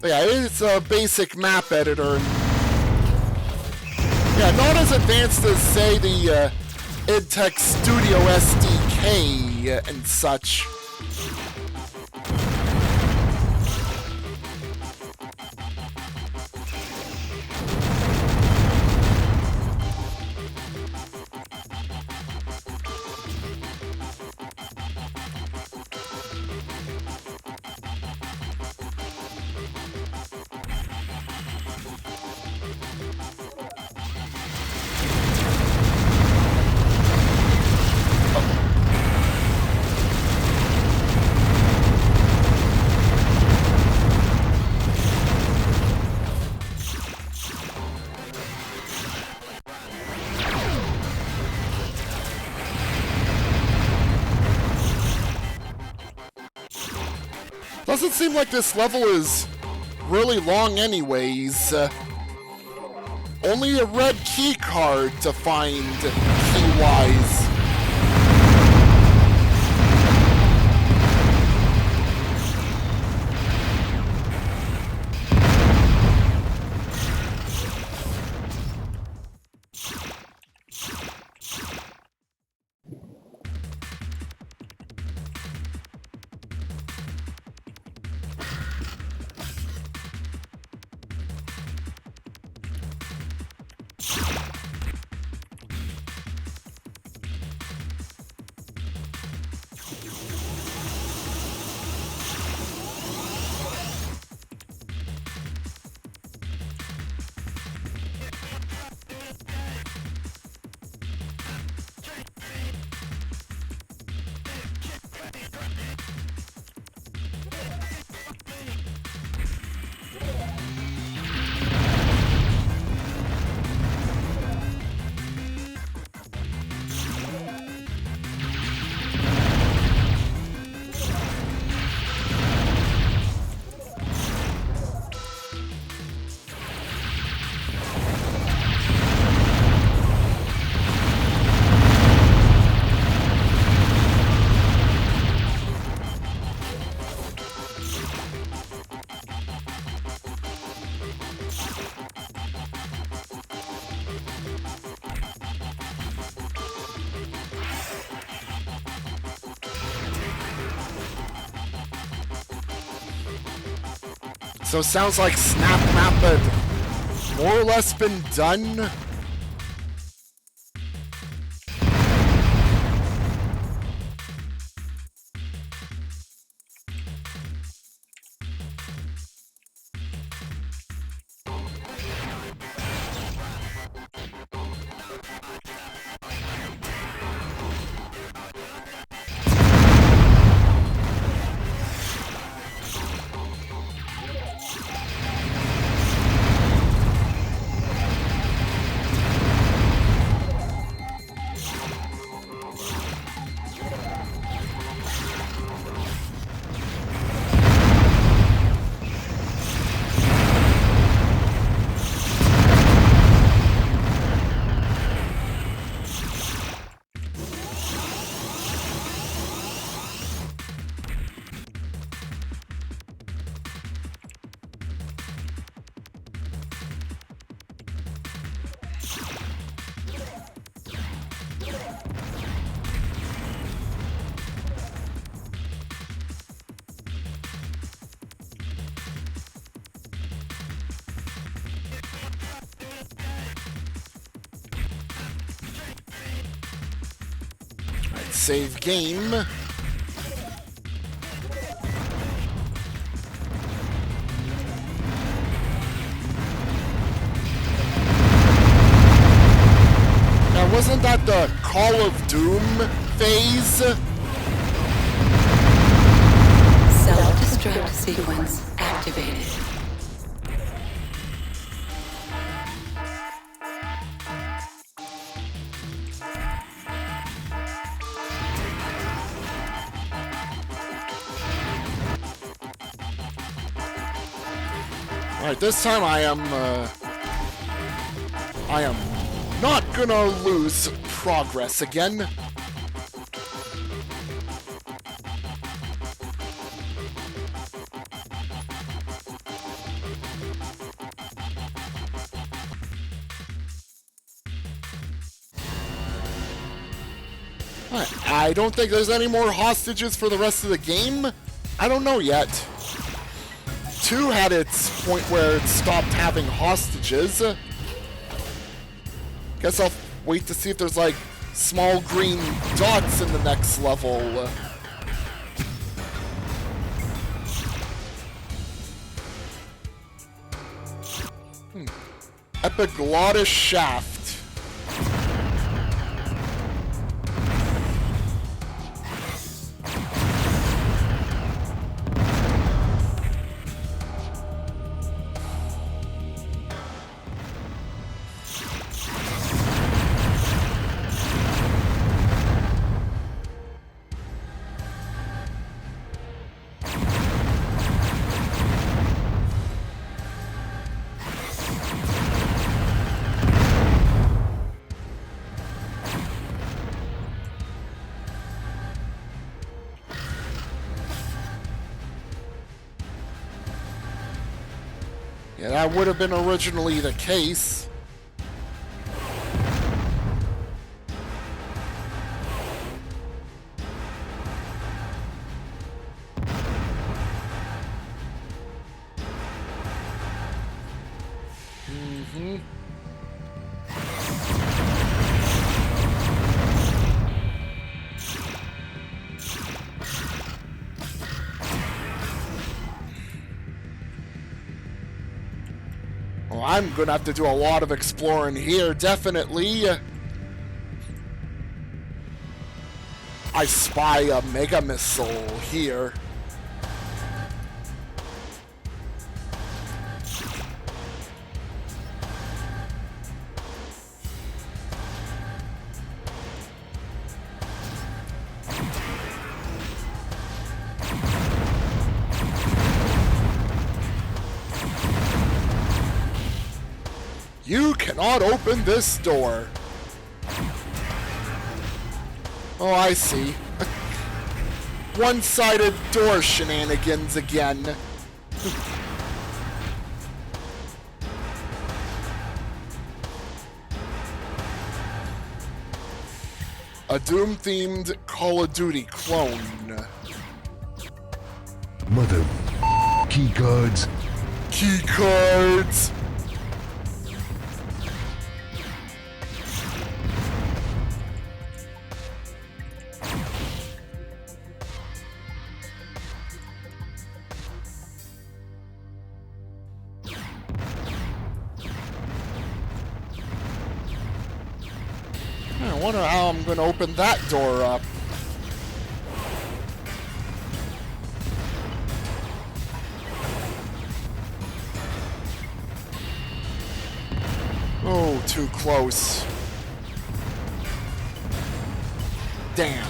But yeah, it's a basic map editor. Yeah, not as advanced as, say, the id Studio SDK and such. Doesn't seem like this level is really long anyways. Only a red key card to find key-wise. So sounds like Snap Map had more or less been done. Save game. Now, wasn't that the Call of Doom phase? Self Construct sequence activated. Alright, this time I am not gonna lose progress again. I don't think there's any more hostages for the rest of the game. I don't know yet. 2 had its point where it stopped having hostages. Guess I'll wait to see if there's like small green dots in the next level. Epiglottis shaft. Yeah, that would have been originally the case. Well, I'm gonna have to do a lot of exploring here, definitely. I spy a mega missile here. You cannot open this door. Oh, I see. One-sided door shenanigans again. A Doom-themed Call of Duty clone. Mother... key cards. Key cards! I wonder how I'm going to open that door up. Oh, too close. Damn.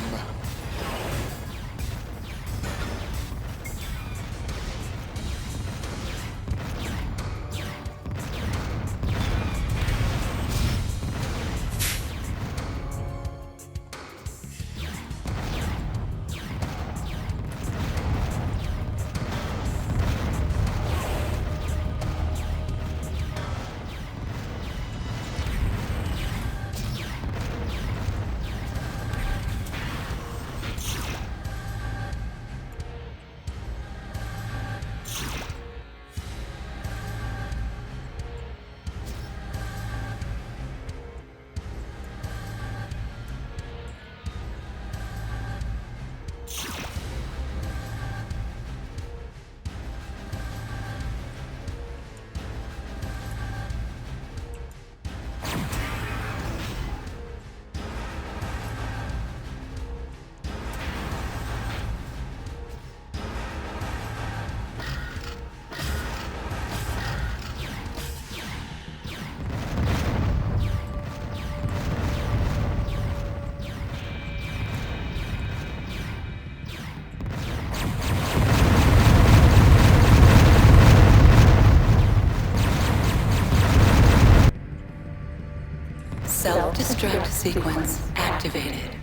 Self-destruct sequence activated.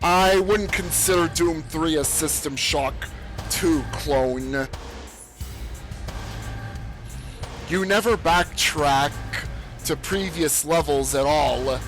I wouldn't consider Doom 3 a System Shock 2 clone. You never backtrack to previous levels at all.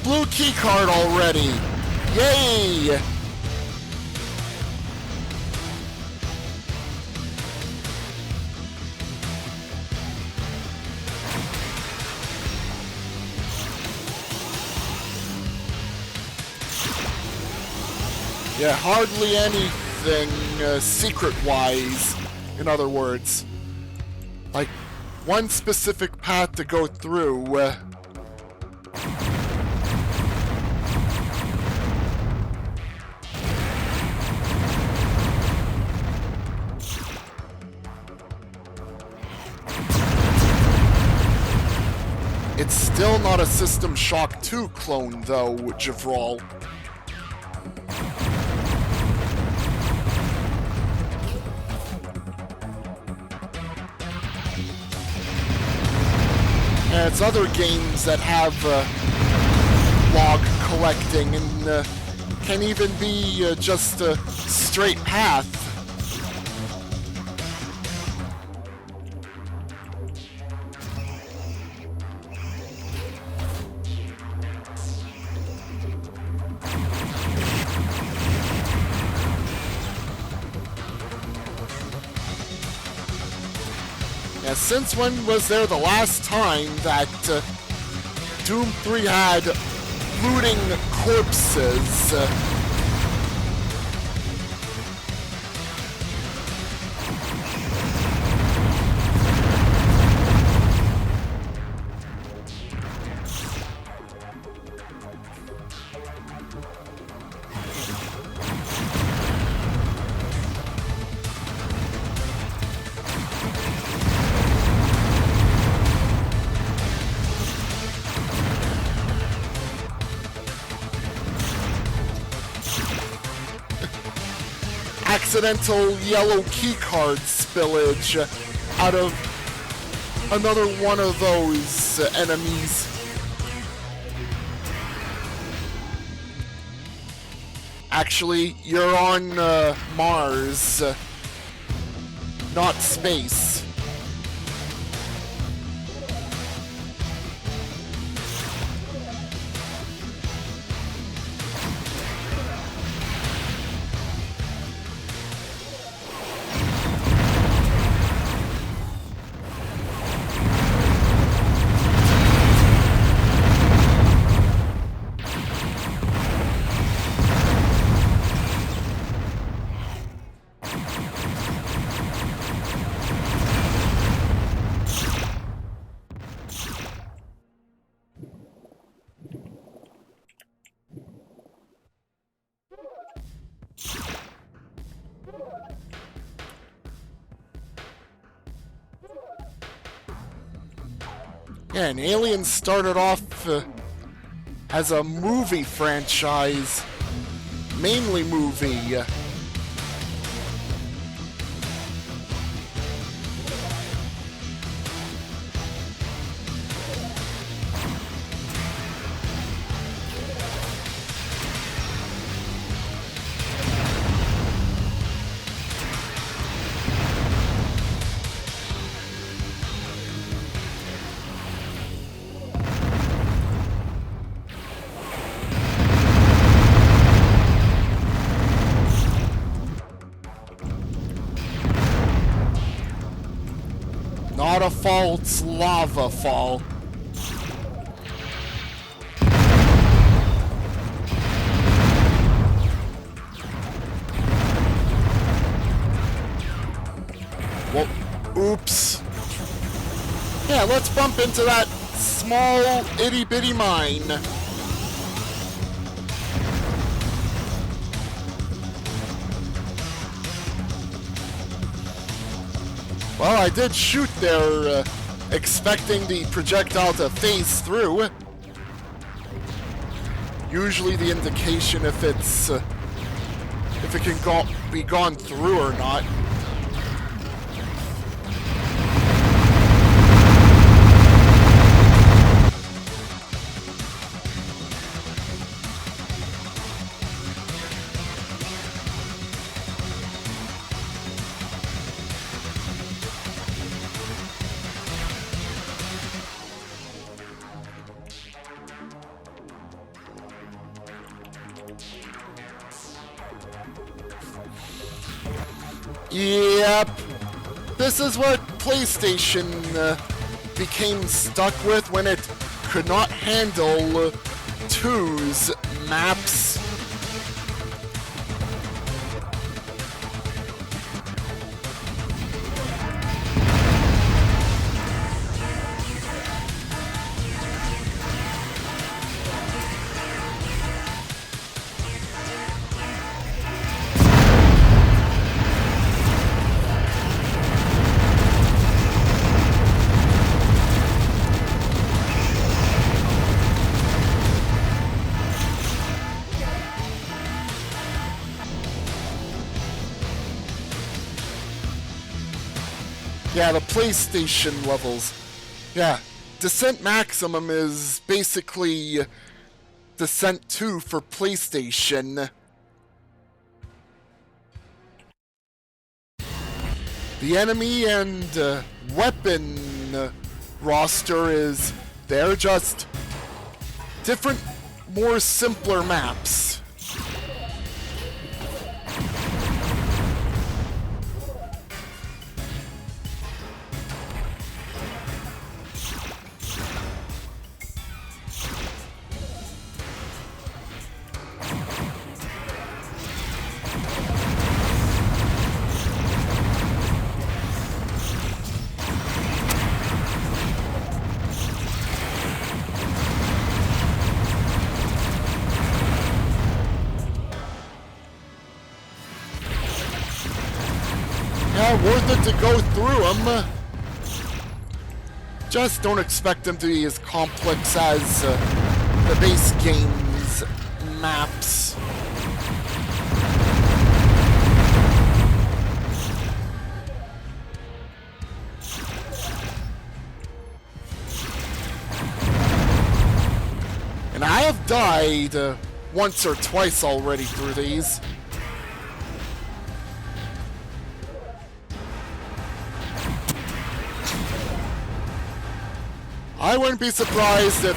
Blue keycard already! Yay! Yeah, hardly anything secret-wise, in other words. Like, one specific path to go through. It's still not a System Shock 2 clone, though, Javral. And it's other games that have log collecting and can even be just a straight path. Yeah, since when was there the last time that Doom 3 had looting corpses? Accidental yellow keycard spillage out of another one of those enemies. Actually, you're on Mars, not space. Yeah, and Alien started off as a movie franchise, mainly movie. Not a fall, it's lava fall. Well, oops. Yeah, let's bump into that small itty-bitty mine. Well, I did shoot there, expecting the projectile to phase through. Usually the indication if it's if it can be gone through or not. Yep, this is what PlayStation became stuck with when it could not handle 2's maps. Yeah, the PlayStation levels. Yeah, Descent Maximum is basically Descent 2 for PlayStation. The enemy and weapon roster is, they're just different, more simpler maps. Yeah, worth it to go through them. Just don't expect them to be as complex as the base game's maps. And I have died once or twice already through these. I wouldn't be surprised if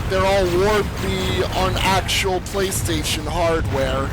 they're all warpy on actual PlayStation hardware.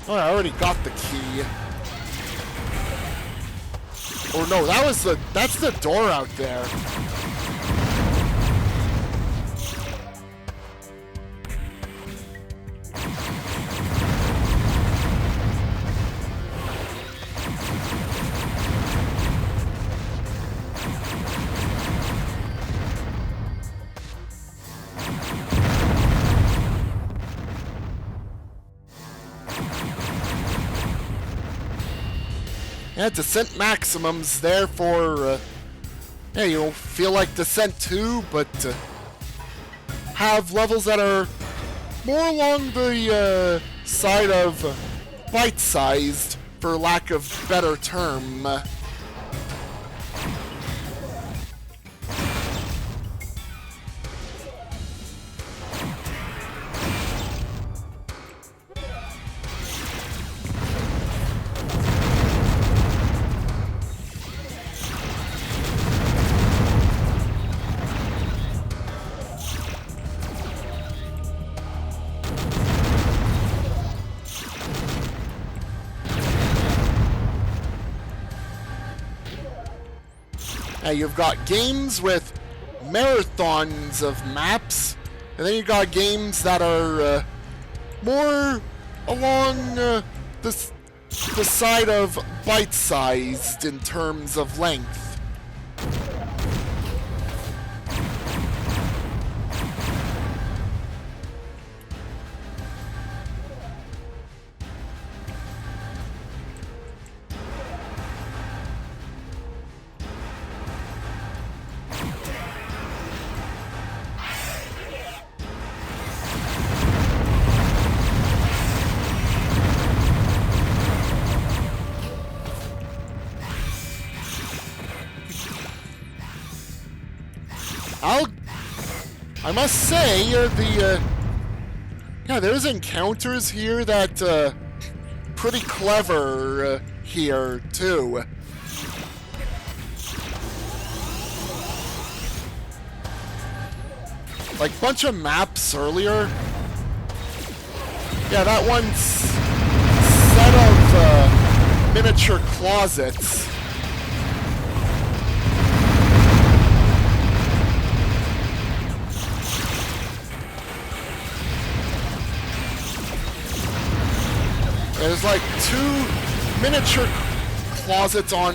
Oh, I already got the key. Or no, that's the door out there. Yeah, Descent Maximum's there for, yeah, you'll feel like Descent 2, but have levels that are more along the side of bite-sized, for lack of better term. Now you've got games with marathons of maps, and then you've got games that are more along the side of bite-sized in terms of length. I must say, there's encounters here that, pretty clever, here, too. Like, bunch of maps earlier. Yeah, that one's set of, miniature closets. There's like 2 miniature closets on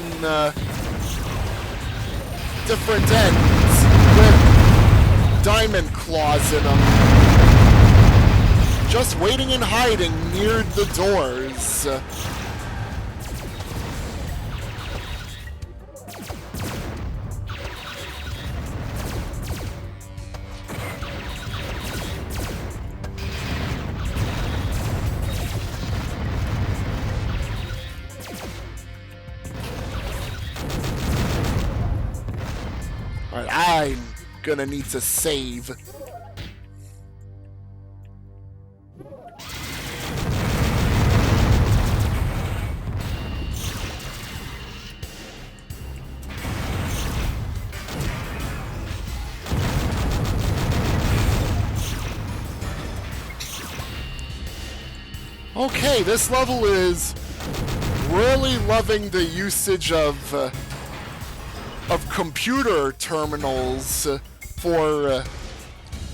different ends with diamond claws in them. Just waiting and hiding near the doors. I'm gonna need to save. Okay, this level is really loving the usage of computer terminals for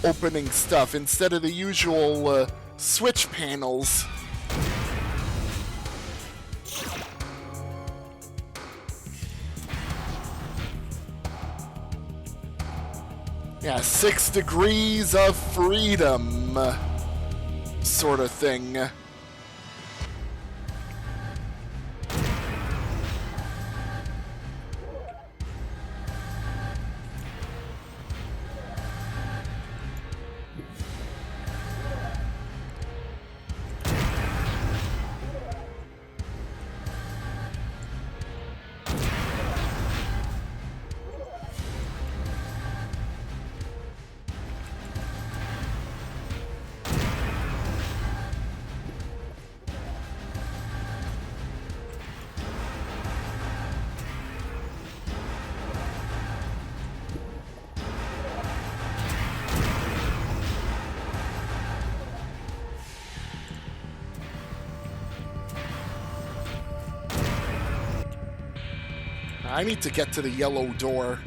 opening stuff instead of the usual switch panels. Yeah, 6 degrees of freedom sort of thing. I need to get to the yellow door.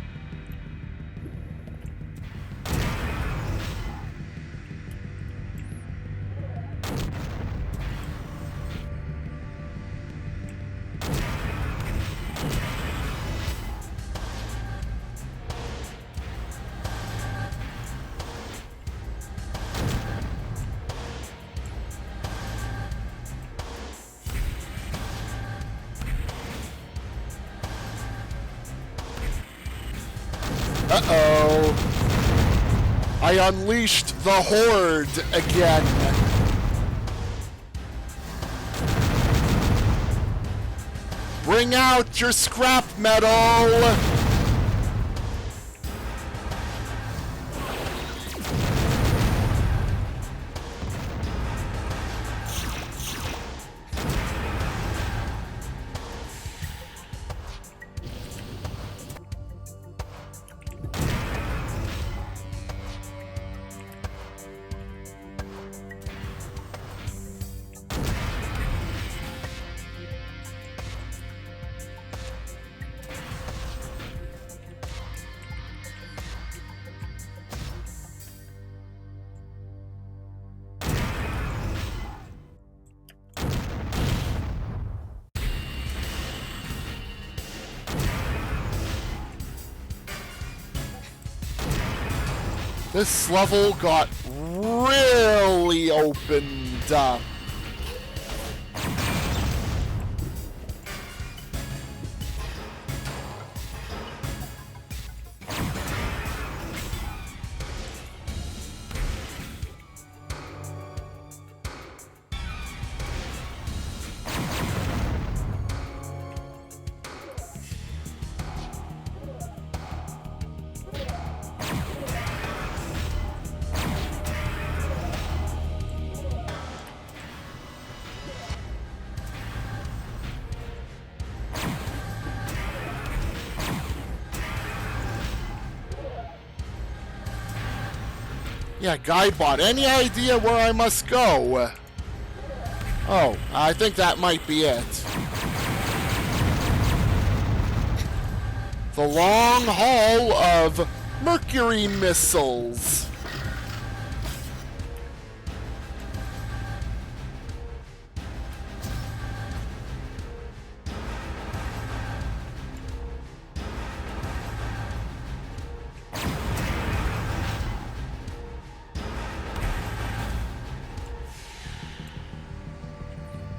Uh-oh. I unleashed the Horde again. Bring out your scrap metal! This level got really opened up. Yeah, Guidebot, any idea where I must go? Oh, I think that might be it. The long haul of Mercury missiles.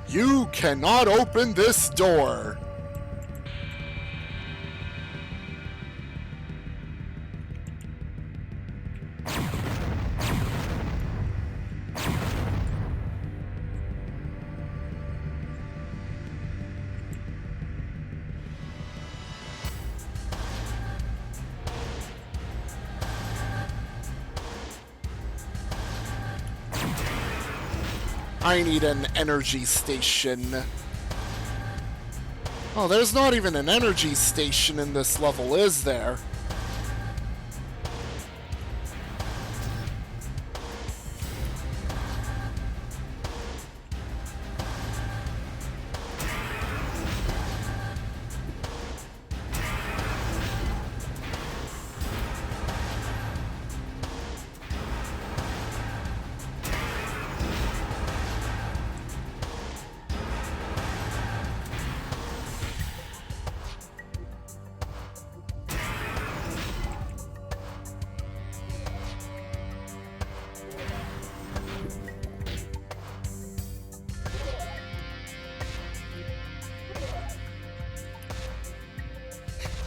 You cannot open this door. I need an energy station. Oh, there's not even an energy station in this level, is there?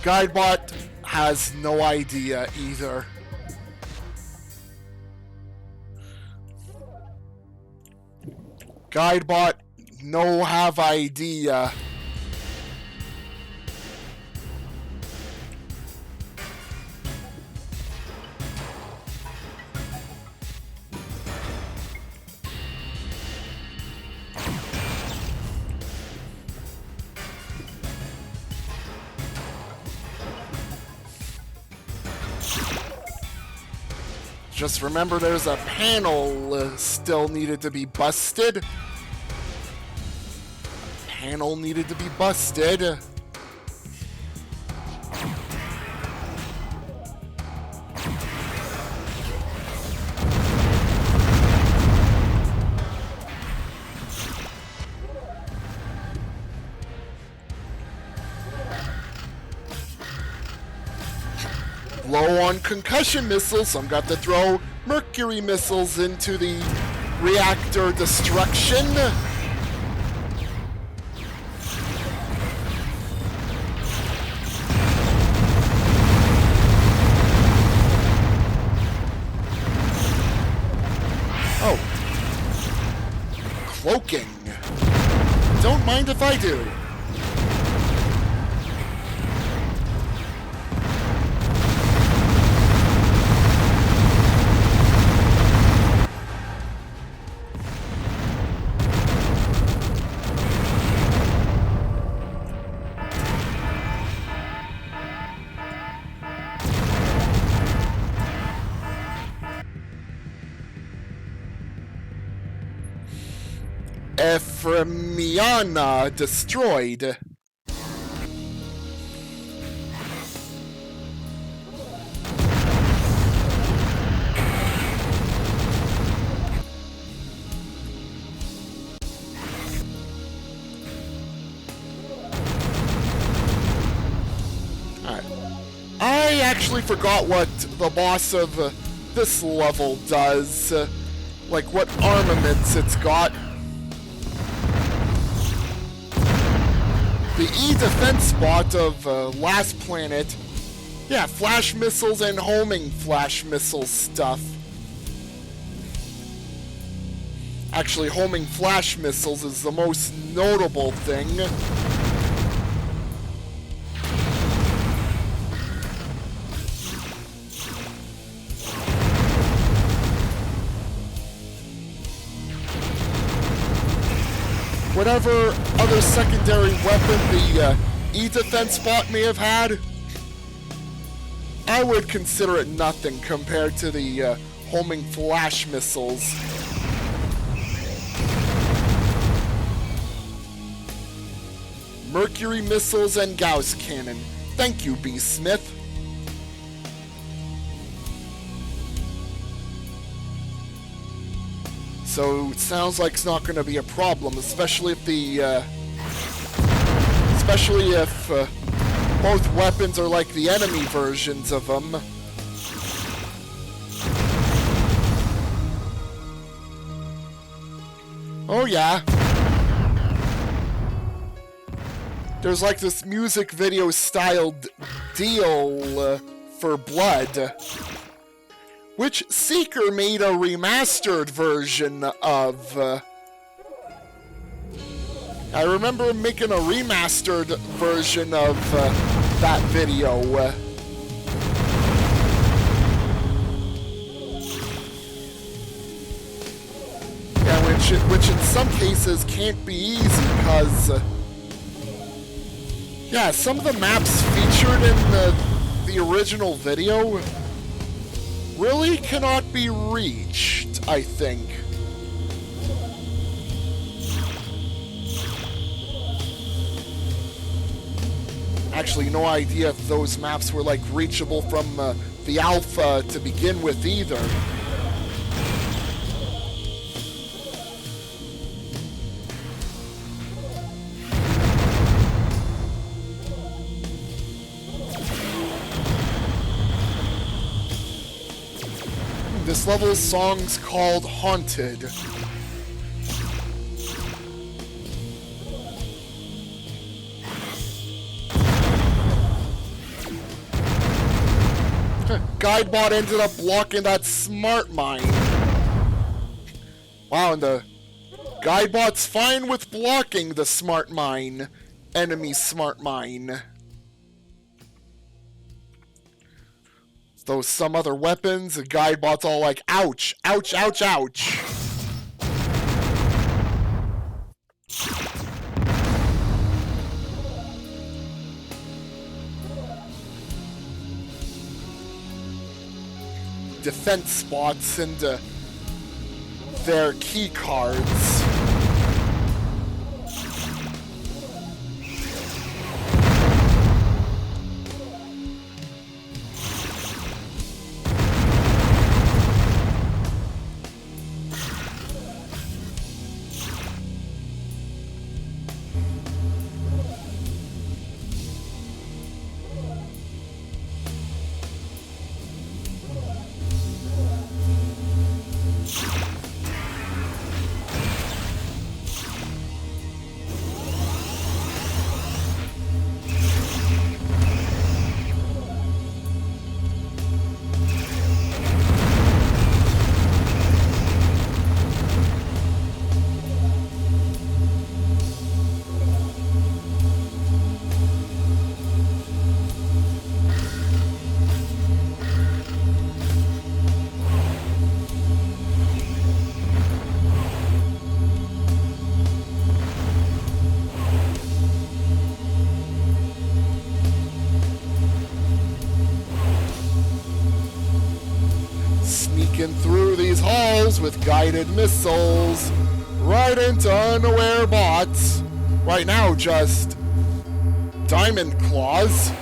Guidebot has no idea either. Guidebot no have idea. Just remember there's a panel still needed to be busted. Panel needed to be busted. Low on concussion missiles, so I'm got to throw Mercury missiles into the reactor destruction. Oh. Cloaking. Don't mind if I do. Ephraimiana destroyed. Alright. I actually forgot what the boss of this level does. Like what armaments it's got. The E defense spot of Last Planet. Yeah, flash missiles and homing flash missile stuff. Actually, homing flash missiles is the most notable thing. Whatever other secondary weapon the E-defense spot may have had, I would consider it nothing compared to the homing flash missiles. Mercury missiles and Gauss cannon. Thank you, B. Smith. So it sounds like it's not going to be a problem, especially if both weapons are like the enemy versions of them. Oh yeah. There's like this music video styled deal for Blood, which Seeker made a remastered version of. I remember making a remastered version of that video. Yeah, which in some cases can't be easy, because yeah, some of the maps featured in the original video really cannot be reached, I think. Actually, no idea if those maps were like reachable from the alpha to begin with either. This level's song's called Haunted. Guidebot ended up blocking that smart mine. Wow, and the Guidebot's fine with blocking the smart mine. Enemy smart mine. Though some other weapons, the Guidebot's all like, ouch, ouch, ouch, ouch. Defense spots and their key cards. Through these halls with guided missiles right into unaware bots. Right now, just diamond claws.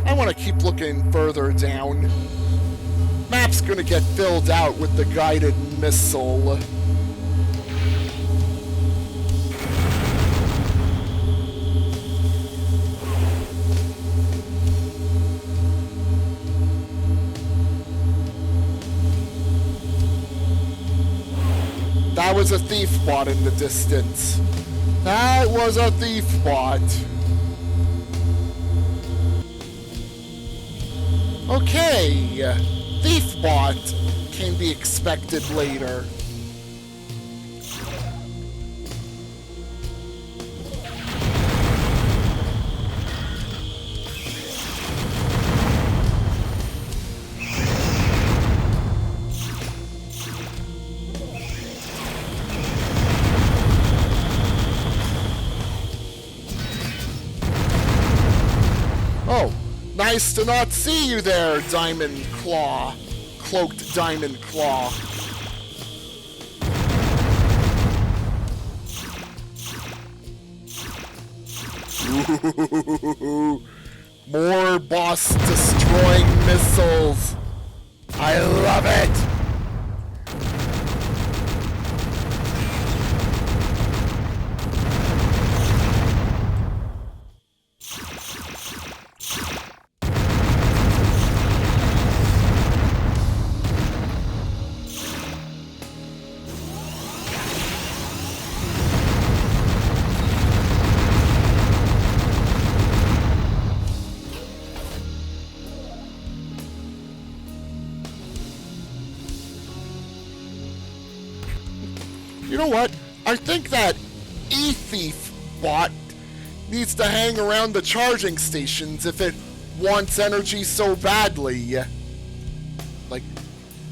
I want to keep looking further down. Map's gonna get filled out with the guided missile. that was a thief bot in the distance. That was a thief bot. Okay, thief bot can be expected later. Oh, nice to not see you there, Diamond Claw. Cloaked Diamond Claw. Ooh, more boss destroying missiles. I love it. You know what? I think that E-Thief bot needs to hang around the charging stations if it wants energy so badly. Like,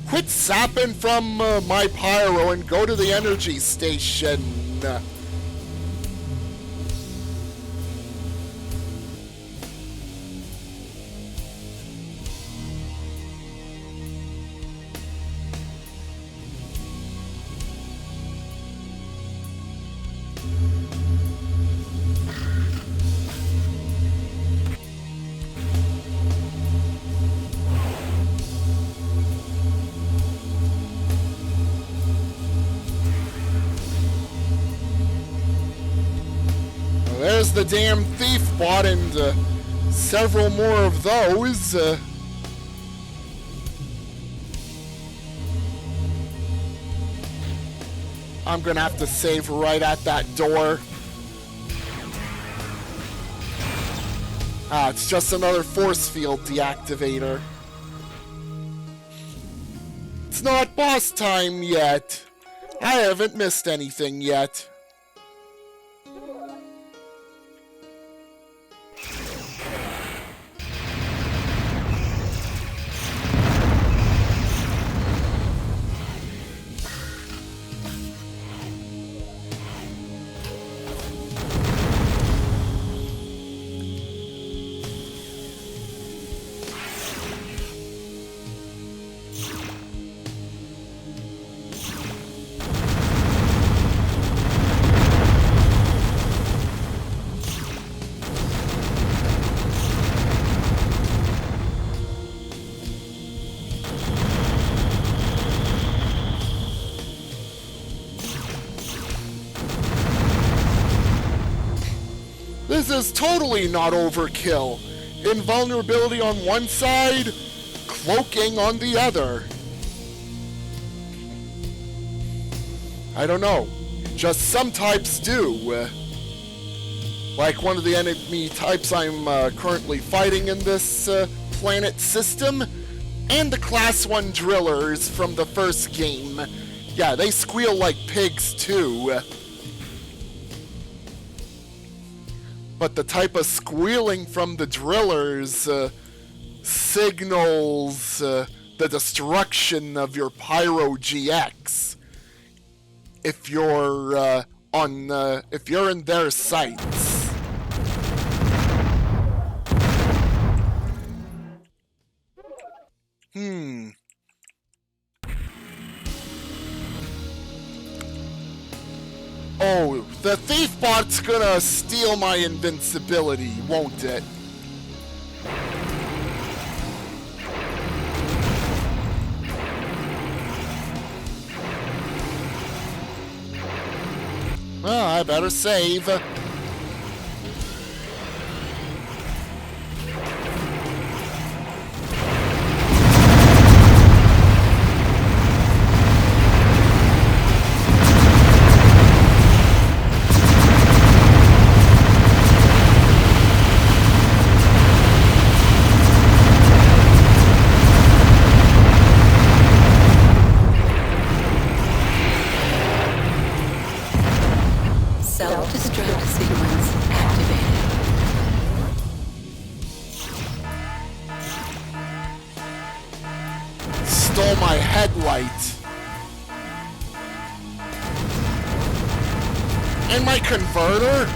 quit sapping from my pyro and go to the energy station. There's the damn thief bot and several more of those. I'm gonna have to save right at that door. Ah, it's just another force field deactivator. It's not boss time yet. I haven't missed anything yet. This is totally not overkill. Invulnerability on one side, cloaking on the other. I don't know. Just some types do. Like one of the enemy types I'm currently fighting in this planet system, and the Class 1 drillers from the first game. Yeah, they squeal like pigs too. But the type of squealing from the drillers signals the destruction of your Pyro GX. If you're if you're in their sights. Oh, the thief bot's gonna steal my invincibility, won't it? Well, I better save. stole my headlight. And my converter?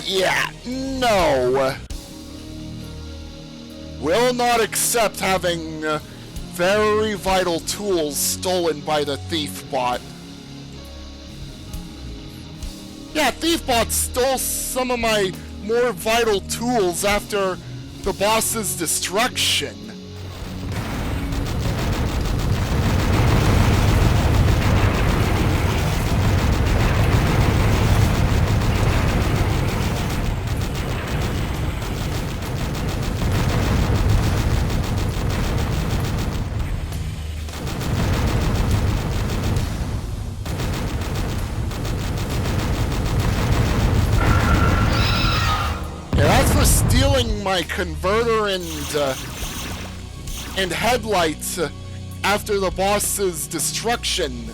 Yeah, no. Will not accept having very vital tools stolen by the thief bot. Yeah, thief bot stole some of my more vital tools after the boss's destruction. Stealing my converter and headlights after the boss's destruction.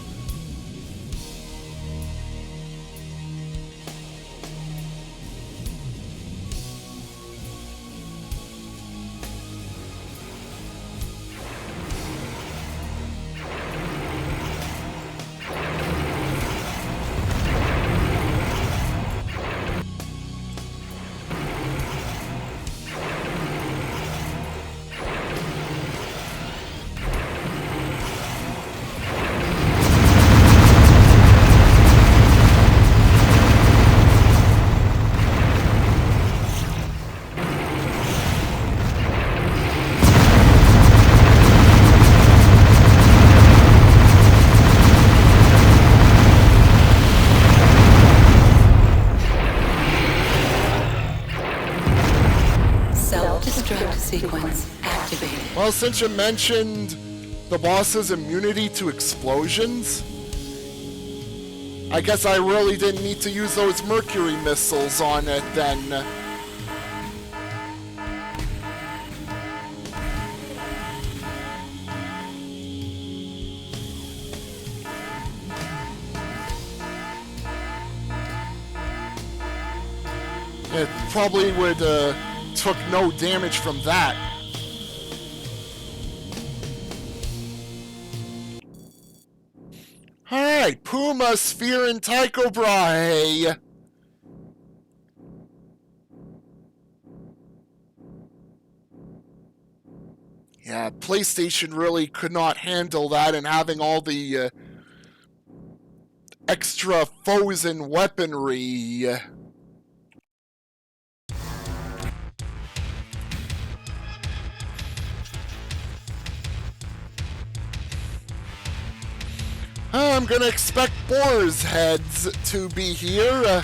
Sequence activated. Well, since you mentioned the boss's immunity to explosions, I guess I really didn't need to use those mercury missiles on it then. It probably would took no damage from that. Alright, Puuma, Sphere, and Tycho Brahe. Yeah, PlayStation really could not handle that, and having all the extra foes and weaponry. I'm gonna expect boar's heads to be here.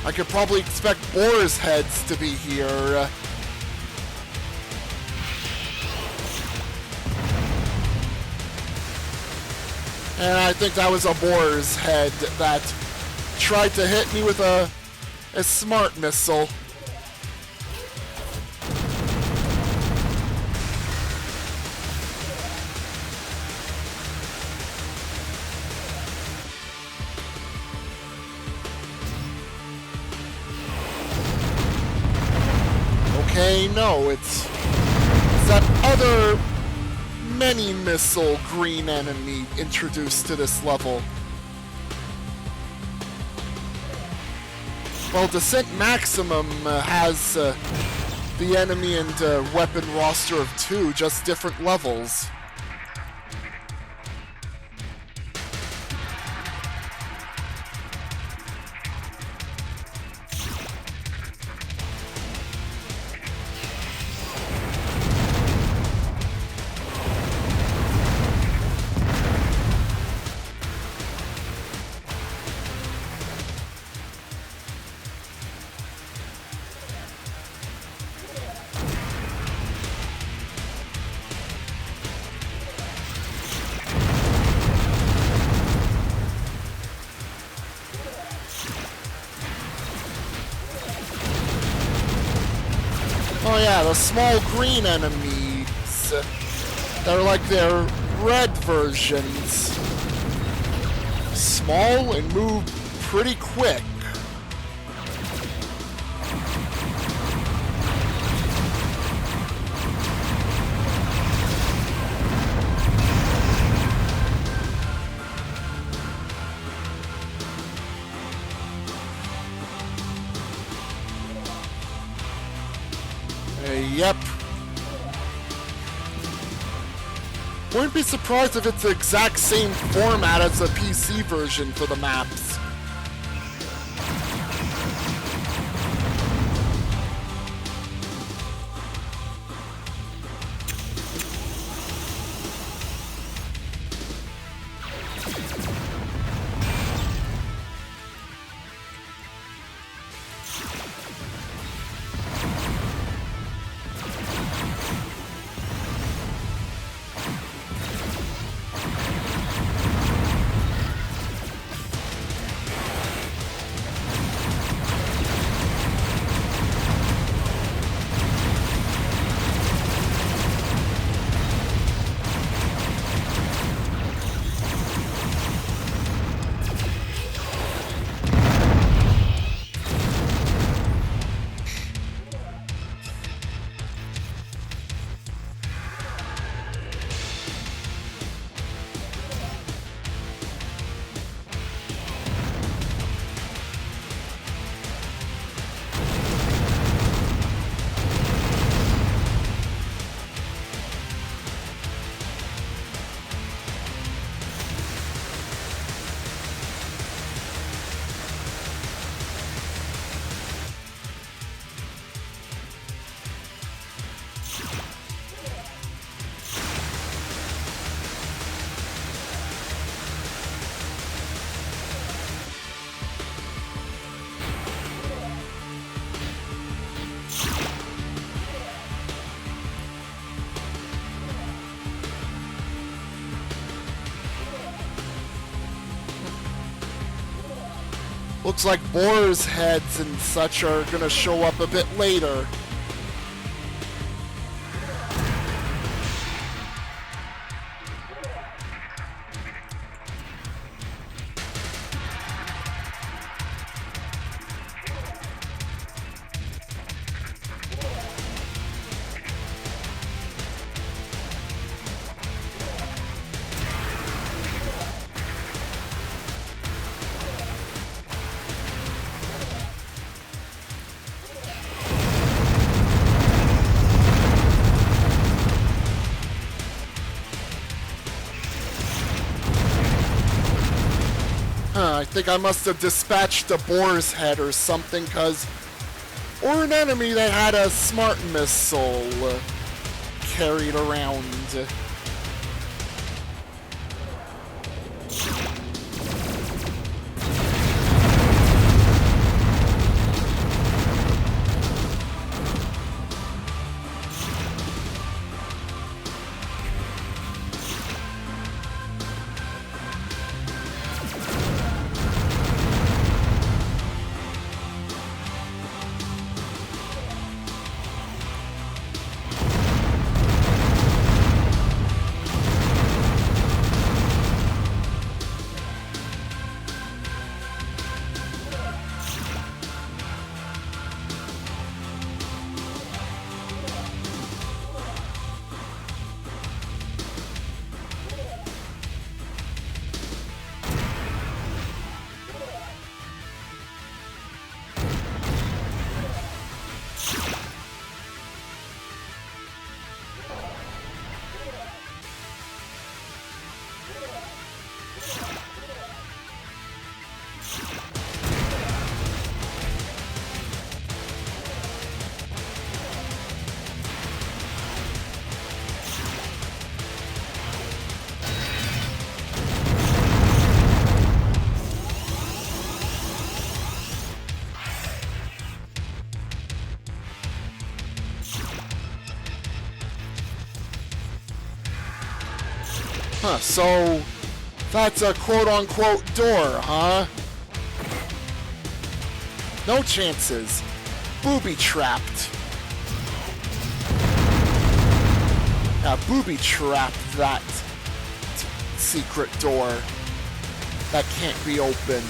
I could probably expect boar's heads to be here. And I think that was a boar's head that tried to hit me with a smart missile. Okay, no, it's that other many missile green enemy introduced to this level. Well, Descent Maximum has the enemy and weapon roster of 2, just different levels. yeah, the small green enemies. They're like their red versions. Small and move pretty quick. Yep. Wouldn't be surprised if it's the exact same format as the PC version for the maps. Looks like boars' heads and such are gonna show up a bit later. I think I must have dispatched a boar's head or something, or an enemy that had a smart missile carried around. Huh, so that's a quote-unquote door, huh? No chances. Booby-trapped. booby-trap that secret door that can't be opened.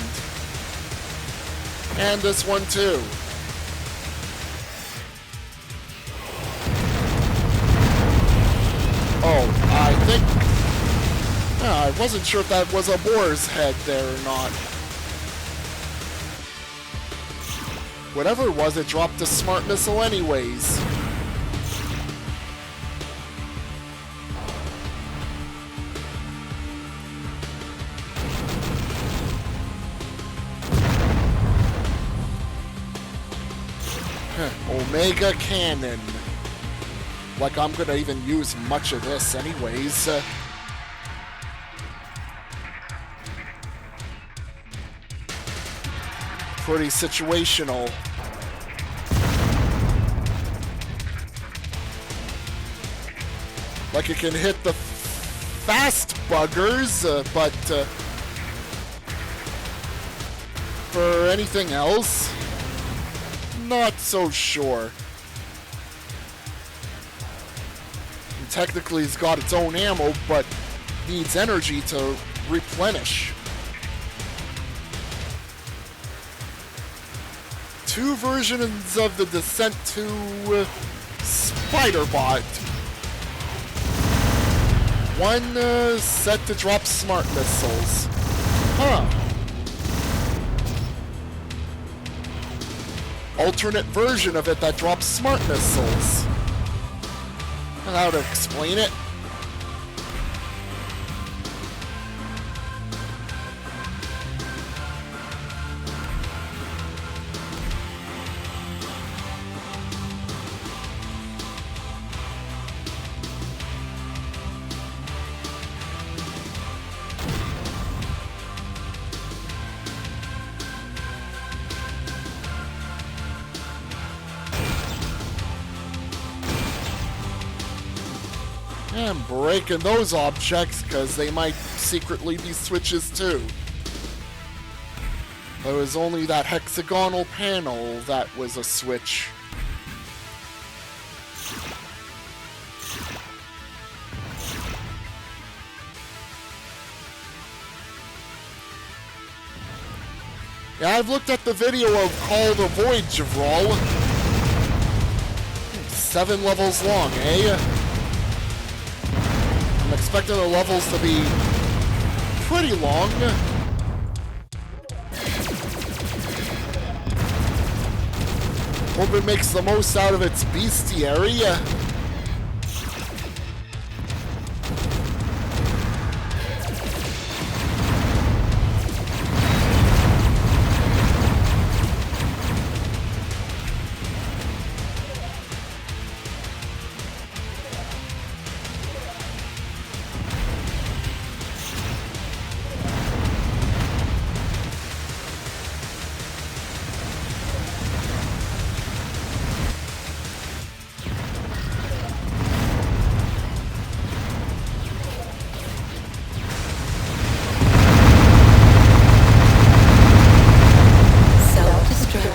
And this one too. Oh, I think... I wasn't sure if that was a boar's head there or not. Whatever it was, it dropped a smart missile anyways. Omega Cannon. Like I'm gonna even use much of this anyways. Pretty situational. Like it can hit the fast buggers, but for anything else, not so sure. And technically it's got its own ammo, but needs energy to replenish. Two versions of the Descent to Spider-Bot. One set to drop smart missiles. Huh. Alternate version of it that drops smart missiles. And that would explain it. And breaking those objects, because they might secretly be switches too. It was only that hexagonal panel that was a switch. Yeah, I've looked at the video of Call the Void Javral. 7 levels long, eh? I'm expecting the levels to be pretty long. Hope it makes the most out of its bestiary.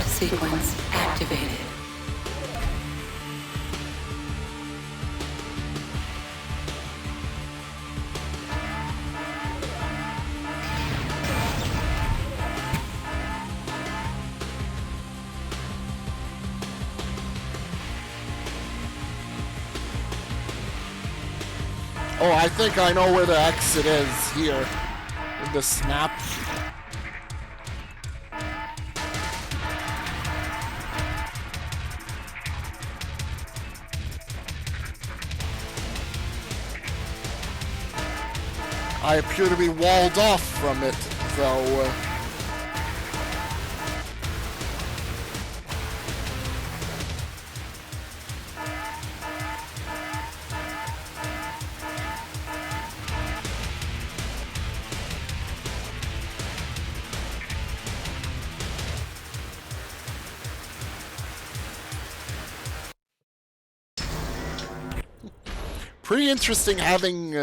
Sequence activated. Oh, I think I know where the exit is here. In the snap. I appear to be walled off from it, though. Pretty interesting having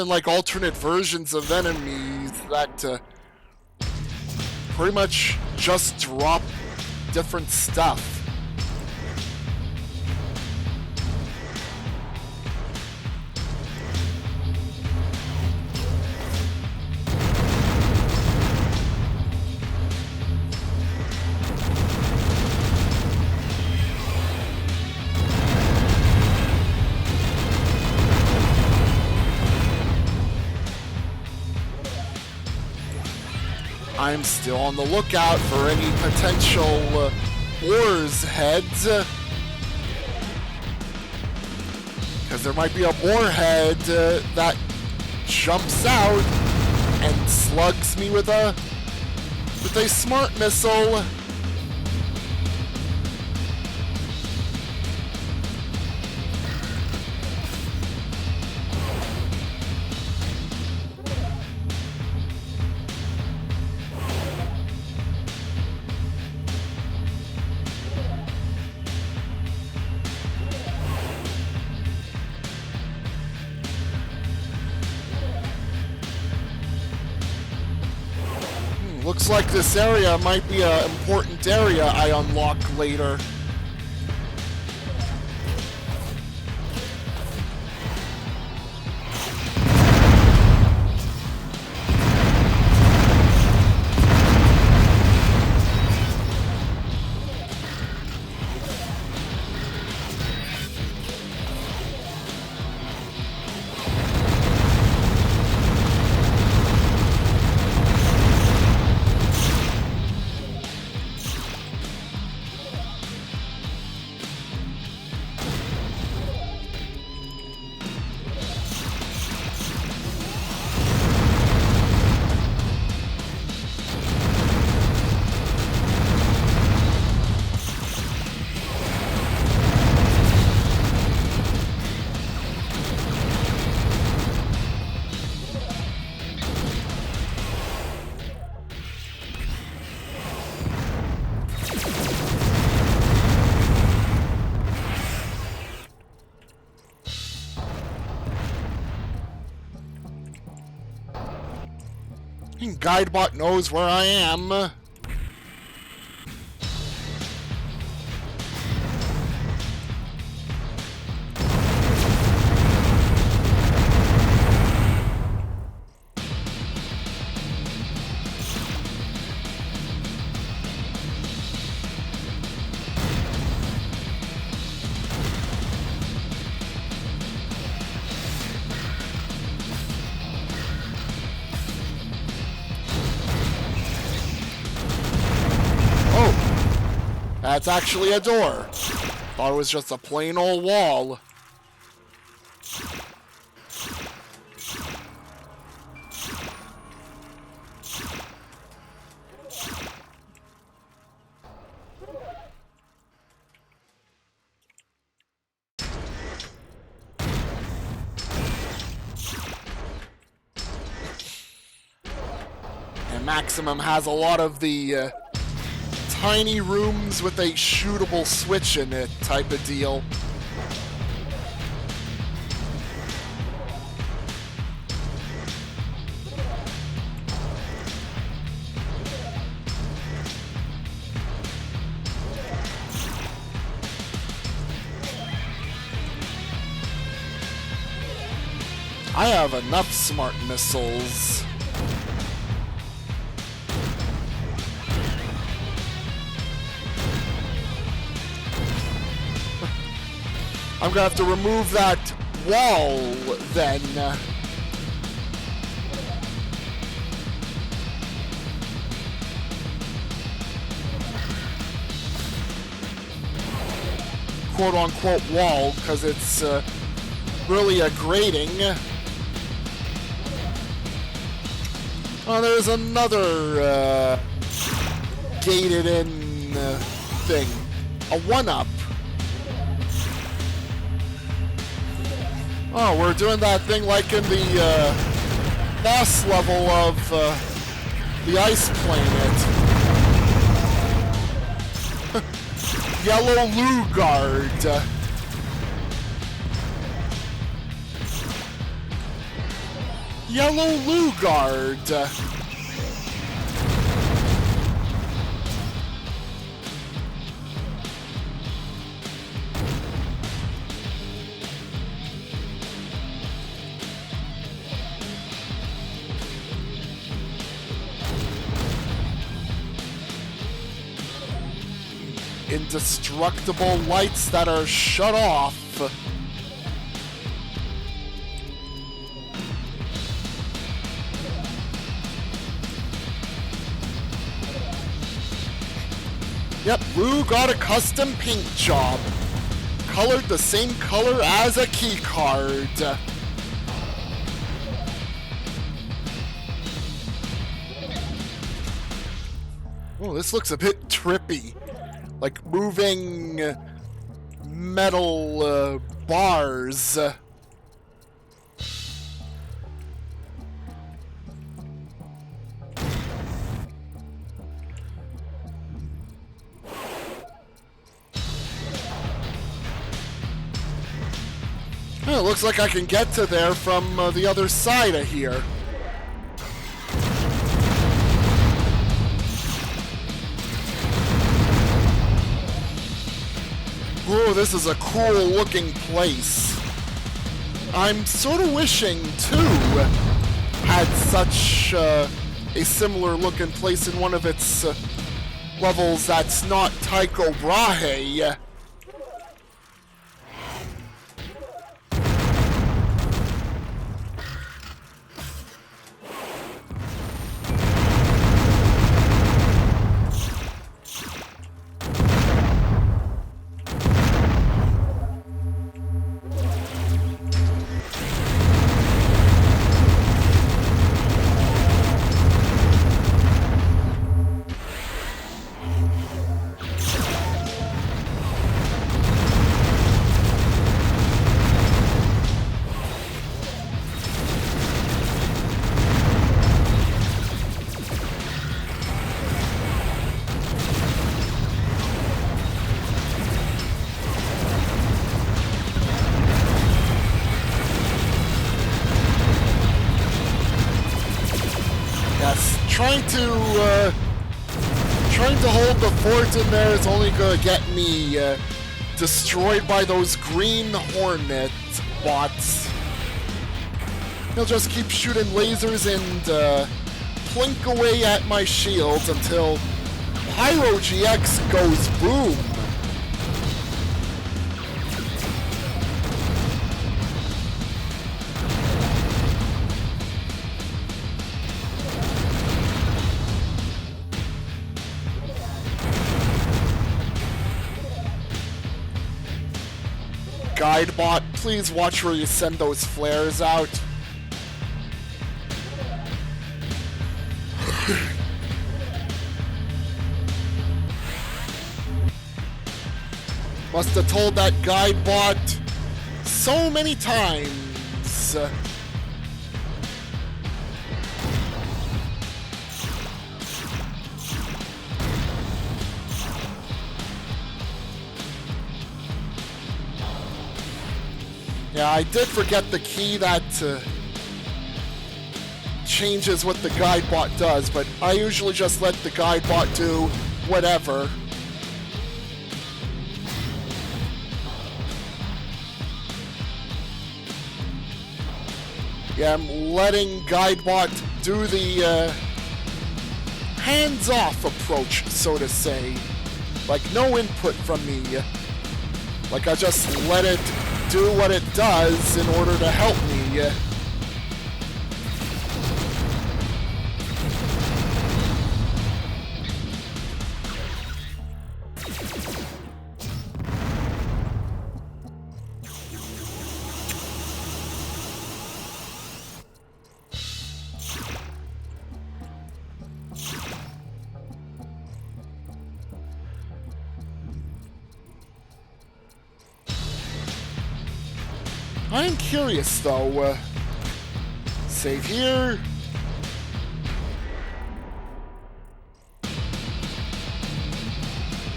like alternate versions of enemies that pretty much just drop different stuff. I'm still on the lookout for any potential boar's heads. Because there might be a boar head that jumps out and slugs me with a smart missile. Looks like this area might be an important area I unlock later. Guidebot knows where I am. That's actually a door. Thought it was just a plain old wall. And Maximum has a lot of the tiny rooms with a shootable switch in it type of deal. I have enough smart missiles. I'm gonna have to remove that wall then. Quote unquote wall, because it's really a grating. Oh, there's another gated in thing. A 1-up. Oh, we're doing that thing like in the boss level of the Ice Planet. Yellow Lugard. Yellow Lugard. Indestructible lights that are shut off. Yep, Lou got a custom paint job. Colored the same color as a key card. Oh, this looks a bit trippy. Like moving metal bars. It looks like I can get to there from the other side of here. Oh, this is a cool looking place. I'm sort of wishing 2 had such a similar looking place in one of its levels that's not Tycho Brahe. Trying to hold the fort in there is only gonna get me destroyed by those green hornet bots. They'll just keep shooting lasers and plink away at my shields until Pyro GX goes boom. Guidebot, please watch where you send those flares out. Must have told that Guidebot so many times. Yeah, I did forget the key that changes what the Guidebot does, but I usually just let the Guidebot do whatever. Yeah, I'm letting Guidebot do the hands-off approach, so to say. Like, no input from me. Like, I just let it do what it does in order to help me. I'm curious though. Save here.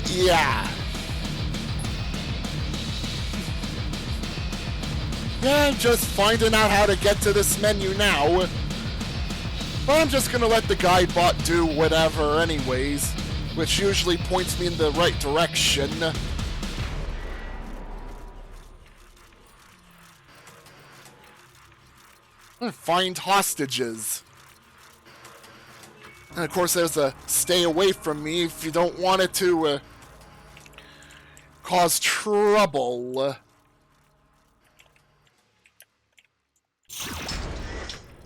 Yeah. Yeah, I'm just finding out how to get to this menu now. But I'm just gonna let the Guidebot do whatever anyways, which usually points me in the right direction. Find hostages. And of course there's a stay away from me if you don't want it to cause trouble.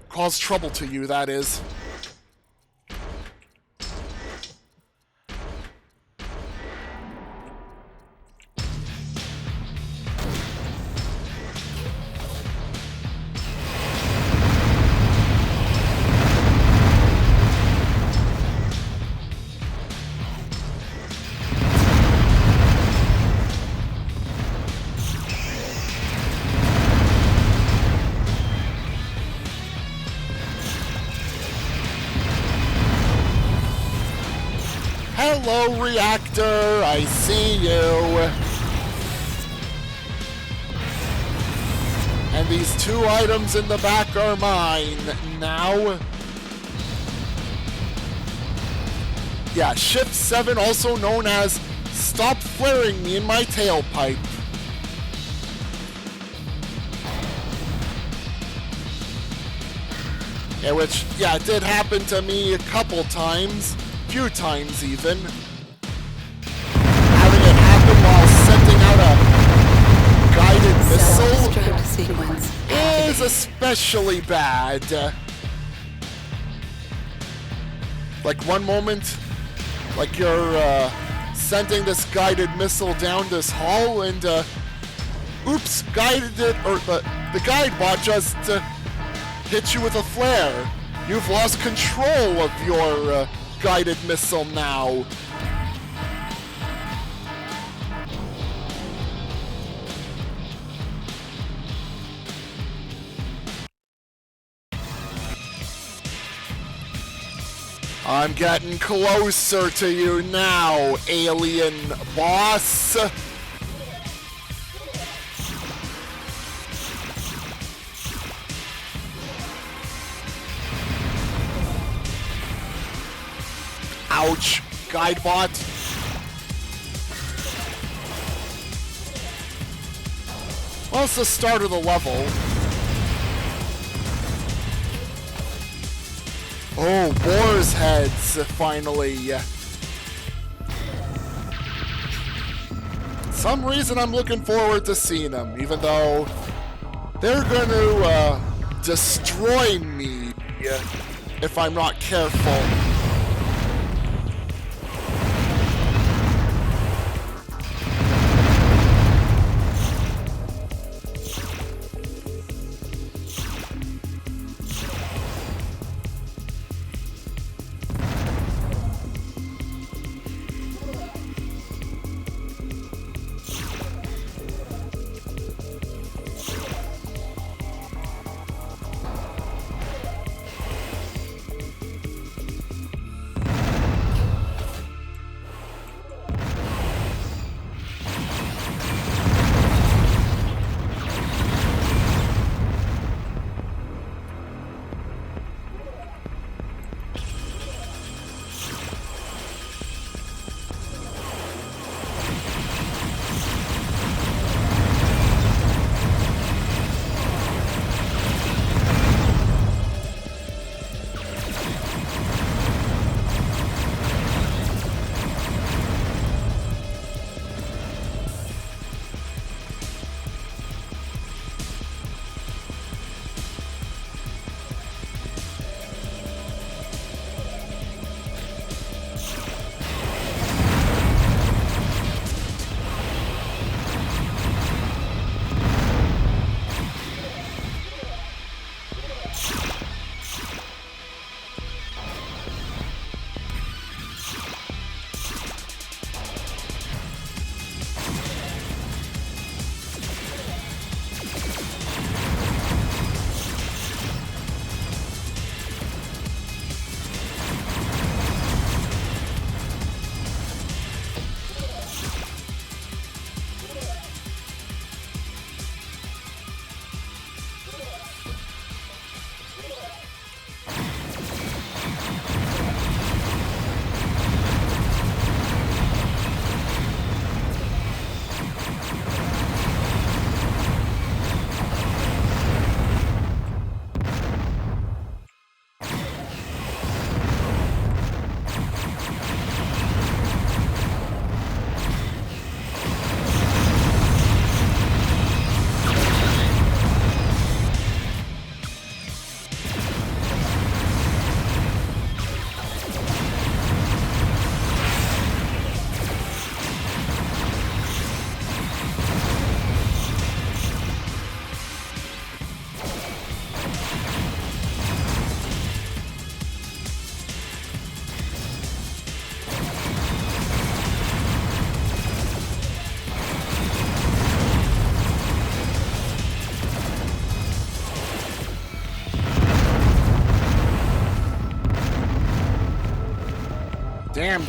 Cause trouble to you, that is. Hello, reactor. I see you. And these 2 items in the back are mine now. Yeah, Shift 7, also known as Stop Flaring Me in My Tailpipe. Yeah, which, yeah, it did happen to me a couple times. Few times even. Having it happen while sending out a guided missile Self-destruct sequence is activated. especially bad. Like one moment, like you're sending this guided missile down this hall and oops, guided it, or the guide bot just hit you with a flare. You've lost control of your guided missile now. I'm getting closer to you now, alien boss. Ouch, Guidebot. Well, it's the start of the level. Oh, boar's heads, finally. Some reason I'm looking forward to seeing them, even though they're gonna destroy me if I'm not careful.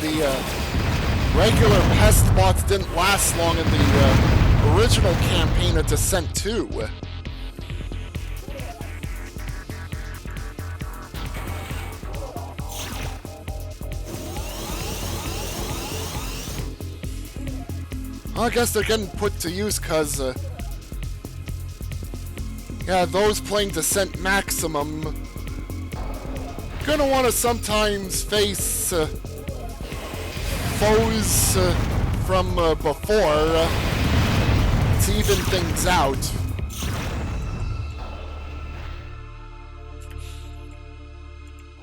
damn, the regular pest bots didn't last long in the original campaign of Descent 2. I guess they're getting put to use because, yeah, those playing Descent Maximum gonna want to sometimes face foes from before to even things out.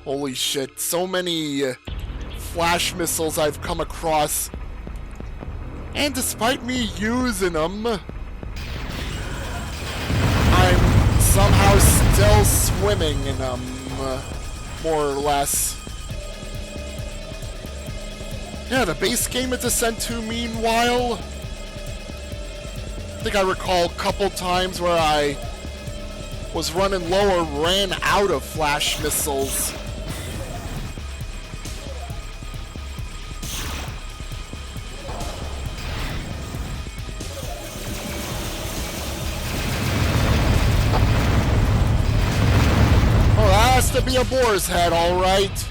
Holy shit, so many flash missiles I've come across. And despite me using them, I'm somehow still swimming in them, more or less. Yeah, the base game of Descent 2, meanwhile, I think I recall a couple times where I was running low or ran out of flash missiles. To be a boar's head, all right.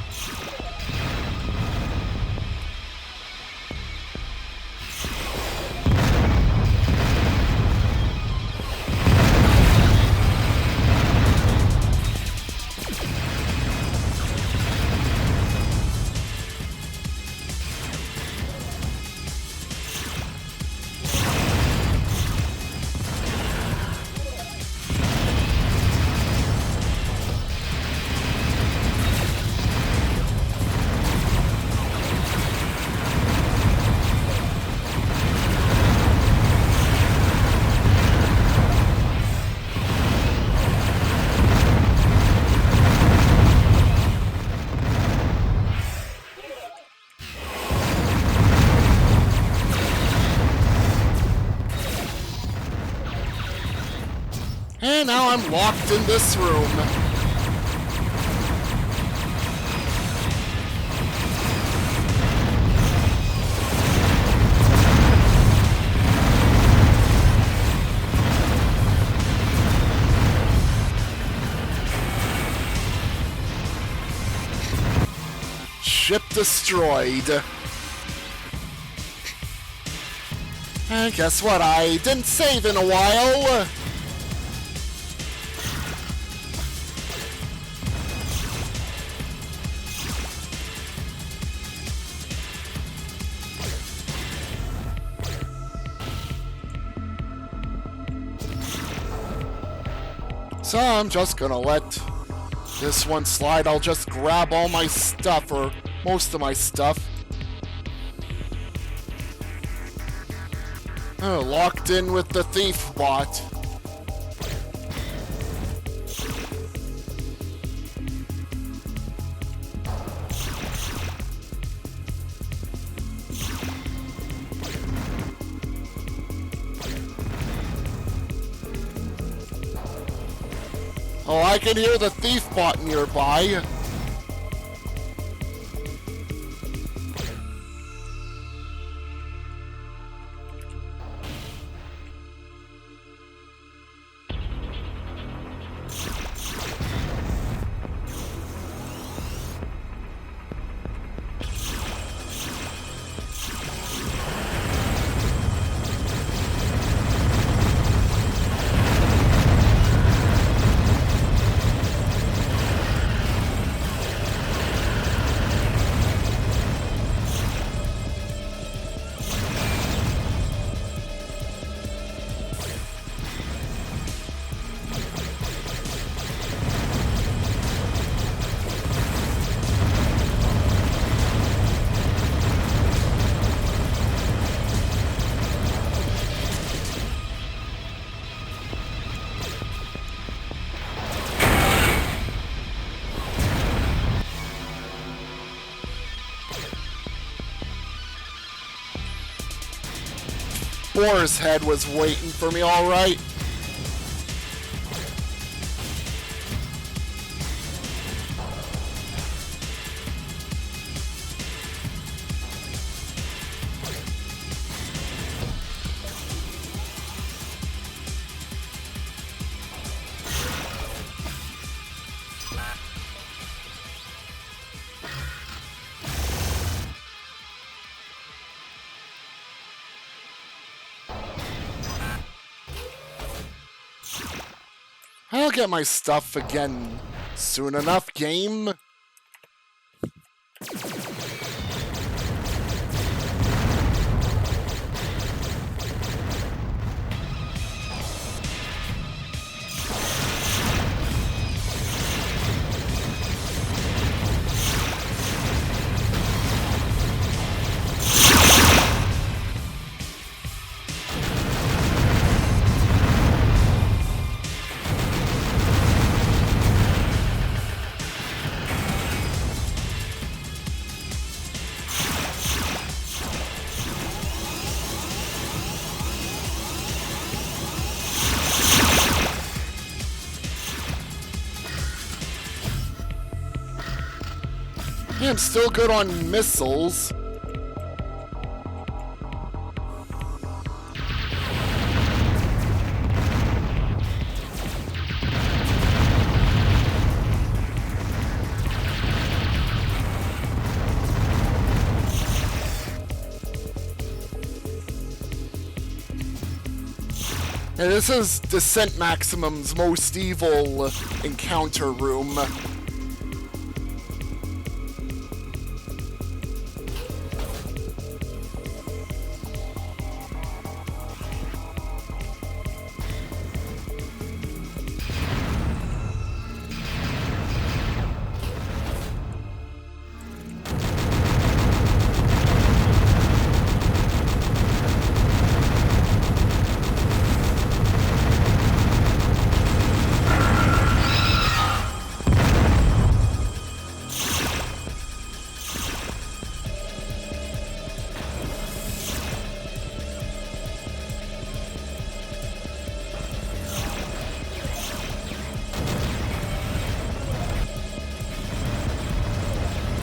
And now I'm locked in this room. Ship destroyed. And guess what? I didn't save in a while. So I'm just gonna let this one slide. I'll just grab all my stuff, or most of my stuff. Locked in with the thief bot. Oh, I can hear the thief bot nearby. Boar's head was waiting for me, all right. I'll get my stuff again soon enough, game. Yeah, I'm still good on missiles. Yeah, this is Descent Maximum's most evil encounter room.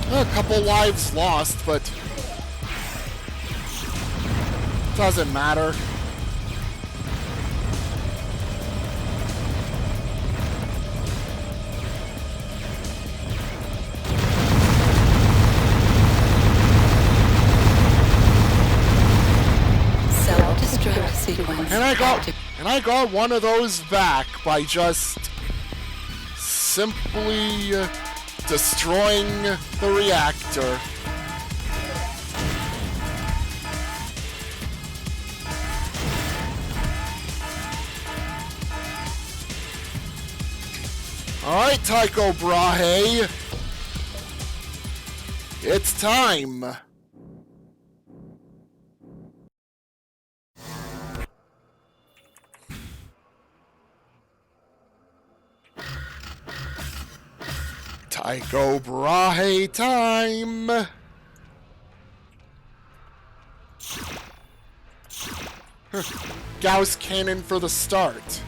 A couple lives lost, but doesn't matter. Self-destruct sequence. And I got one of those back by just simply destroying the reactor. Alright, Tycho Brahe. It's time. Tycho Brahe time! Gauss cannon for the start.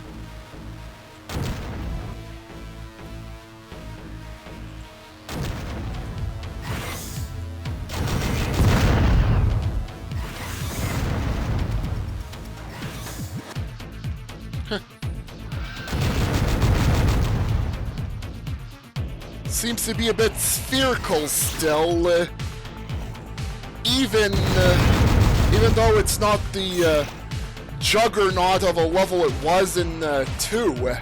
Seems to be a bit spherical still, even though it's not the juggernaut of a level it was in 2.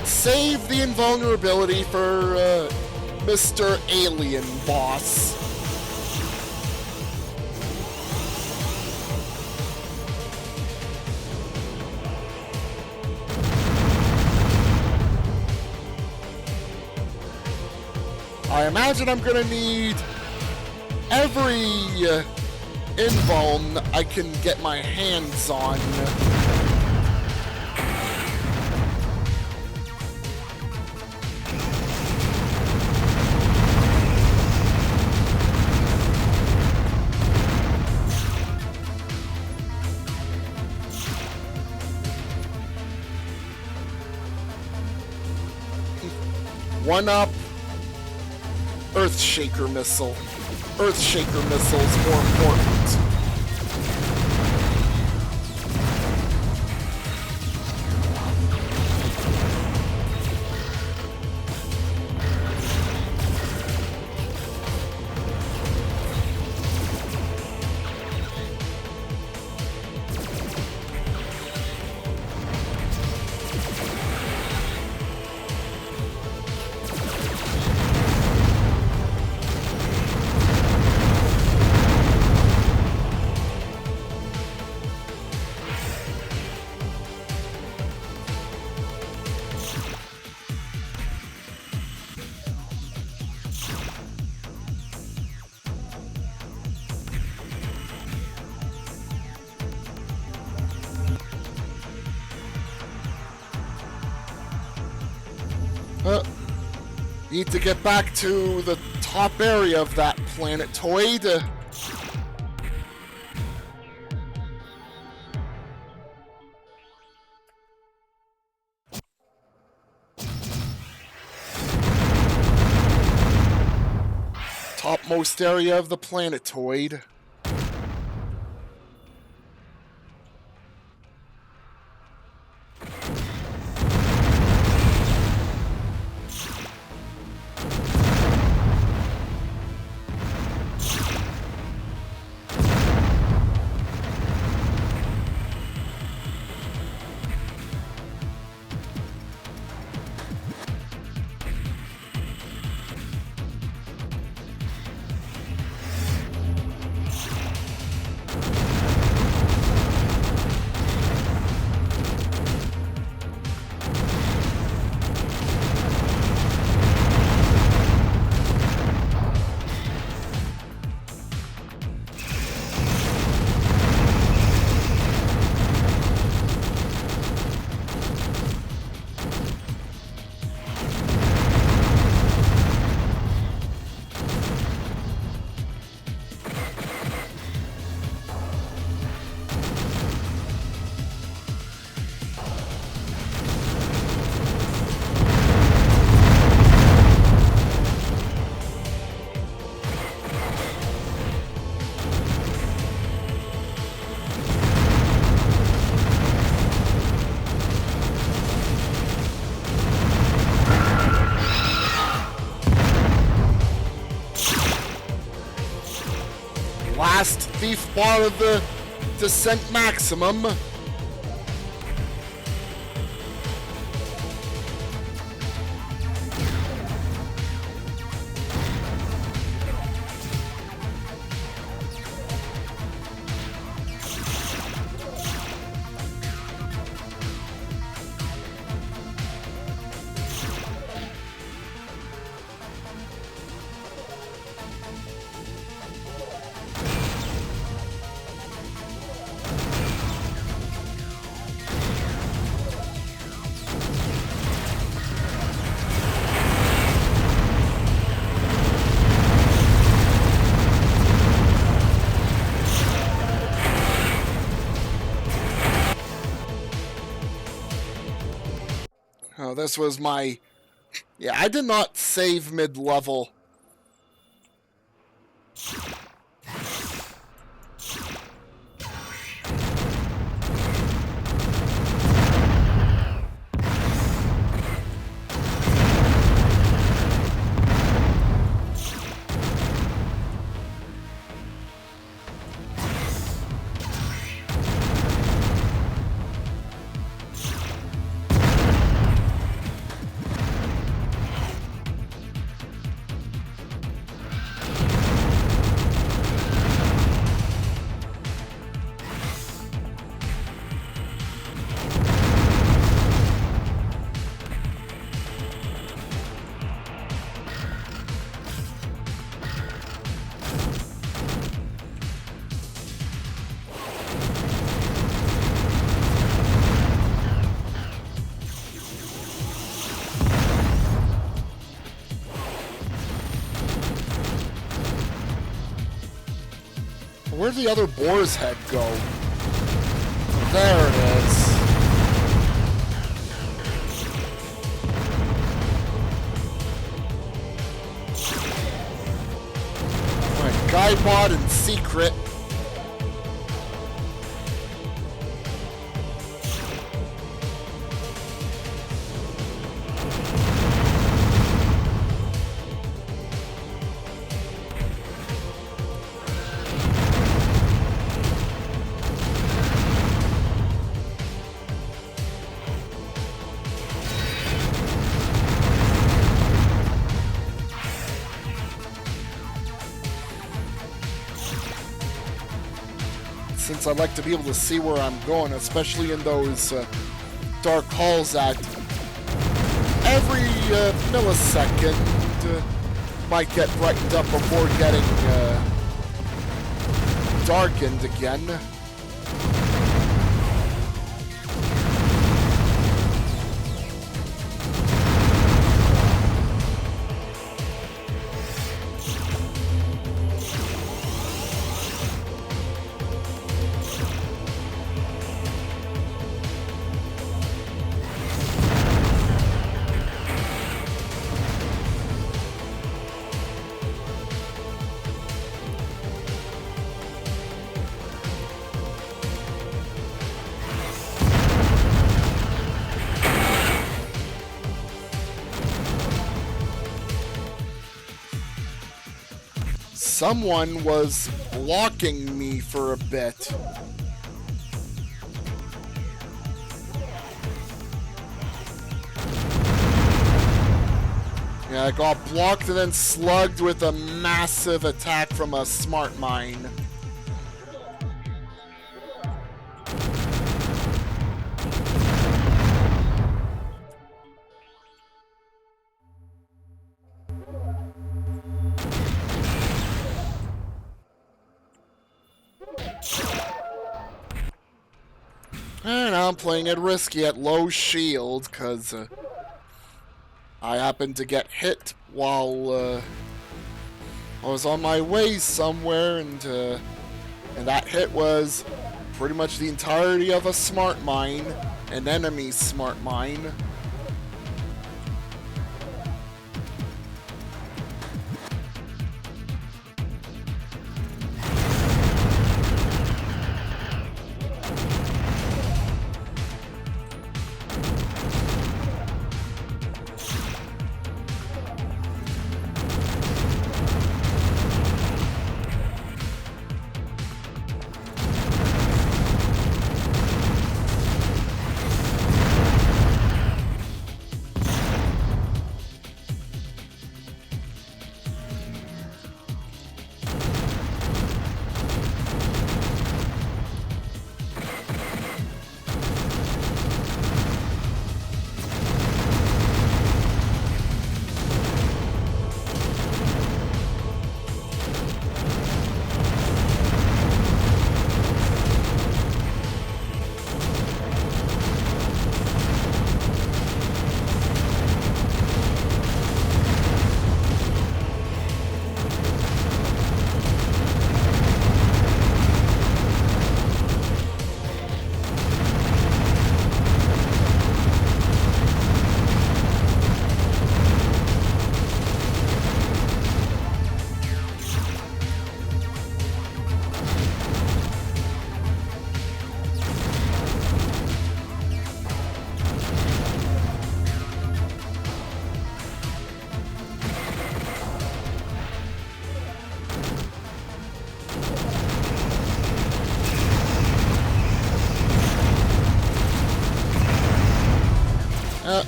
Save the invulnerability for Mr. Alien Boss. I imagine I'm gonna need every invuln I can get my hands on. 1-up. Earthshaker missile. Earthshaker missile's more important. Need to get back to the top area of that planetoid. Topmost area of the planetoid. Last thief bar of the descent maximum. Oh, this was my... Yeah, I did not save mid-level. Where'd the other boar's head go? There it is. Skybot in secret. Since I like to be able to see where I'm going, especially in those dark halls that every millisecond might get brightened up before getting darkened again. Someone was blocking me for a bit. Yeah, I got blocked and then slugged with a massive attack from a smart mine. And I'm playing it risky at low shield, because I happened to get hit while I was on my way somewhere, and that hit was pretty much the entirety of a smart mine, an enemy smart mine.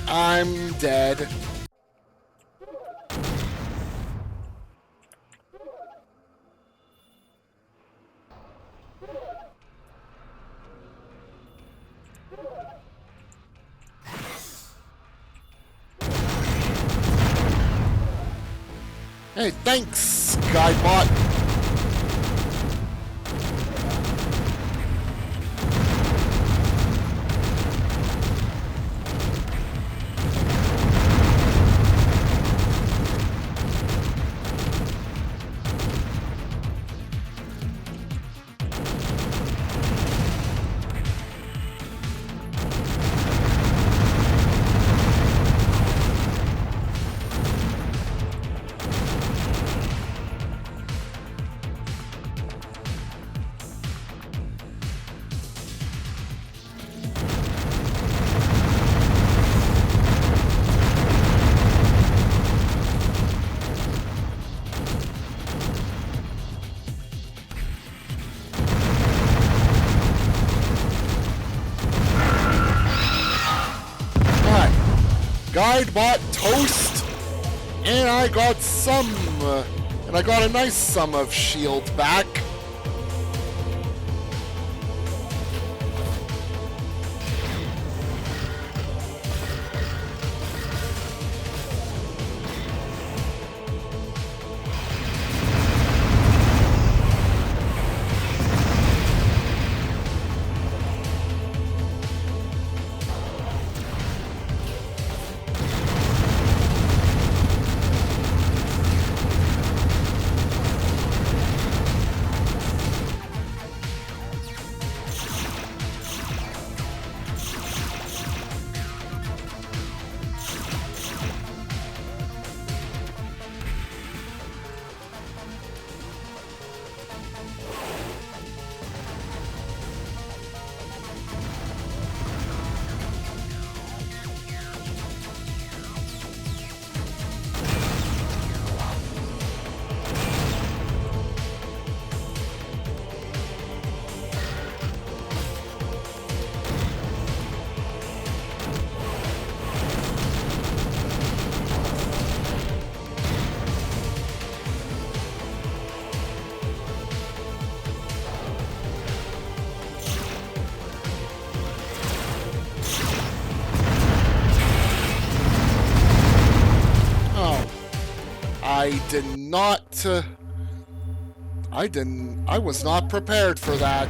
I'm dead. Hey, thanks, Skybot. guide bought toast, and I got a nice sum of shield back. I was not prepared for that.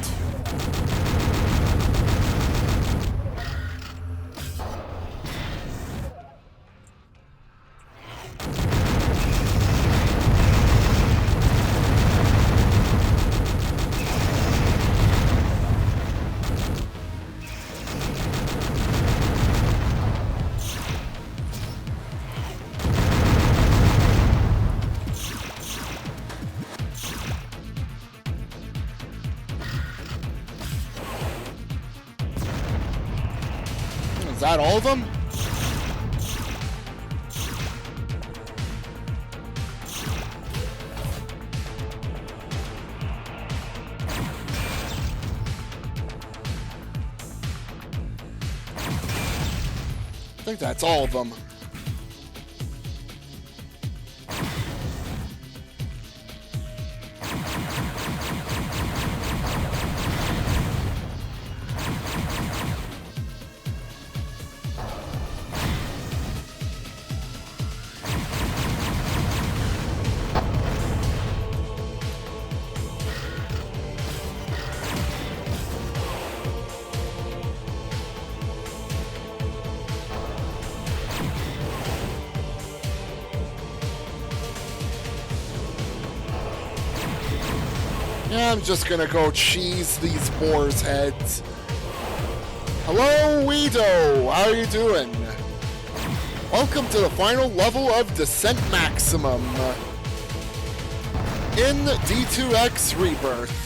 Is that all of them? I think that's all of them. Yeah, I'm just gonna go cheese these boars' heads. Hello, Weedo! How are you doing? Welcome to the final level of Descent Maximum in D2X-Rebirth.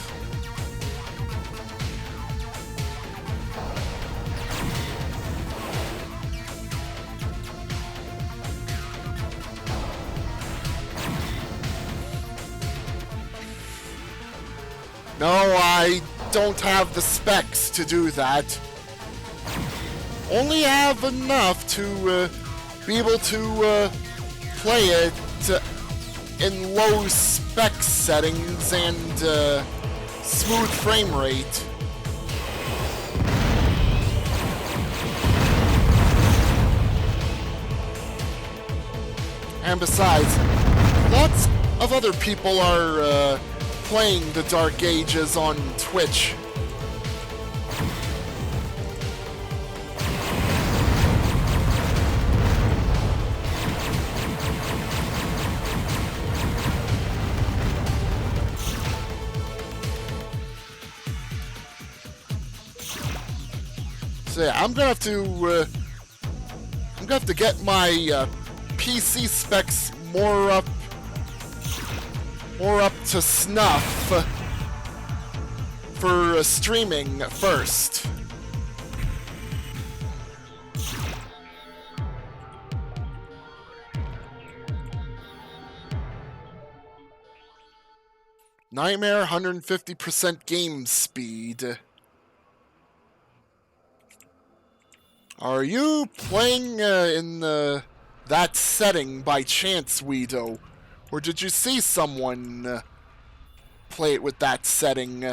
No, I don't have the specs to do that. Only have enough to be able to play it in low spec settings and smooth frame rate. And besides, lots of other people are playing the Dark Ages on Twitch. So yeah, I'm gonna have to get my PC specs more up to snuff for streaming first. Nightmare 150% game speed. Are you playing in that setting by chance, Weedo? Or did you see someone play it with that setting?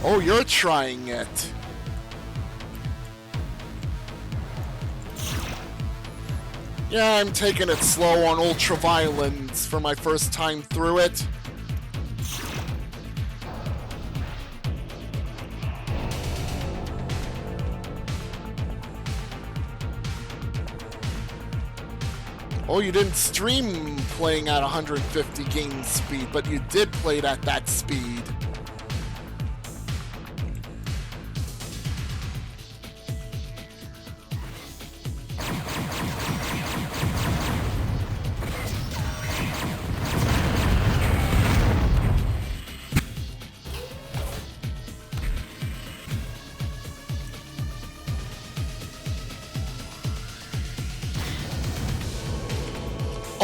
Oh, you're trying it. Yeah, I'm taking it slow on ultraviolence for my first time through it. Oh, you didn't stream playing at 150 game speed, but you did play it at that speed.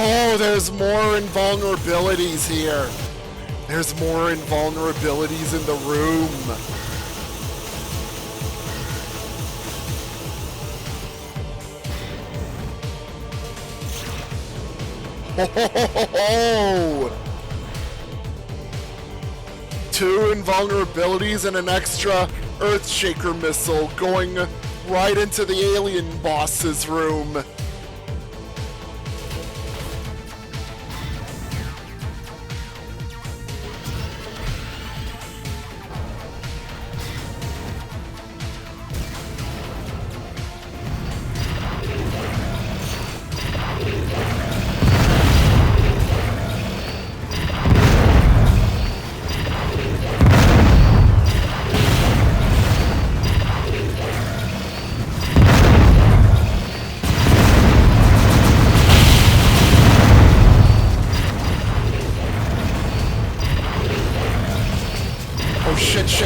Oh, there's more invulnerabilities here. There's more invulnerabilities in the room. Oh! 2 invulnerabilities and an extra Earthshaker missile going right into the alien boss's room.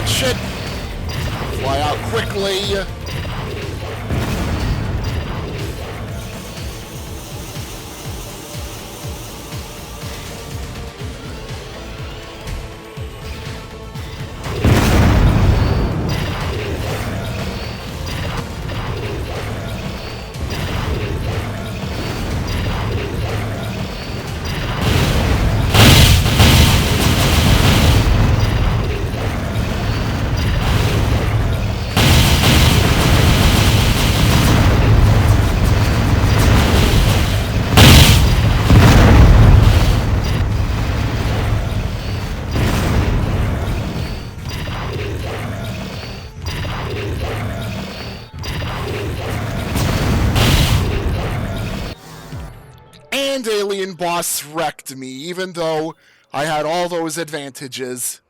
Shit! Fly out quickly! And alien boss wrecked me, even though I had all those advantages.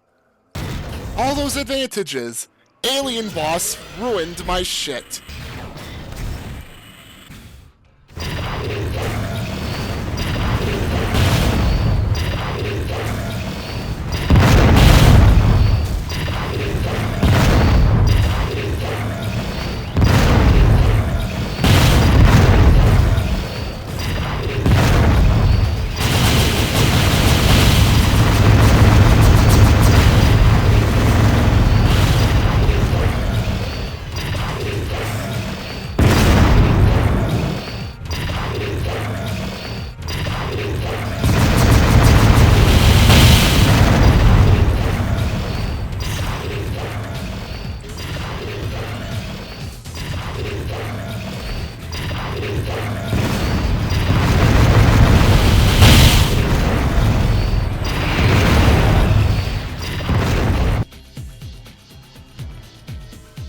All those advantages. Alien boss ruined my shit.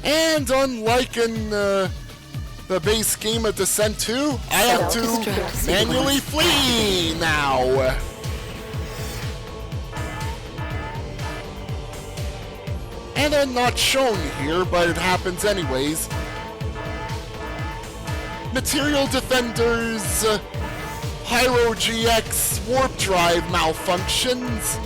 And unlike in the base game of Descent 2, I have to manually flee now. And I'm not shown here, but it happens anyways. Material Defenders, Pyro GX, Warp Drive malfunctions.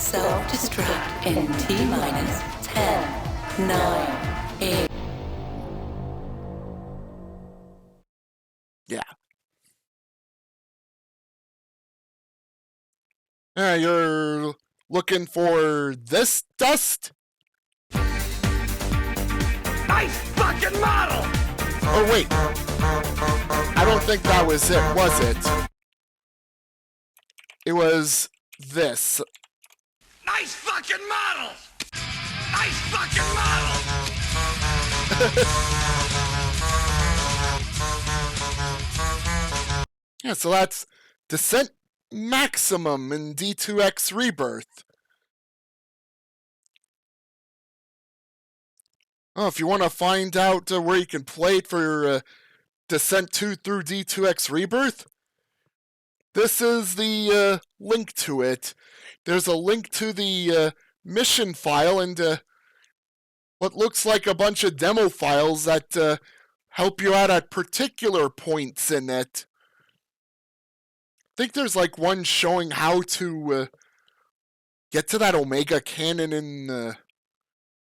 Self-destruct in T-minus 10, 9, 8. Yeah. You're looking for this dust? Nice fucking model! Oh, wait. I don't think that was it, was it? It was this. Nice fucking model! Nice fucking model! Yeah, so that's Descent Maximum in D2X-Rebirth. Oh, if you want to find out where you can play it for Descent 2 through D2X-Rebirth, this is the link to it. There's a link to the mission file and what looks like a bunch of demo files that help you out at particular points in it. I think there's like one showing how to get to that Omega Cannon in,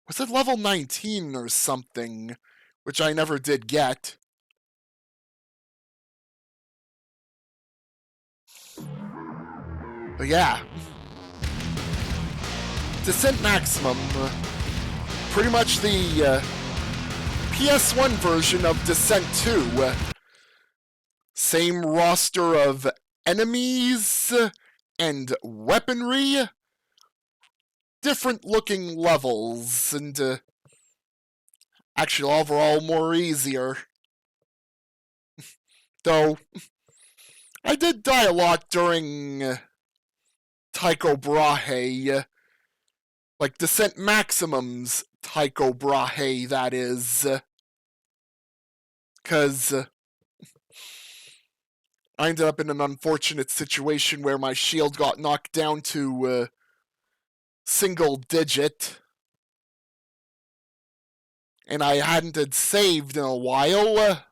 was it level 19 or something, which I never did get. But yeah, Descent Maximum, pretty much the PS1 version of Descent 2. Same roster of enemies and weaponry, different looking levels, and actually overall more easier. Though, I did die a lot during Tycho Brahe, like Descent Maximum's Tycho Brahe, that is. Because I ended up in an unfortunate situation where my shield got knocked down to single digit, and I hadn't had saved in a while.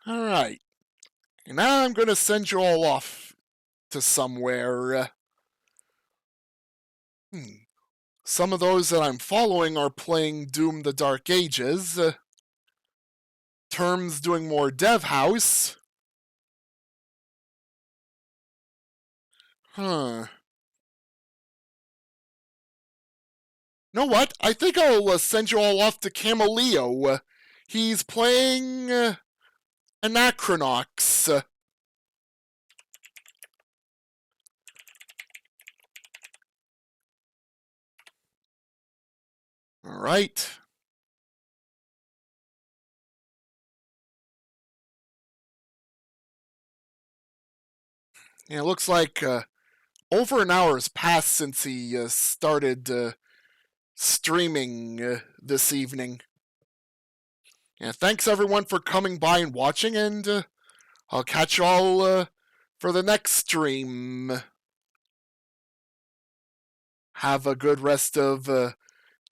Alright, and now I'm going to send you all off to somewhere. Some of those that I'm following are playing Doom the Dark Ages. Term's doing more Dev House. Huh. Know what? I think I'll send you all off to Cameleo. He's playing Anachronox. Alright. Yeah, it looks like over an hour has passed since he started streaming this evening. Yeah, thanks everyone for coming by and watching, and I'll catch you all for the next stream. Have a good rest of the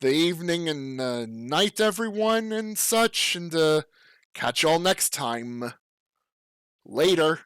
evening and night, everyone, and such, and catch you all next time. Later.